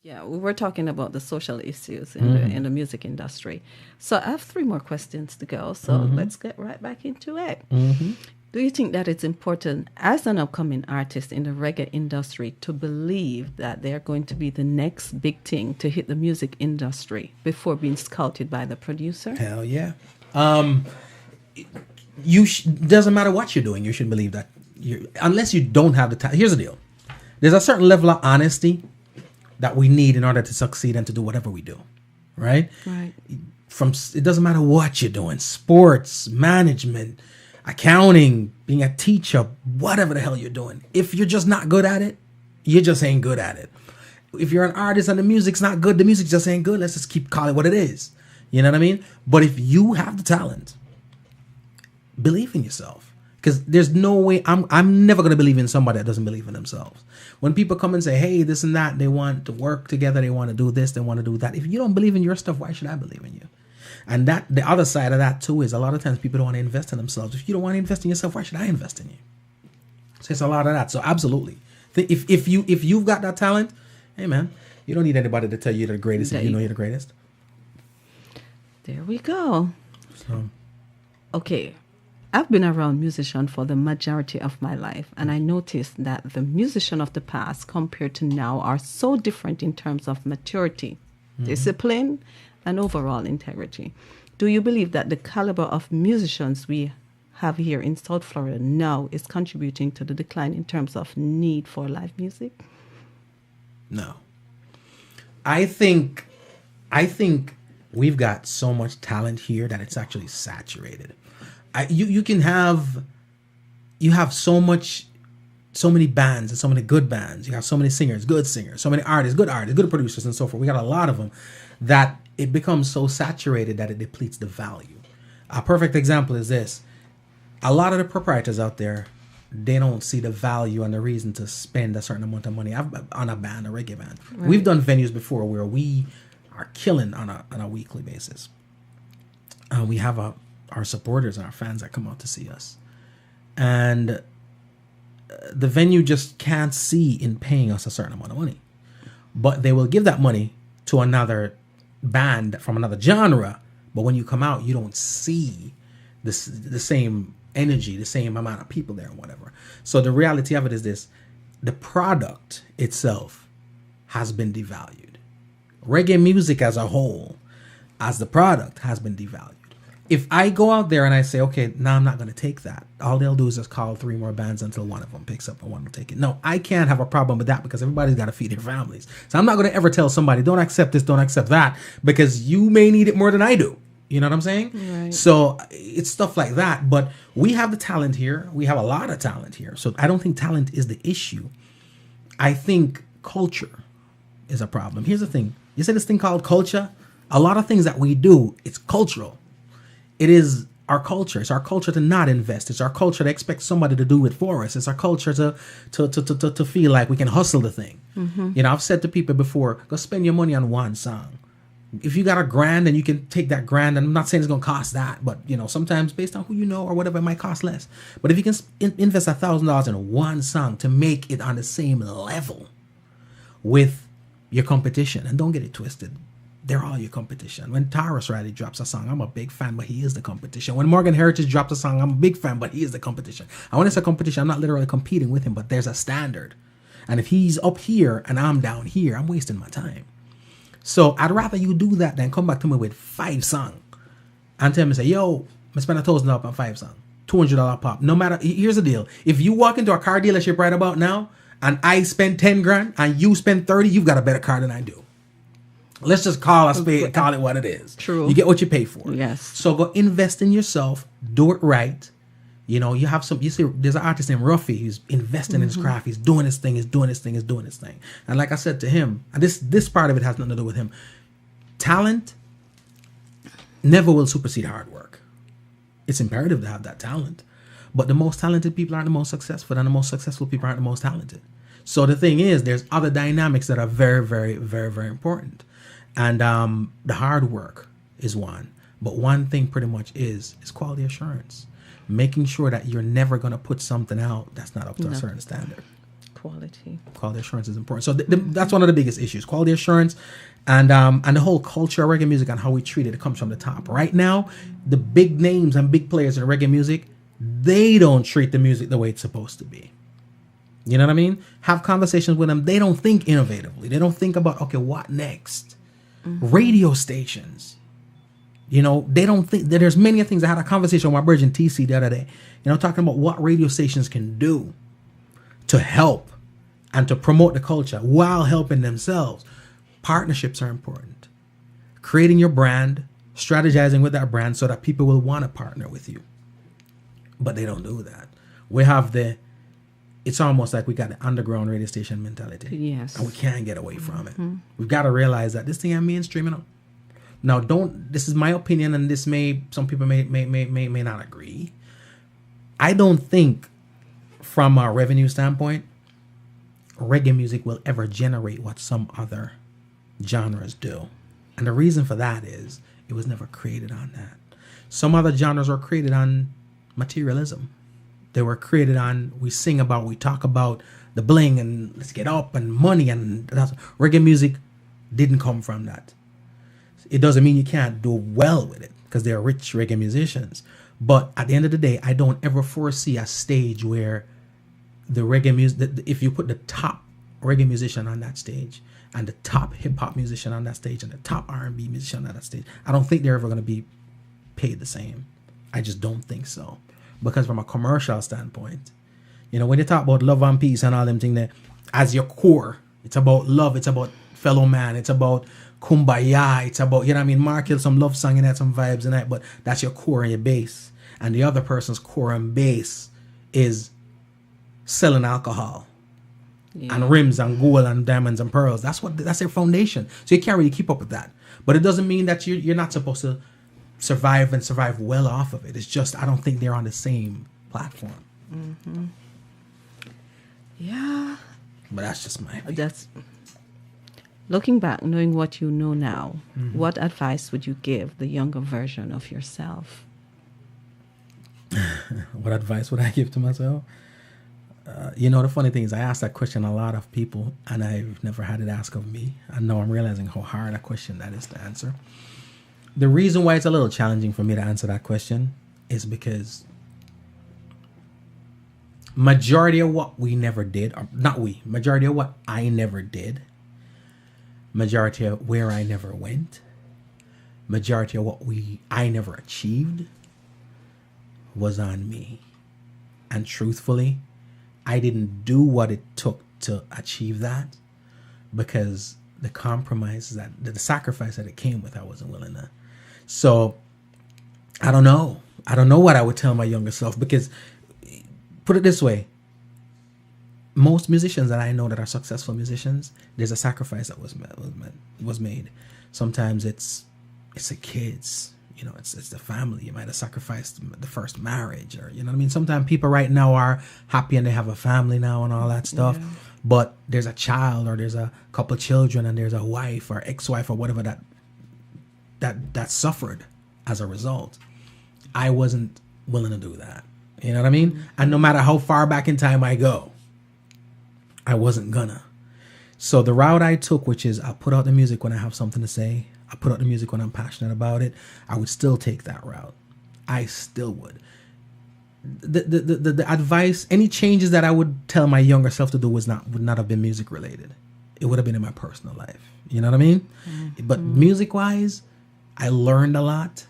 Yeah, we were talking about the social issues in the music industry. So I have 3 more questions to go. So let's get right back into it. Do you think that it's important as an upcoming artist in the reggae industry to believe that they're going to be the next big thing to hit the music industry before being scouted by the producer? Hell yeah. Doesn't matter what you're doing, you should believe that. Unless you don't have the talent. Here's the deal. There's a certain level of honesty that we need in order to succeed and to do whatever we do, right? Right. It doesn't matter what you're doing, sports, management, accounting, being a teacher, whatever the hell you're doing. If you're just not good at it, you just ain't good at it. If you're an artist and the music's not good, the music just ain't good. Let's just keep calling it what it is. You know what I mean? But if you have the talent, believe in yourself. Because there's no way, I'm never going to believe in somebody that doesn't believe in themselves. When people come and say, hey, this and that, they want to work together, they want to do this, they want to do that. If you don't believe in your stuff, why should I believe in you? And that the other side of that too is a lot of times people don't want to invest in themselves. If you don't want to invest in yourself, why should I invest in you? So it's a lot of that. So absolutely. If you've got that talent, hey man, you don't need anybody to tell you you're the greatest if you know you're the greatest. There we go. So. Okay. I've been around musicians for the majority of my life, and I noticed that the musicians of the past compared to now are so different in terms of maturity, discipline, and overall integrity. Do you believe that the caliber of musicians we have here in South Florida now is contributing to the decline in terms of need for live music? No. I think we've got so much talent here that it's actually saturated. You have so many bands and so many good bands. You have so many singers, good singers, so many artists, good producers, and so forth. We got a lot of them that it becomes so saturated that it depletes the value. A perfect example is this. A lot of the proprietors out there, they don't see the value and the reason to spend a certain amount of money on a band, a reggae band. Right. We've done venues before where we are killing on a weekly basis. We have our supporters and our fans that come out to see us. And the venue just can't see in paying us a certain amount of money. But they will give that money to another band from another genre. But when you come out, you don't see the same energy, the same amount of people there and whatever. So the reality of it is this. The product itself has been devalued. Reggae music as a whole, as the product, has been devalued. If I go out there and I say, okay, now I'm not going to take that, all they'll do is just call 3 more bands until one of them picks up and one will take it. No, I can't have a problem with that because everybody's got to feed their families. So I'm not going to ever tell somebody, don't accept this, don't accept that, because you may need it more than I do. You know what I'm saying? Right. So it's stuff like that. But we have the talent here. We have a lot of talent here. So I don't think talent is the issue. I think culture is a problem. Here's the thing. You say this thing called culture. A lot of things that we do, it's cultural. It is our culture. It's our culture to not invest. It's our culture to expect somebody to do it for us. It's our culture to feel like we can hustle the thing. Mm-hmm. You know, I've said to people before, go spend your money on one song. If you got $1,000 and you can take that $1,000, and I'm not saying it's going to cost that, but you know, sometimes based on who you know or whatever, it might cost less. But if you can invest $1,000 in one song to make it on the same level with your competition, and don't get it twisted, they're all your competition. When Tarrus Riley drops a song, I'm a big fan, but he is the competition. When Morgan Heritage drops a song, I'm a big fan, but he is the competition. And when it's a competition, I'm not literally competing with him, but there's a standard. And if he's up here and I'm down here, I'm wasting my time. So I'd rather you do that than come back to me with 5 songs and tell me, say, yo, I spend $1,000 on 5 songs, $200 pop. No matter, here's the deal. If you walk into a car dealership right about now and I spend 10 grand and you spend 30, you've got a better car than I do. Let's just call it what it is. True. You get what you pay for. Yes. So go invest in yourself. Do it right. You know, you see, there's an artist named Ruffy who's investing in his craft. He's doing his thing. He's doing his thing. And like I said to him, and this part of it has nothing to do with him. Talent never will supersede hard work. It's imperative to have that talent. But the most talented people aren't the most successful, and the most successful people aren't the most talented. So the thing is, there's other dynamics that are very, very, very, very important. And the hard work is one. But one thing pretty much is quality assurance. making sure that you're never going to put something out that's not up to a certain standard. Quality. Quality assurance is important. So that's one of the biggest issues. Quality assurance and the whole culture of reggae music and how we treat it, it comes from the top. Right now, the big names and big players in reggae music, they don't treat the music the way it's supposed to be. You know what I mean? Have conversations with them. They don't think innovatively. They don't think about, okay, what next? Radio stations. You know, they don't think that there's many things. I had a conversation with my Virgin TC the other day, you know, talking about what radio stations can do to help and to promote the culture while helping themselves. Partnerships are important. Creating your brand, strategizing with that brand so that people will want to partner with you. But they don't do that. We have it's almost like we got the underground radio station mentality. Yes. And we can't get away from it. We've got to realize that this thing ain't mainstream enough. Now, this is my opinion, and some people may not agree. I don't think from a revenue standpoint, reggae music will ever generate what some other genres do. And the reason for that is it was never created on that. Some other genres were created on materialism. They were created on, we talk about the bling and let's get up and money, and that's, reggae music didn't come from that. It doesn't mean you can't do well with it because they're rich reggae musicians. But at the end of the day, I don't ever foresee a stage where the reggae music, if you put the top reggae musician on that stage and the top hip hop musician on that stage and the top R&B musician on that stage, I don't think they're ever going to be paid the same. I just don't think so. Because from a commercial standpoint, you know, when you talk about love and peace and all them things there, as your core, it's about love, it's about fellow man, it's about kumbaya, it's about, you know what I mean, Mark Hill, some love song and that, some vibes and that, but that's your core and your base. And the other person's core and base is selling alcohol and rims and gold and diamonds and pearls. That's their foundation. So you can't really keep up with that. But it doesn't mean that you're not supposed to survive and survive well off of it. It's just, I don't think they're on the same platform. Yeah. But that's just my opinion. That's looking back, knowing what you know now. What advice would you give the younger version of yourself? What advice would I give to myself? You know, the funny thing is I ask that question a lot of people and I've never had it asked of me. I know I'm realizing how hard a question that is to answer. The reason why it's a little challenging for me to answer that question is because majority of what we never did, or not we, majority of what I never did, majority of where I never went, majority of what I never achieved was on me. And truthfully, I didn't do what it took to achieve that because the compromises that the sacrifice that it came with, I wasn't willing to. So I don't know what I would tell my younger self, because put it this way, most musicians that I know that are successful musicians, there's a sacrifice that was made. Sometimes it's the kids, you know, it's the family. You might have sacrificed the first marriage, or, you know what I mean? Sometimes people right now are happy and they have a family now and all that stuff. Yeah. But there's a child, or there's a couple children, and there's a wife or ex-wife or whatever that suffered as a result. I wasn't willing to do that. You know what I mean? Mm-hmm. And no matter how far back in time I go, I wasn't gonna. So the route I took, which is I put out the music when I have something to say, I put out the music when I'm passionate about it, I would still take that route. I still would. The advice, any changes that I would tell my younger self to do would not have been music related. It would have been in my personal life. You know what I mean? Mm-hmm. But music wise, I learned a lot.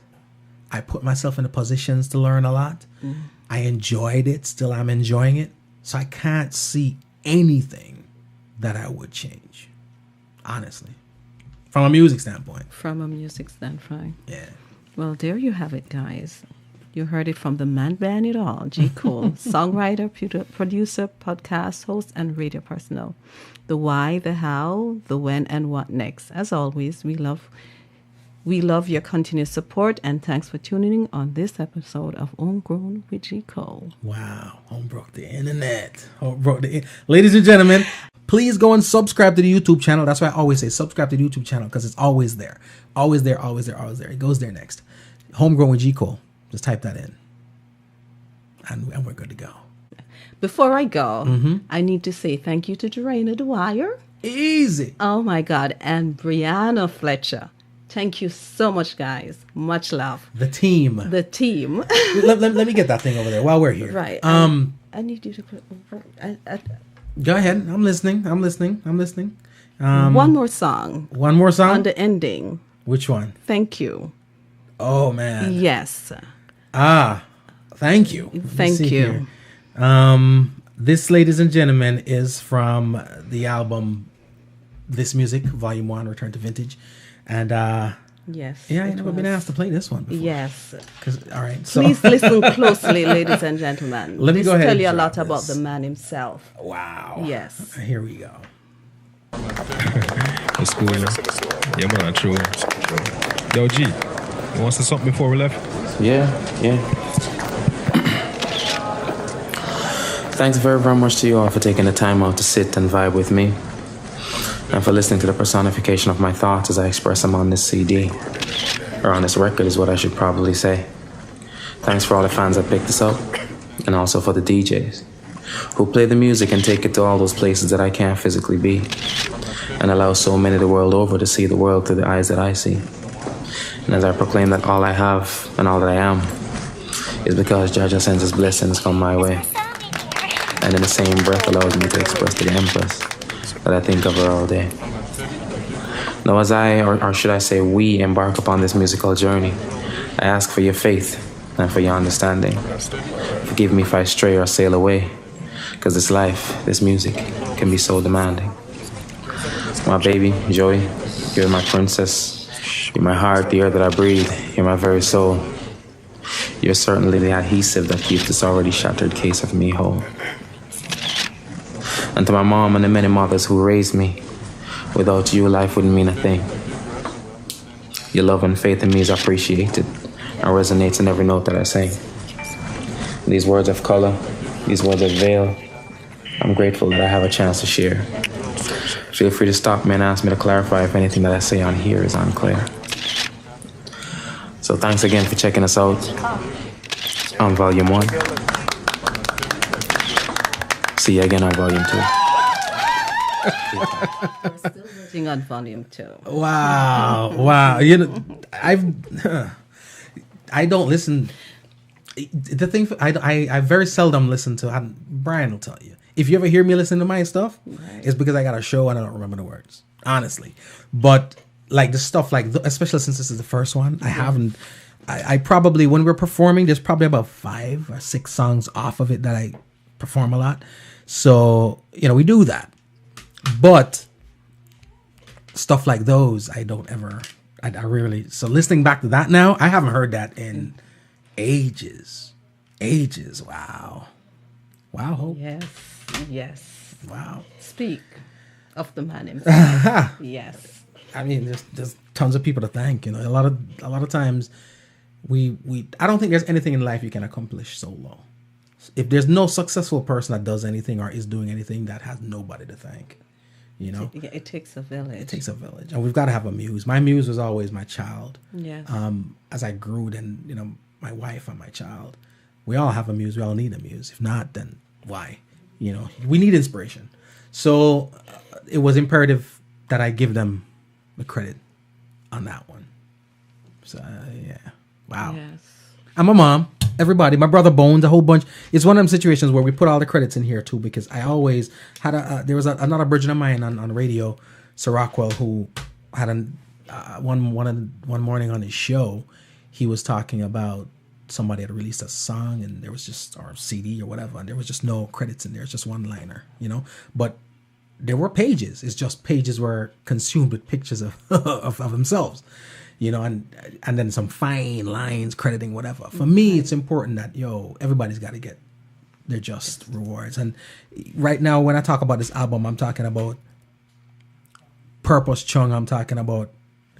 I put myself in the positions to learn a lot. Mm-hmm. I enjoyed it. Still, I'm enjoying it. So I can't see anything that I would change, honestly, from a music standpoint. From a music standpoint. Yeah. Well, there you have it, guys. You heard it from the man behind it all, G Cole, songwriter, producer, podcast host, and radio personal. The why, the how, the when, and what next. As always, we love your continued support, and thanks for tuning in on this episode of Homegrown with G Cole. Wow, home broke the internet. Ladies and gentlemen, please go and subscribe to the YouTube channel. That's why I always say subscribe to the YouTube channel, because it's always there. Always there, always there, always there. It goes there next. Homegrown with G Cole. Just type that in. and we're good to go. Before I go, I need to say thank you to Dorena Dwyer. Easy. Oh my God. And Brianna Fletcher. Thank you so much, guys. Much love. The team. The team. let me get that thing over there while we're here. Right. I need you to go ahead. I'm listening. one more song. One more song? On the ending. Which one? Thank you. Oh, man. Yes. Thank you. Thank you. This, ladies and gentlemen, is from the album This Music, Volume 1, Return to Vintage. And yes. yeah, I've never been asked to play this one before. Yes. All right. So please listen closely, ladies and gentlemen. Let me go ahead tell and you a drop lot about this. the man himself. Wow. Yes. Here we go. It's cool, you know? Yeah, man, true. Yo, G, you want to say something before we left? Yeah. Thanks very, very much to you all for taking the time out to sit and vibe with me, and for listening to the personification of my thoughts as I express them on this CD, or on this record is what I should probably say. Thanks for all the fans that picked this up, and also for the DJs who play the music and take it to all those places that I can't physically be, and allow so many the world over to see the world through the eyes that I see. And as I proclaim that all I have and all that I am is because Jaja sends his blessings come my way, and in the same breath allows me to express to the Empress that I think of her all day. Now as I, or should I say we, embark upon this musical journey, I ask for your faith and for your understanding. Forgive me if I stray or sail away, because this life, this music, can be so demanding. My baby, Joey, you're my princess. You're my heart, the air that I breathe. You're my very soul. You're certainly the adhesive that keeps this already shattered case of me whole. And to my mom and the many mothers who raised me, without you, life wouldn't mean a thing. Your love and faith in me is appreciated and resonates in every note that I sing. These words of color, these words of veil, I'm grateful that I have a chance to share. Feel free to stop me and ask me to clarify if anything that I say on here is unclear. So thanks again for checking us out on Volume 1. See you again on Volume 2. We're still working on Volume 2. Wow. You know, I don't listen. The thing, I very seldom listen to, Brian will tell you. If you ever hear me listen to my stuff, it's because I got a show and I don't remember the words, honestly. But like the stuff, like especially since this is the first one, I probably, when we're performing, there's probably about 5 or 6 songs off of it that I perform a lot. So, you know, we do that. But stuff like those, I don't ever, I really, so listening back to that now, I haven't heard that in ages. Wow, Hope. Yes. Wow. Speak of the man himself. Yes. I mean, there's tons of people to thank. You know, a lot of times, we I don't think there's anything in life you can accomplish solo. If there's no successful person that does anything or is doing anything, that has nobody to thank. You know, it takes a village. It takes a village, and we've got to have a muse. My muse was always my child. Yes. As I grew, then my wife and my child. We all have a muse. We all need a muse. If not, then why? You know, we need inspiration. So it was imperative that I give them the credit on that one. So yeah, wow. Yes. I'm a mom. Everybody, my brother Bones, a whole bunch. It's one of them situations where we put all the credits in here too, because I always had there was another virgin of mine on radio, Sir Rockwell, who had one morning on his show, he was talking about somebody had released a song and there was just, or CD or whatever, and there was just no credits in there. It's just one liner, but there were pages. It's just pages were consumed with pictures of themselves, and then some fine lines crediting whatever. For me, it's important that, everybody's got to get their just rewards. And right now, when I talk about this album, I'm talking about Purpose Chung, I'm talking about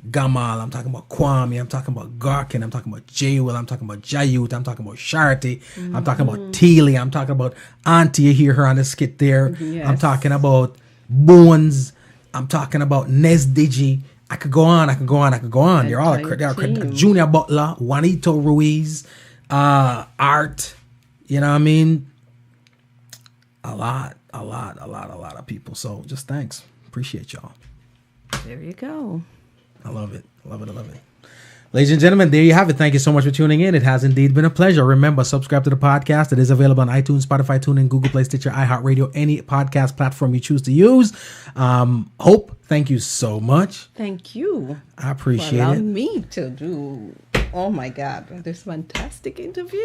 Gamal, I'm talking about Kwame, I'm talking about Garkin, I'm talking about J-Will, I'm talking about Jayut, I'm talking about Sharty, I'm talking about Teely, I'm talking about Auntie, you hear her on the skit there. Yes. I'm talking about Bones, I'm talking about Nez Digi. I could go on. They're all Junior Butler, Juanito Ruiz, Art, You know what I mean? A lot of people. So just thanks. Appreciate y'all. There you go. I love it. Ladies and gentlemen, there you have it. Thank you so much for tuning in. It has indeed been a pleasure. Remember, subscribe to the podcast. It is available on iTunes, Spotify, TuneIn, Google Play, Stitcher, iHeartRadio, any podcast platform you choose to use. Hope, thank you so much. Thank you. I appreciate for allowing it. me to do. Oh my God, this fantastic interview.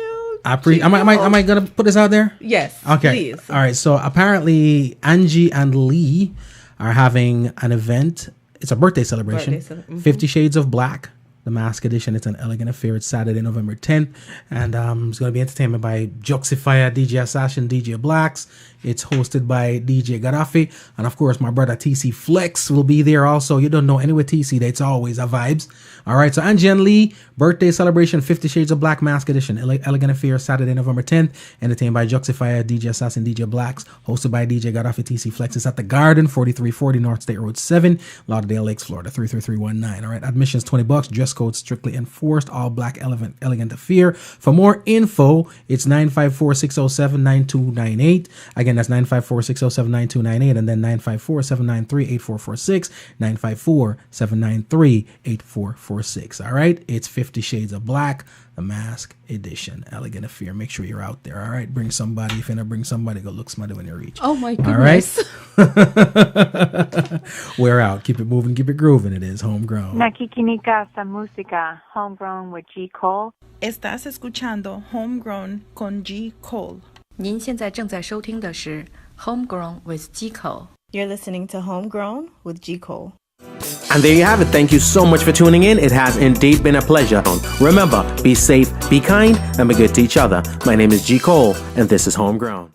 Am I gonna put this out there? Yes. Okay. Please. All right. So apparently, Angie and Lee are having an event. It's a birthday celebration. 50 Shades of Black, the Mask Edition. It's an elegant affair. It's Saturday, November 10th. And it's going to be entertainment by Juxifier, DJ Assassin, DJ Blacks. It's hosted by DJ Gaddafi. And of course, my brother TC Flex will be there also. You don't know anywhere TC, that's always a vibes. All right. So Angie and Lee, birthday celebration, 50 Shades of Black Mask Edition. Elegant affair, Saturday, November 10th. Entertained by Juxifier, DJ Assassin, DJ Blacks. Hosted by DJ Gaddafi, TC Flex. It's at the Garden, 4340 North State Road 7, Lauderdale Lakes, Florida, 33319. All right. Admissions $20. Dress code strictly enforced. All black elegant affair. For more info, it's 954-607-9298. Again, that's 954-607-9298, and then 954-793-8446, 954-793-8446. All right? It's 50 Shades of Black, the Mask Edition, elegant affair. Make sure you're out there. All right? Bring somebody. If you're going to bring somebody, go look somebody when you reach. Oh, my goodness. All right? We're out. Keep it moving. Keep it grooving. It is Homegrown. Nakikinika sa música, Homegrown with G Cole. Estás escuchando Homegrown con G Cole. 您现在正在收听的是 Homegrown with G Cole. You're listening to Homegrown with G Cole. And there you have it. Thank you so much for tuning in. It has indeed been a pleasure. Remember, be safe, be kind, and be good to each other. My name is G Cole, and this is Homegrown.